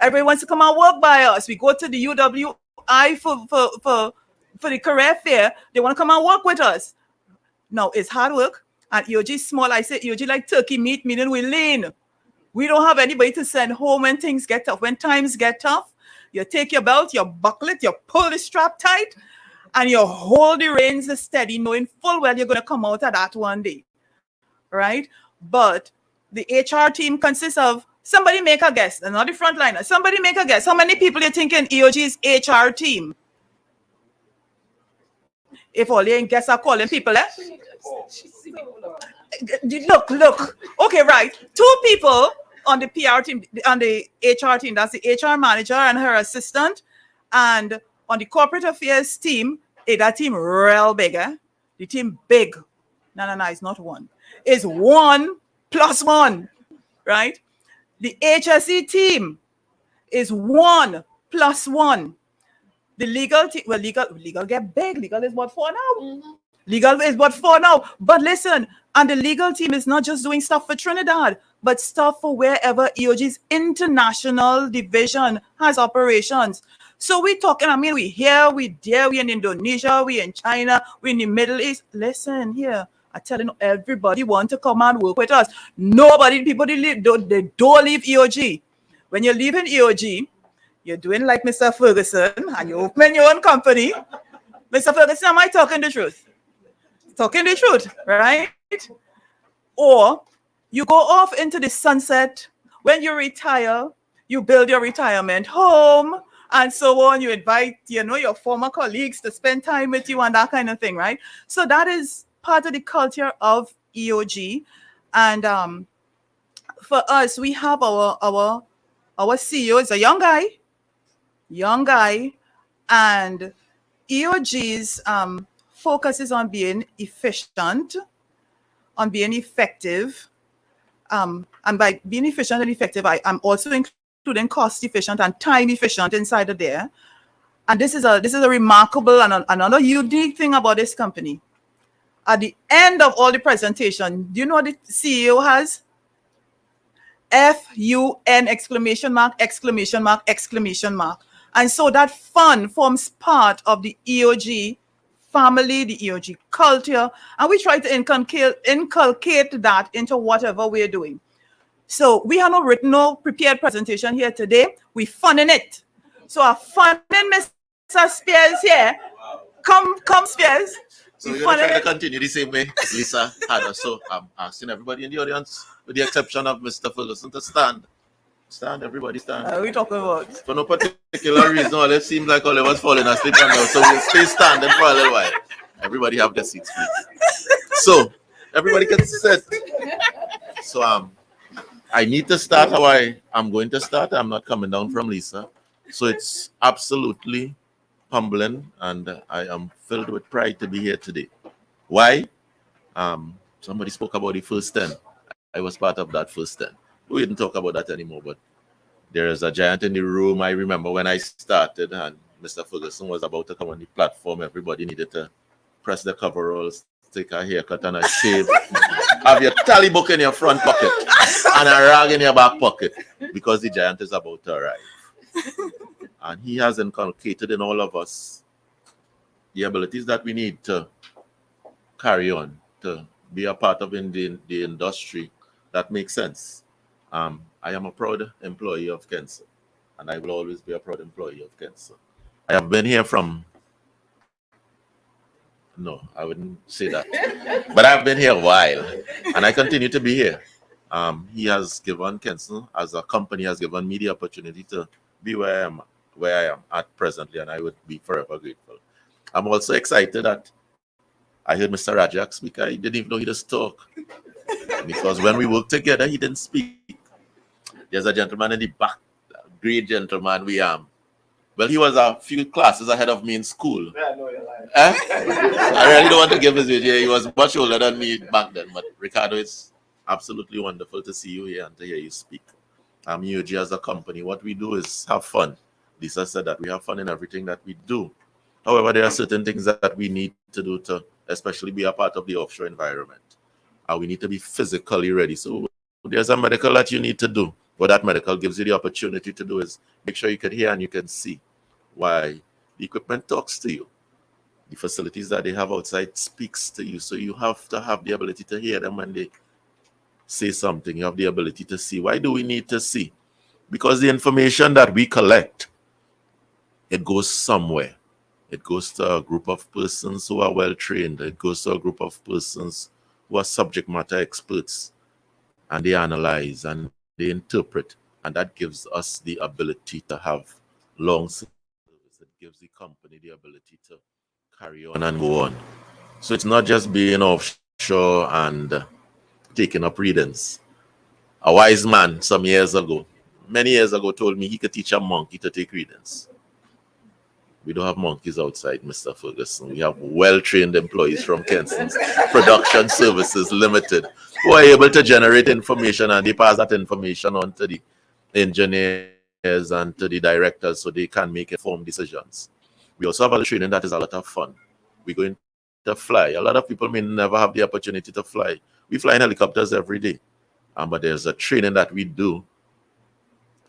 Everybody wants to come and work by us. We go to the UWI for the career fair. They want to come and work with us. Now, it's hard work. And EOG is small. I say EOG like turkey meat, meaning we lean. We don't have anybody to send home when things get tough. When times get tough, you take your belt, you buckle it, you pull the strap tight, and you hold the reins steady, knowing full well you're going to come out of that one day, right? But the HR team consists of, somebody make a guess, and not the frontliner. Somebody make a guess. How many people you think in EOG's HR team? If all you guess are calling people, eh? Look. Okay, right. 2 people on the PR team, on the HR team. That's the HR manager and her assistant. And on the corporate affairs team, that team real big, eh? The team big. No, it's not 1. It's 1 plus 1, right? The HSE team is 1 plus one. The legal team, well, legal get big. Legal is what for now? Legal is what for now. But listen, and the legal team is not just doing stuff for Trinidad, but stuff for wherever EOG's international division has operations. So we talking, I mean, we here, we there, we in Indonesia, we in China, we in the Middle East. Listen here, I telling everybody want to come and work with us. Nobody, people, they don't leave EOG. When you're leaving EOG, you're doing like Mr. Ferguson and you open your own company. Mr. Ferguson, am I talking the truth? Talking the truth, right? Or you go off into the sunset. When you retire, you build your retirement home and so on. You invite, your former colleagues to spend time with you and that kind of thing, right? So that is part of the culture of EOG. And for us, we have our CEO is a young guy, and EOG's focuses on being efficient, on being effective. And by being efficient and effective, I'm also including cost efficient and time efficient inside of there. And this is a remarkable and another unique thing about this company. At the end of all the presentation, do you know what the CEO has? FUN exclamation mark, exclamation mark, exclamation mark. And so that fun forms part of the EOG family, the EOG culture, and we try to inculcate that into whatever we're doing. So we have no prepared presentation here today. We funning it. So our funning Mr. Spears here. Come Spears. So we're going to try to continue the same way Lisa had us. So I'm asking everybody in the audience, with the exception of Mr. Ferguson, to stand. Stand, everybody stand. What are we talking about? For no particular reason, all it seems like all of us falling asleep right now. So we'll stay standing for a little while. Everybody have their seats, please. So everybody can sit. So I need to start how I'm going to start. I'm not coming down from Lisa. So it's absolutely humbling, and I am filled with pride to be here today. Why? Somebody spoke about the first 10. I was part of that first 10. We didn't talk about that anymore, but there is a giant in the room. I remember when I started and Mr. Ferguson was about to come on the platform, everybody needed to press the coveralls, take a haircut and a shave, have your tally book in your front pocket and a rag in your back pocket because the giant is about to arrive. And he has inculcated in all of us the abilities that we need to carry on, to be a part of the industry that makes sense. I am a proud employee of Kenson, and I will always be a proud employee of Kenson. I have been here no, I wouldn't say that, but I've been here a while, and I continue to be here. He has given Kenson, as a company, has given me the opportunity to be where I am at presently, and I would be forever grateful. I'm also excited that I heard Mr. Rajak speak. I didn't even know he just talk, because when we worked together, he didn't speak. There's a gentleman in the back, a great gentleman. Well, he was a few classes ahead of me in school. Yeah, I know you're lying. I really don't want to give his age. He was much older than me back then. But Ricardo, it's absolutely wonderful to see you here and to hear you speak. EOG as a company, what we do is have fun. Lisa said that we have fun in everything that we do. However, there are certain things that we need to do to especially be a part of the offshore environment. We need to be physically ready. So there's a medical that you need to do. What that medical gives you the opportunity to do is make sure you can hear and you can see. Why? The equipment talks to you. The facilities that they have outside speaks to you. So you have to have the ability to hear them when they say something. You have the ability to see. Why do we need to see? Because the information that we collect, it goes somewhere. It goes to a group of persons who are well trained. It goes to a group of persons who are subject matter experts. And they analyze and they interpret. And that gives us the ability to have long service. It gives the company the ability to carry on and go on. So it's not just being offshore and taking up readings. A wise man many years ago, told me he could teach a monkey to take readings. We don't have monkeys outside, Mr. Ferguson. We have well-trained employees from Kenson's Production Services Limited who are able to generate information and they pass that information on to the engineers and to the directors so they can make informed decisions. We also have other training that is a lot of fun. We're going to fly. A lot of people may never have the opportunity to fly. We fly in helicopters every day. But there's a training that we do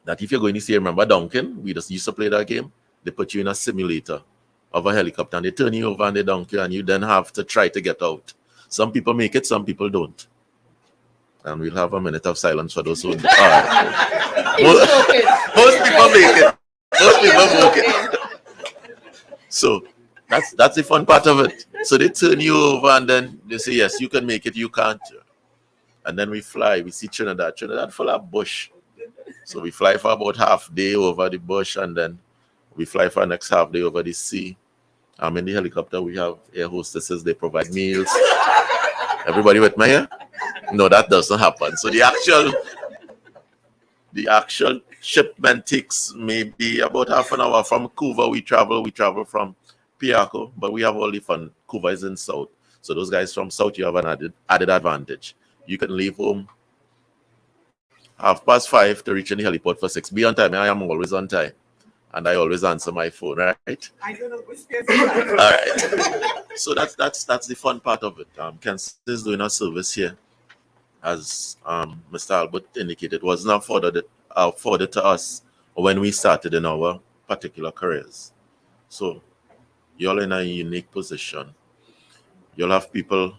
that if you're going to see, remember Duncan, we just used to play that game. They put you in a simulator of a helicopter and they turn you over and they dunk you and you then have to try to get out. Some people make it, some people don't. And we'll have a minute of silence for those who most people make it. Most people make it. So that's the fun part of it. So they turn you over and then they say, yes, you can make it, you can't. And then we fly. We see Trinidad. Trinidad full of bush. So we fly for about half day over the bush and then we fly for the next half day over the sea. In the helicopter, we have air hostesses. They provide meals. Everybody with me here? No, that doesn't happen. So the actual shipment takes maybe about half an hour from Cuba. We travel from Piaco, but we have all the fun. Cuba is in South. So those guys from South, you have an added advantage. You can leave home 5:30 to reach in the heliport for 6. Be on time. I am always on time. And I always answer my phone, right? I don't know which place. All right. So that's the fun part of it. Kenson is doing a service here, as Mr. Albert indicated, was not afforded to us when we started in our particular careers. So you're in a unique position. You'll have people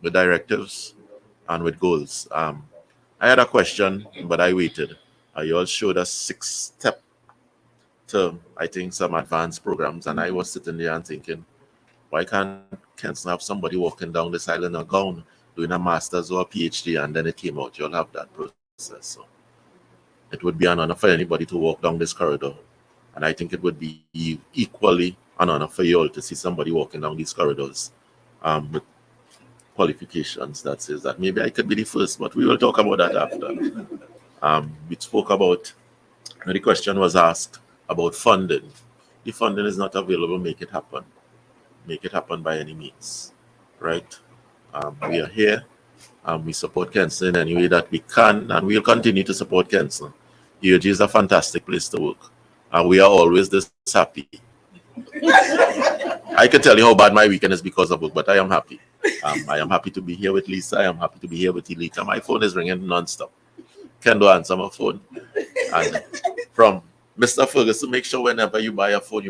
with directives and with goals. I had a question, but I waited. You all showed us 6-step to, I think, some advanced programs, and I was sitting there and thinking, why can't Kenson have somebody walking down this aisle in a gown doing a master's or a PhD, and then it came out, you'll have that process. So it would be an honor for anybody to walk down this corridor, and I think it would be equally an honor for you all to see somebody walking down these corridors with qualifications that says that maybe I could be the first, but we will talk about that after. We spoke about, the question was asked about funding. The funding is not available, make it happen. Make it happen by any means, right? We are here. We support Kenson in any way that we can, and we'll continue to support Kenson. EOG is a fantastic place to work. We are always this happy. I can tell you how bad my weekend is because of work, but I am happy. I am happy to be here with Lisa. I am happy to be here with Elita. My phone is ringing non-stop. Ken do answer my phone. And from Mr. Ferguson, make sure whenever you buy a phone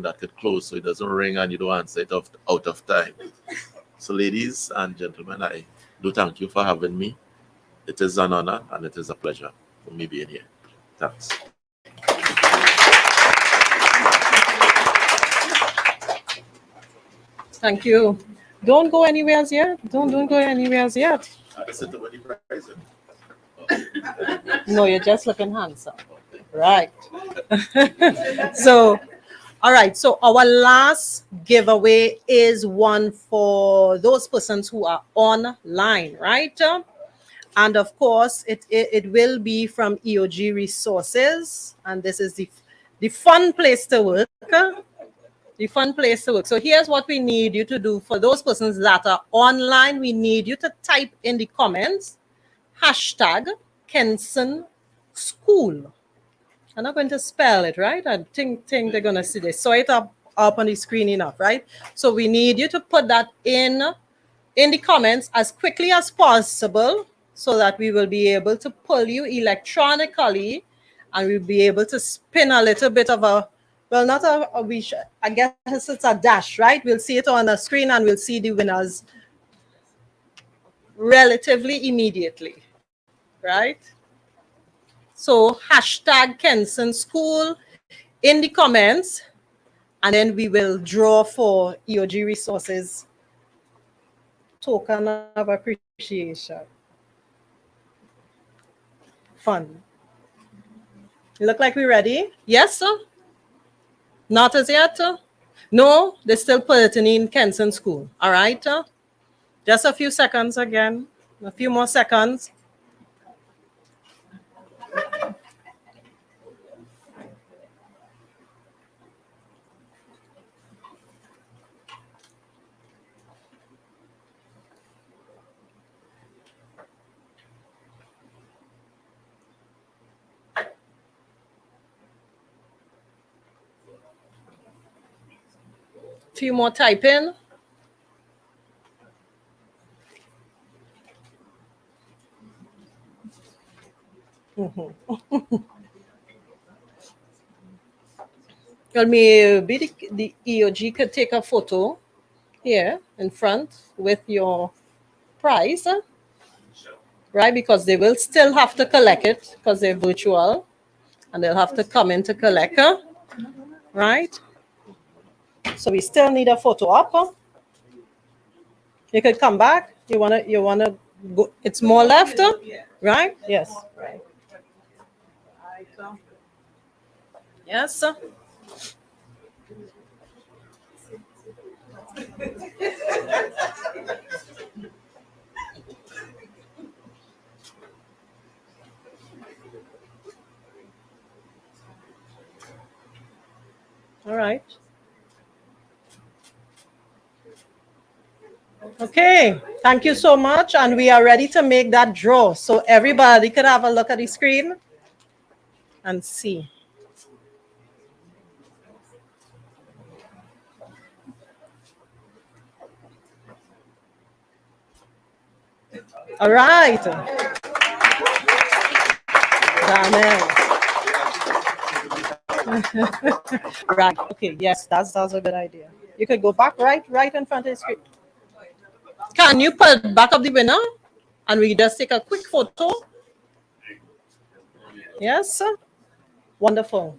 that could close so it doesn't ring and you don't answer it out of time. So ladies and gentlemen, I do thank you for having me. It is an honor and it is a pleasure for me being here. Thanks. Thank you. Don't go anywhere yet. Don't go anywhere yet. No, you're just looking handsome. Right. So, all right. So our last giveaway is one for those persons who are online, right? And of course, it will be from EOG Resources, and this is the fun place to work. The fun place to work. So here's what we need you to do for those persons that are online. We need you to type in the comments hashtag Kenson School. I'm not going to spell it, right? I think they're going to see this. So it up on the screen enough, right? So we need you to put that in the comments as quickly as possible so that we will be able to pull you electronically and we'll be able to spin a little bit of a, well, not I guess it's a dash, right? We'll see it on the screen and we'll see the winners relatively immediately, right? So hashtag Kenson School in the comments, and then we will draw for EOG Resources token of appreciation. Fun. You look like we're ready. Yes, sir? Not as yet? No, they're still pertaining Kenson School. All right. Just a few seconds again. A few more seconds. few more type in. Mhm. Well, maybe the EOG could take a photo here in front with your prize, right? Because they will still have to collect it because they're virtual and they'll have to come in to collect, right? So we still need a photo up. You could come back. You wanna go? It's more left, right? Yes. Right. Yes. All right. Okay. Thank you so much. And we are ready to make that draw. So everybody could have a look at the screen and see. All right. Daniel. Right. Okay. Yes, that's a good idea. You could go back right in front of the screen. Can you put back up the winner? And we just take a quick photo. Yes. Wonderful.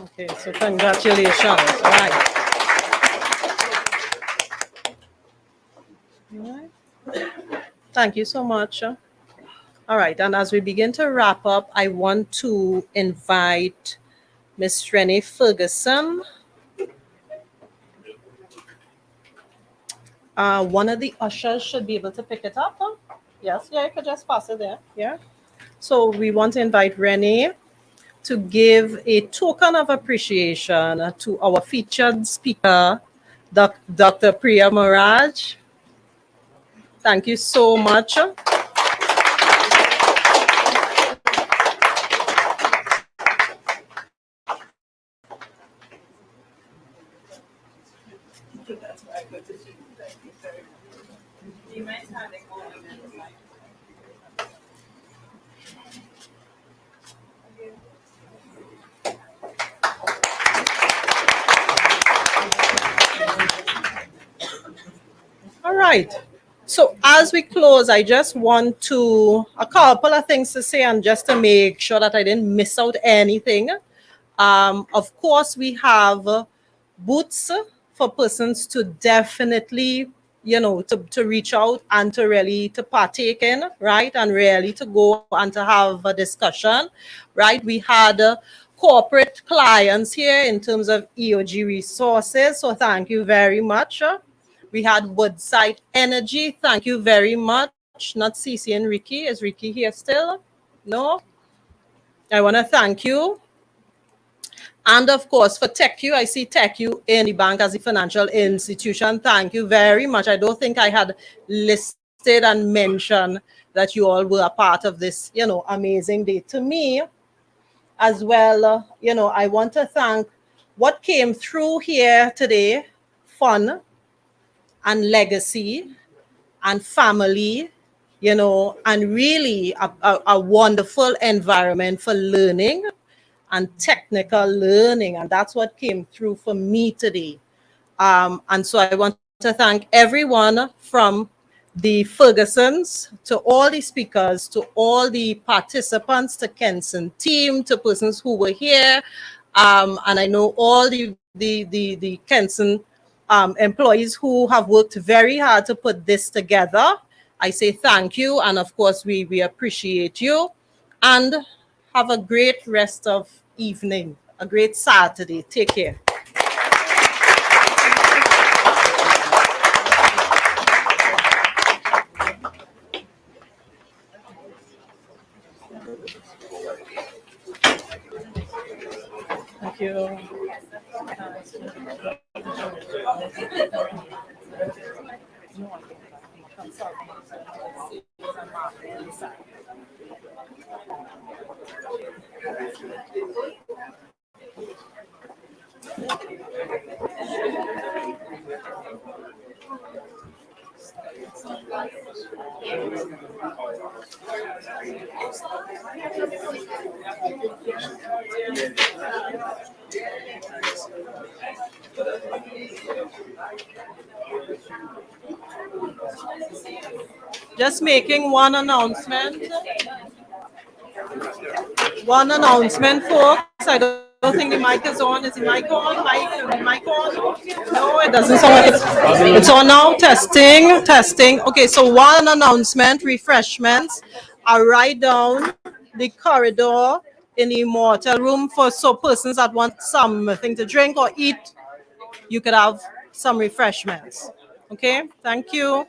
Okay, so congratulations. All right. All right. Thank you so much. All right, and as we begin to wrap up, I want to invite Miss Renee Ferguson. One of the ushers should be able to pick it up. Yes, yeah, you could just pass it there. Yeah. So we want to invite Renee to give a token of appreciation to our featured speaker, Dr. Priya Maraj. Thank you so much. All right. So as we close, I just want to a couple of things to say, and just to make sure that I didn't miss out anything. Of course, we have booths for persons to definitely, to reach out and to really to partake in, right? And really to go and to have a discussion, right? We had corporate clients here in terms of EOG resources. So thank you very much. We had Woodside Energy. Thank you very much. Not Cece and Ricky. Is Ricky here still? No? I want to thank you. And of course, for TechU, I see TechU in the bank as a financial institution. Thank you very much. I don't think I had listed and mentioned that you all were a part of this, amazing day. To me, as well, I want to thank what came through here today: fun and legacy and family, and really a wonderful environment for learning and technical learning. And that's what came through for me today. And so I want to thank everyone from the Fergusons to all the speakers, to all the participants, to Kenson team, to persons who were here. And I know all the Kenson employees who have worked very hard to put this together. I say thank you. And of course, we appreciate you. And have a great rest of evening, a great Saturday. Take care. Thank you. Just making one announcement. One announcement, folks. I don't think the mic is on. Is the mic on? Mic on? No, it doesn't sound like it's on now. Testing, testing. Okay, so one announcement: refreshments are right down the corridor in the immortal room for so persons that want something to drink or eat. You could have some refreshments. Okay, thank you.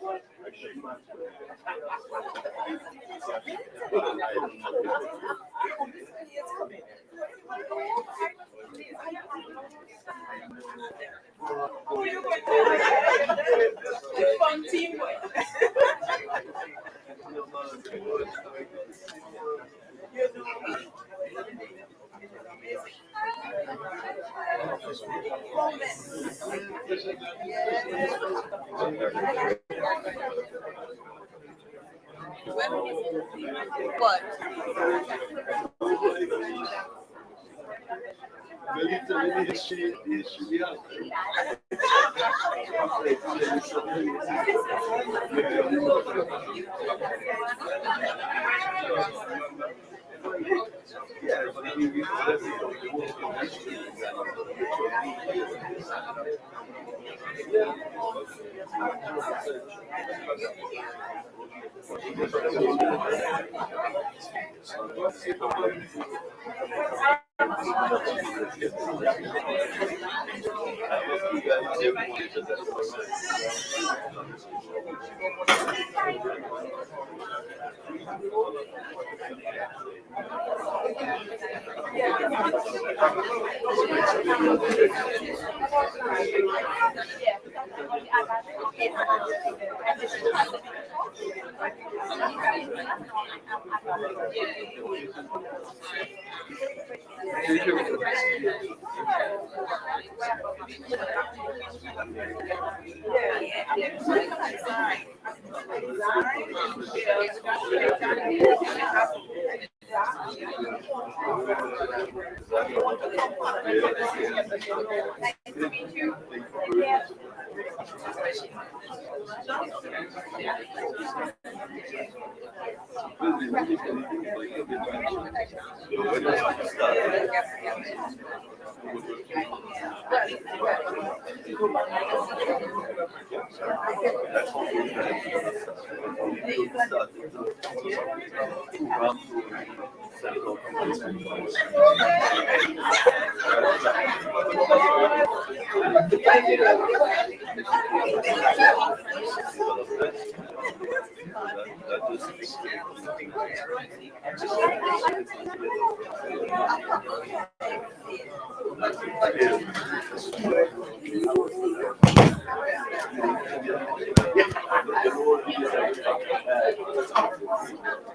What?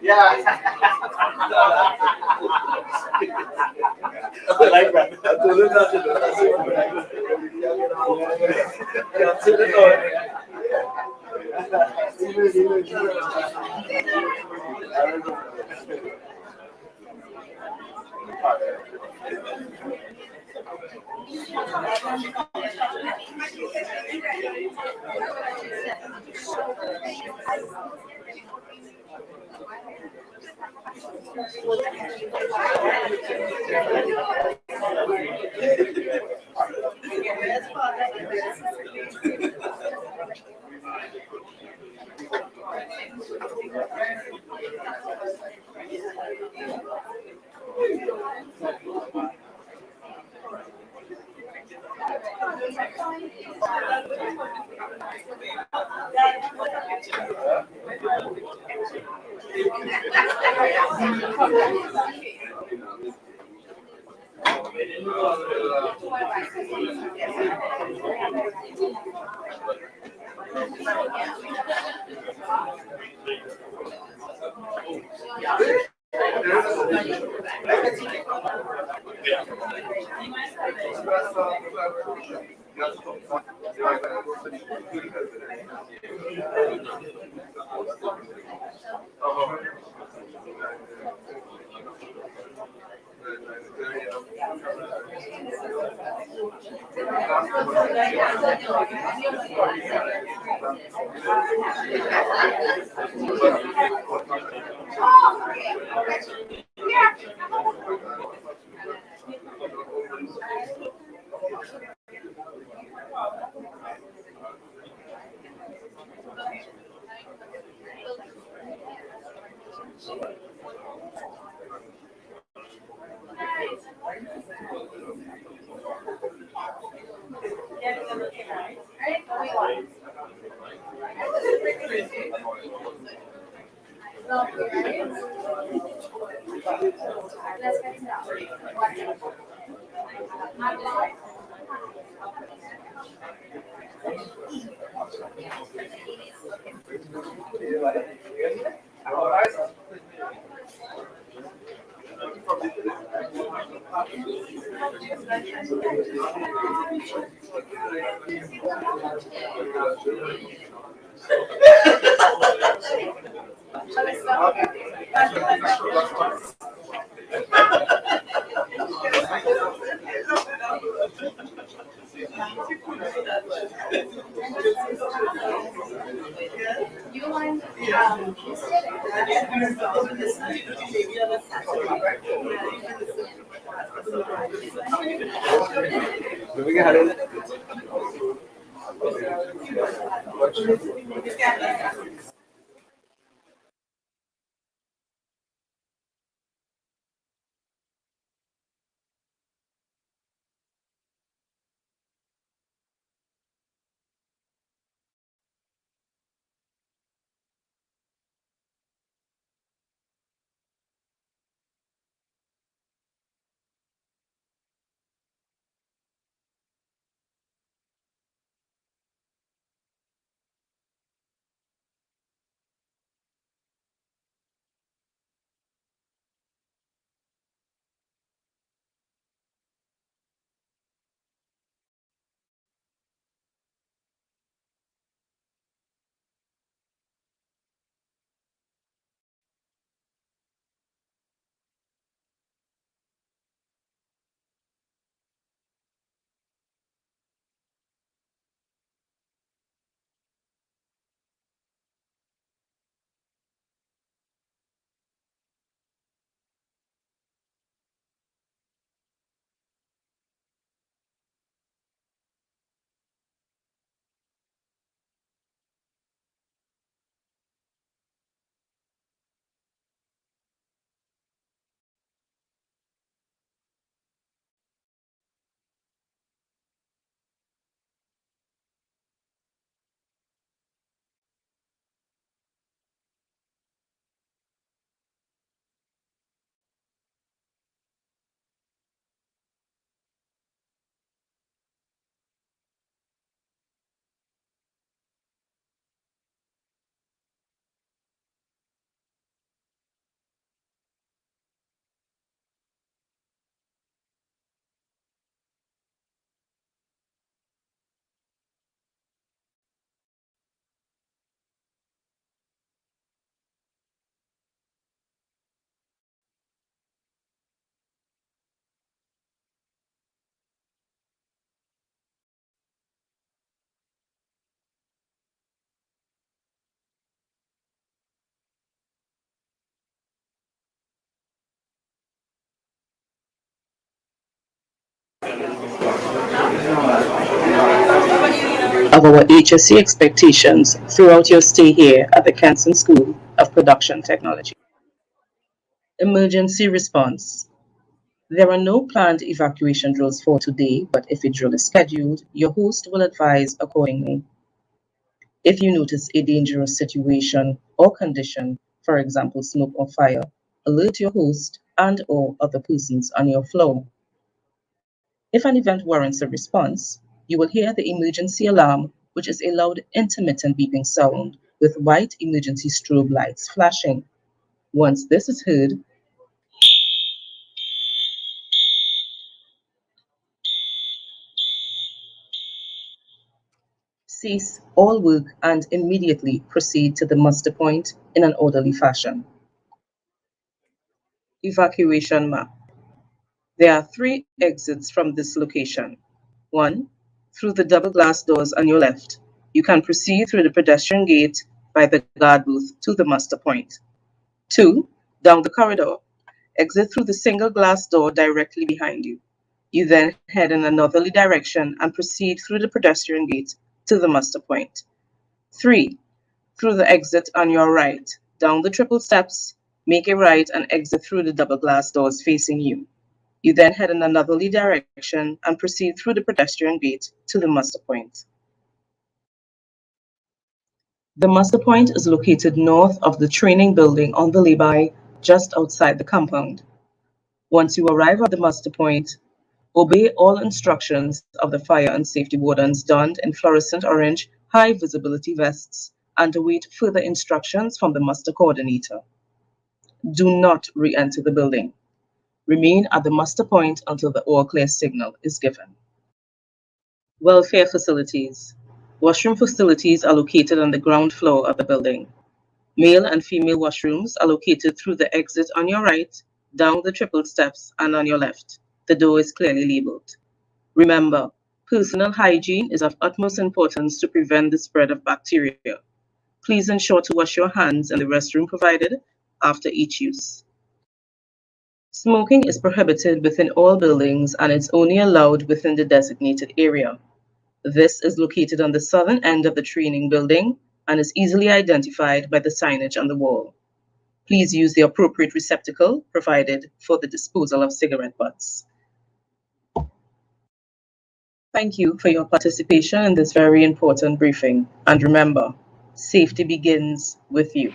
Yeah. I like that. I told him not to do that. Consider of our HSC expectations throughout your stay here at the Kenson School of Production Technology. Emergency response. There are no planned evacuation drills for today, but if a drill is scheduled, your host will advise accordingly. If you notice a dangerous situation or condition, for example, smoke or fire, alert your host and or other persons on your floor. If an event warrants a response, you will hear the emergency alarm, which is a loud intermittent beeping sound with white emergency strobe lights flashing. Once this is heard, cease all work and immediately proceed to the muster point in an orderly fashion. Evacuation map. There are 3 exits from this location. 1. Through the double glass doors on your left. You can proceed through the pedestrian gate by the guard booth to the muster point. 2. Down the corridor. Exit through the single glass door directly behind you. You then head in a northerly direction and proceed through the pedestrian gate to the muster point. 3. Through the exit on your right. Down the triple steps, make a right and exit through the double glass doors facing you. You then head in a northerly direction and proceed through the pedestrian gate to the muster point. The muster point is located north of the training building on the lay-by, just outside the compound. Once you arrive at the muster point, obey all instructions of the fire and safety wardens donned in fluorescent orange high visibility vests and await further instructions from the muster coordinator. Do not re-enter the building. Remain at the muster point until the all clear signal is given. Welfare facilities. Washroom facilities are located on the ground floor of the building. Male and female washrooms are located through the exit on your right, down the triple steps, and on your left. The door is clearly labeled. Remember, personal hygiene is of utmost importance to prevent the spread of bacteria. Please ensure to wash your hands in the restroom provided after each use. Smoking is prohibited within all buildings and it's only allowed within the designated area. This is located on the southern end of the training building and is easily identified by the signage on the wall. Please use the appropriate receptacle provided for the disposal of cigarette butts. Thank you for your participation in this very important briefing. And remember, safety begins with you.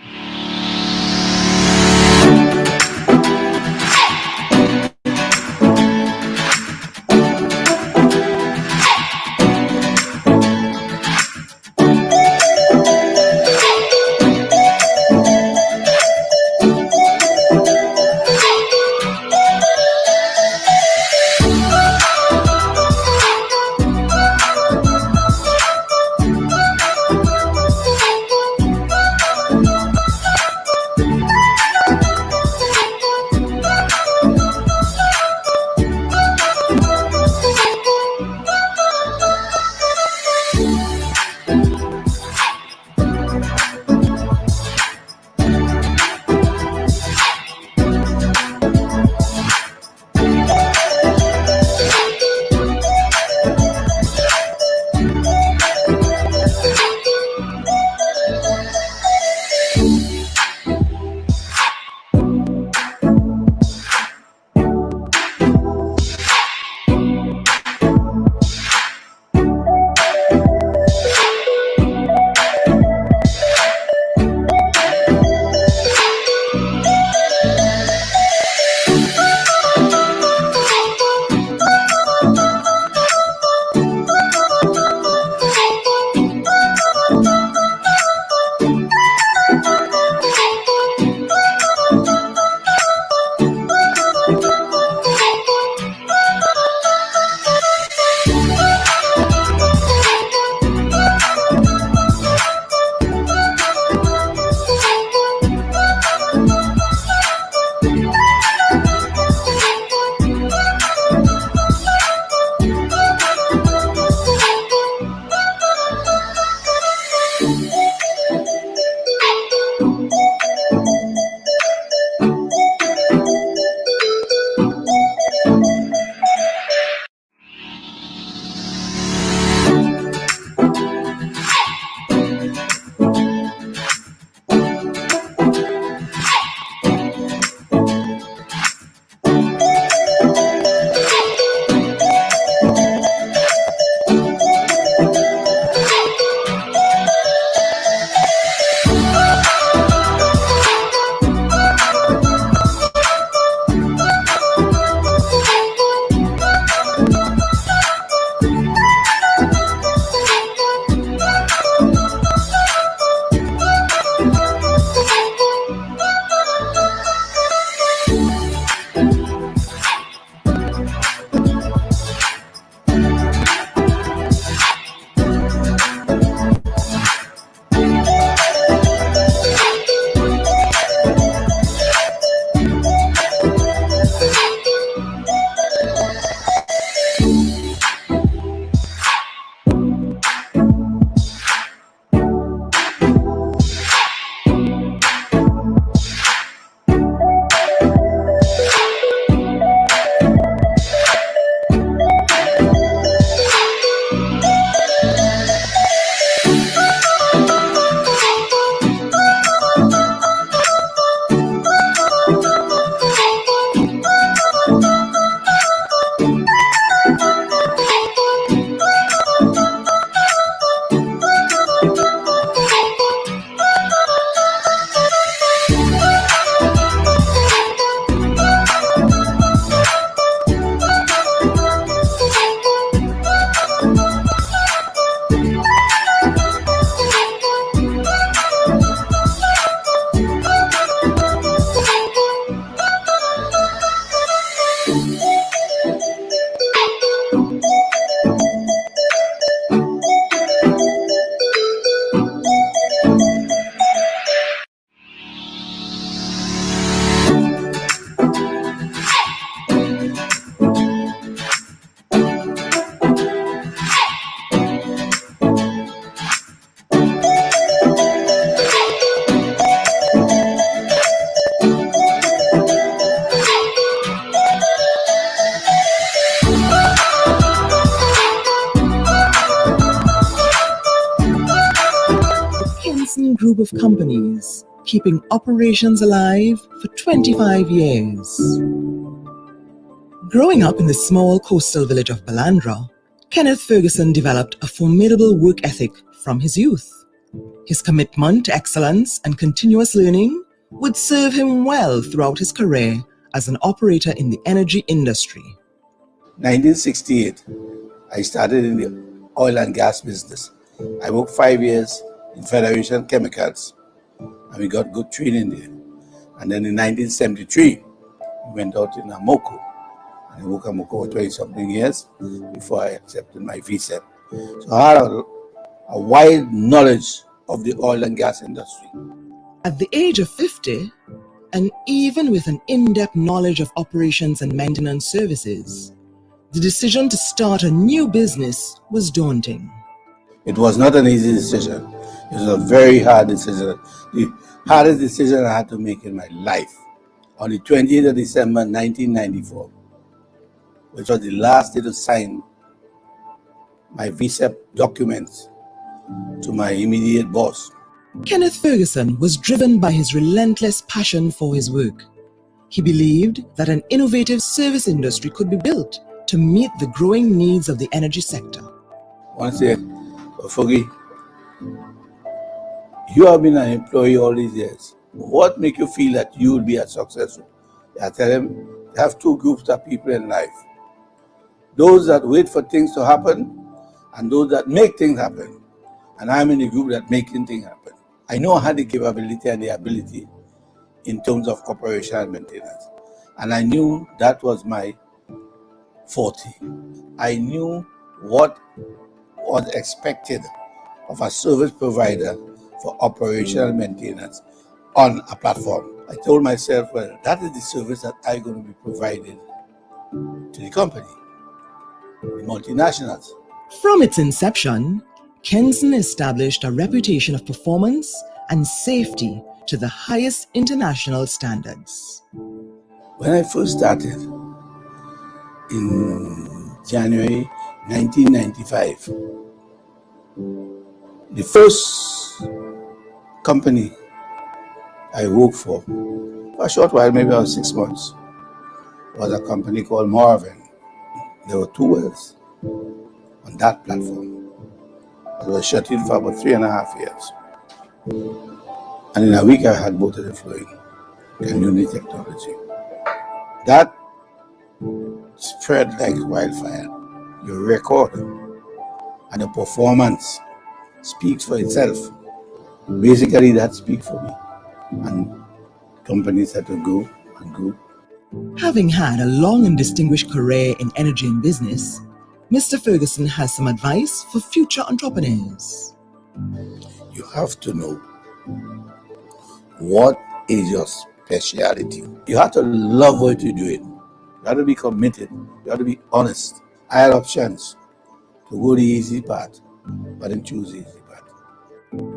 group of companies, keeping operations alive for 25 years. Growing up in the small coastal village of Balandra, Kenneth Ferguson developed a formidable work ethic from his youth. His commitment to excellence and continuous learning would serve him well throughout his career as an operator in the energy industry. 1968, I started in the oil and gas business. I worked 5 years in Federation Chemicals, and we got good training there. And then in 1973, we went out in Amoco. And I worked at Amoco for 20-something years before I accepted my visa. So I had a wide knowledge of the oil and gas industry. At the age of 50, and even with an in-depth knowledge of operations and maintenance services, the decision to start a new business was daunting. It was not an easy decision. It was a very hard decision. The hardest decision I had to make in my life. On the 20th of December 1994, which was the last day to sign my visa documents to my immediate boss. Kenneth Ferguson was driven by his relentless passion for his work. He believed that an innovative service industry could be built to meet the growing needs of the energy sector. Once say, Fogi, you have been an employee all these years. What makes you feel that you will be a successful? I tell him, you have two groups of people in life. Those that wait for things to happen and those that make things happen. And I'm in the group that making things happen. I know I had the capability and the ability in terms of operation and maintenance. And I knew that was my forte. I knew what was expected of a service provider for operational maintenance on a platform. I told myself, well, that is the service that I'm going to be providing to the company, the multinationals. From its inception, Kenson established a reputation of performance and safety to the highest international standards. When I first started in January 1995, the first company I worked for a short while, maybe about 6 months, was a company called Marvin. There were 2 wells on that platform. I was shut in for about 3.5 years. And in a week, I had both of them flowing. And new technology. That spread like wildfire. Your record and the performance speaks for itself. Basically, that speaks for me. And companies had to go and go. Having had a long and distinguished career in energy and business, Mr. Ferguson has some advice for future entrepreneurs. You have to know what is your speciality. You have to love what you do it. You have to be committed. You have to be honest. I had options to go the easy path, but I didn't choose the easy path.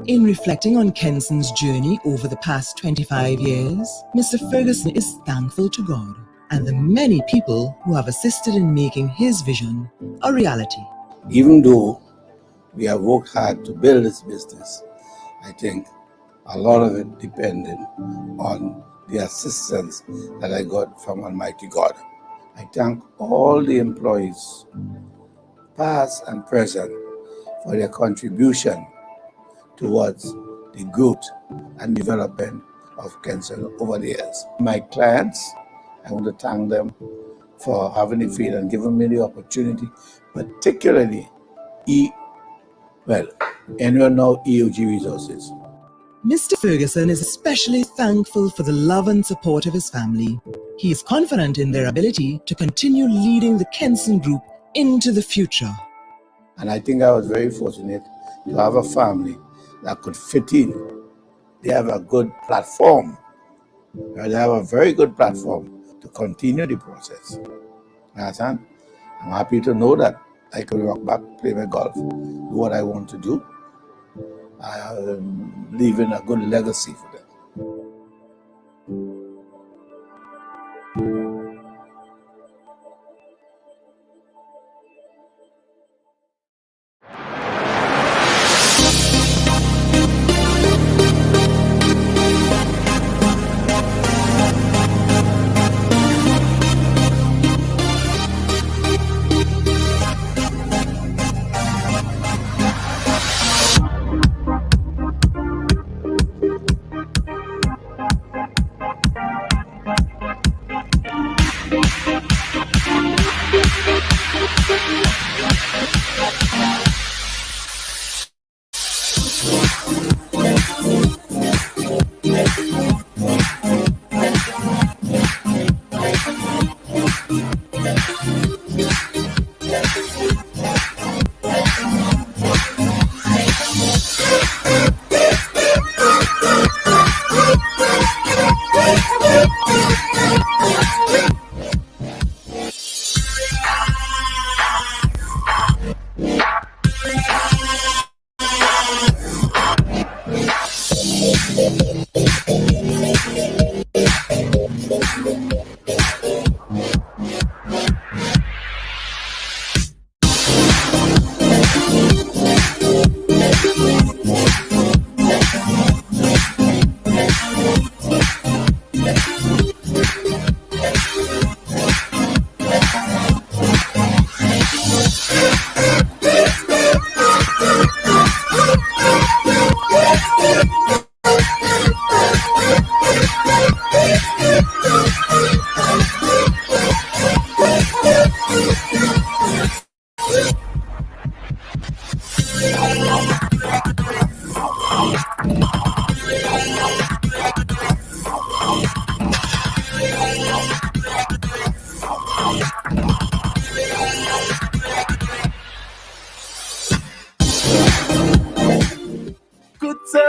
In reflecting on Kenson's journey over the past 25 years, Mr. Ferguson is thankful to God and the many people who have assisted in making his vision a reality. Even though we have worked hard to build this business, I think a lot of it depended on the assistance that I got from Almighty God. I thank all the employees, past and present, for their contribution towards the growth and development of Kenson over the years. My clients, I want to thank them for having the faith and giving me the opportunity, particularly anyone know EOG Resources. Mr. Ferguson is especially thankful for the love and support of his family. He is confident in their ability to continue leading the Kenson Group into the future. And I think I was very fortunate to have a family that could fit in. They have a good platform. They have a very good platform to continue the process. Understand? I'm happy to know that I can walk back, play my golf, do what I want to do. I am leaving a good legacy for them.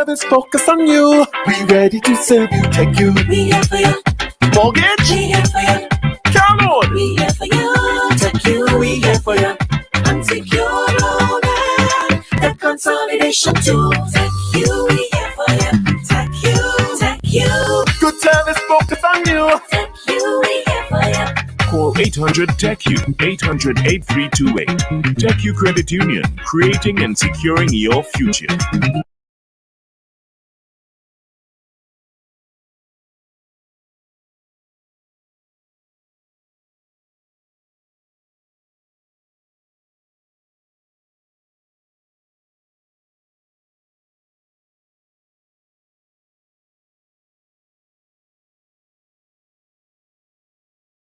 service focus on you. We ready to serve you, take you. We here for you. Mortgage. We here for you. Car loan. We here for you. Take you. We here for you. Unsecured loan and the consolidation too. Take you. We here for you. Take you. Take you. Good service focus on you. Take you. We here for you. Call 800 TECU 800-8328. TECU Credit Union, creating and securing your future.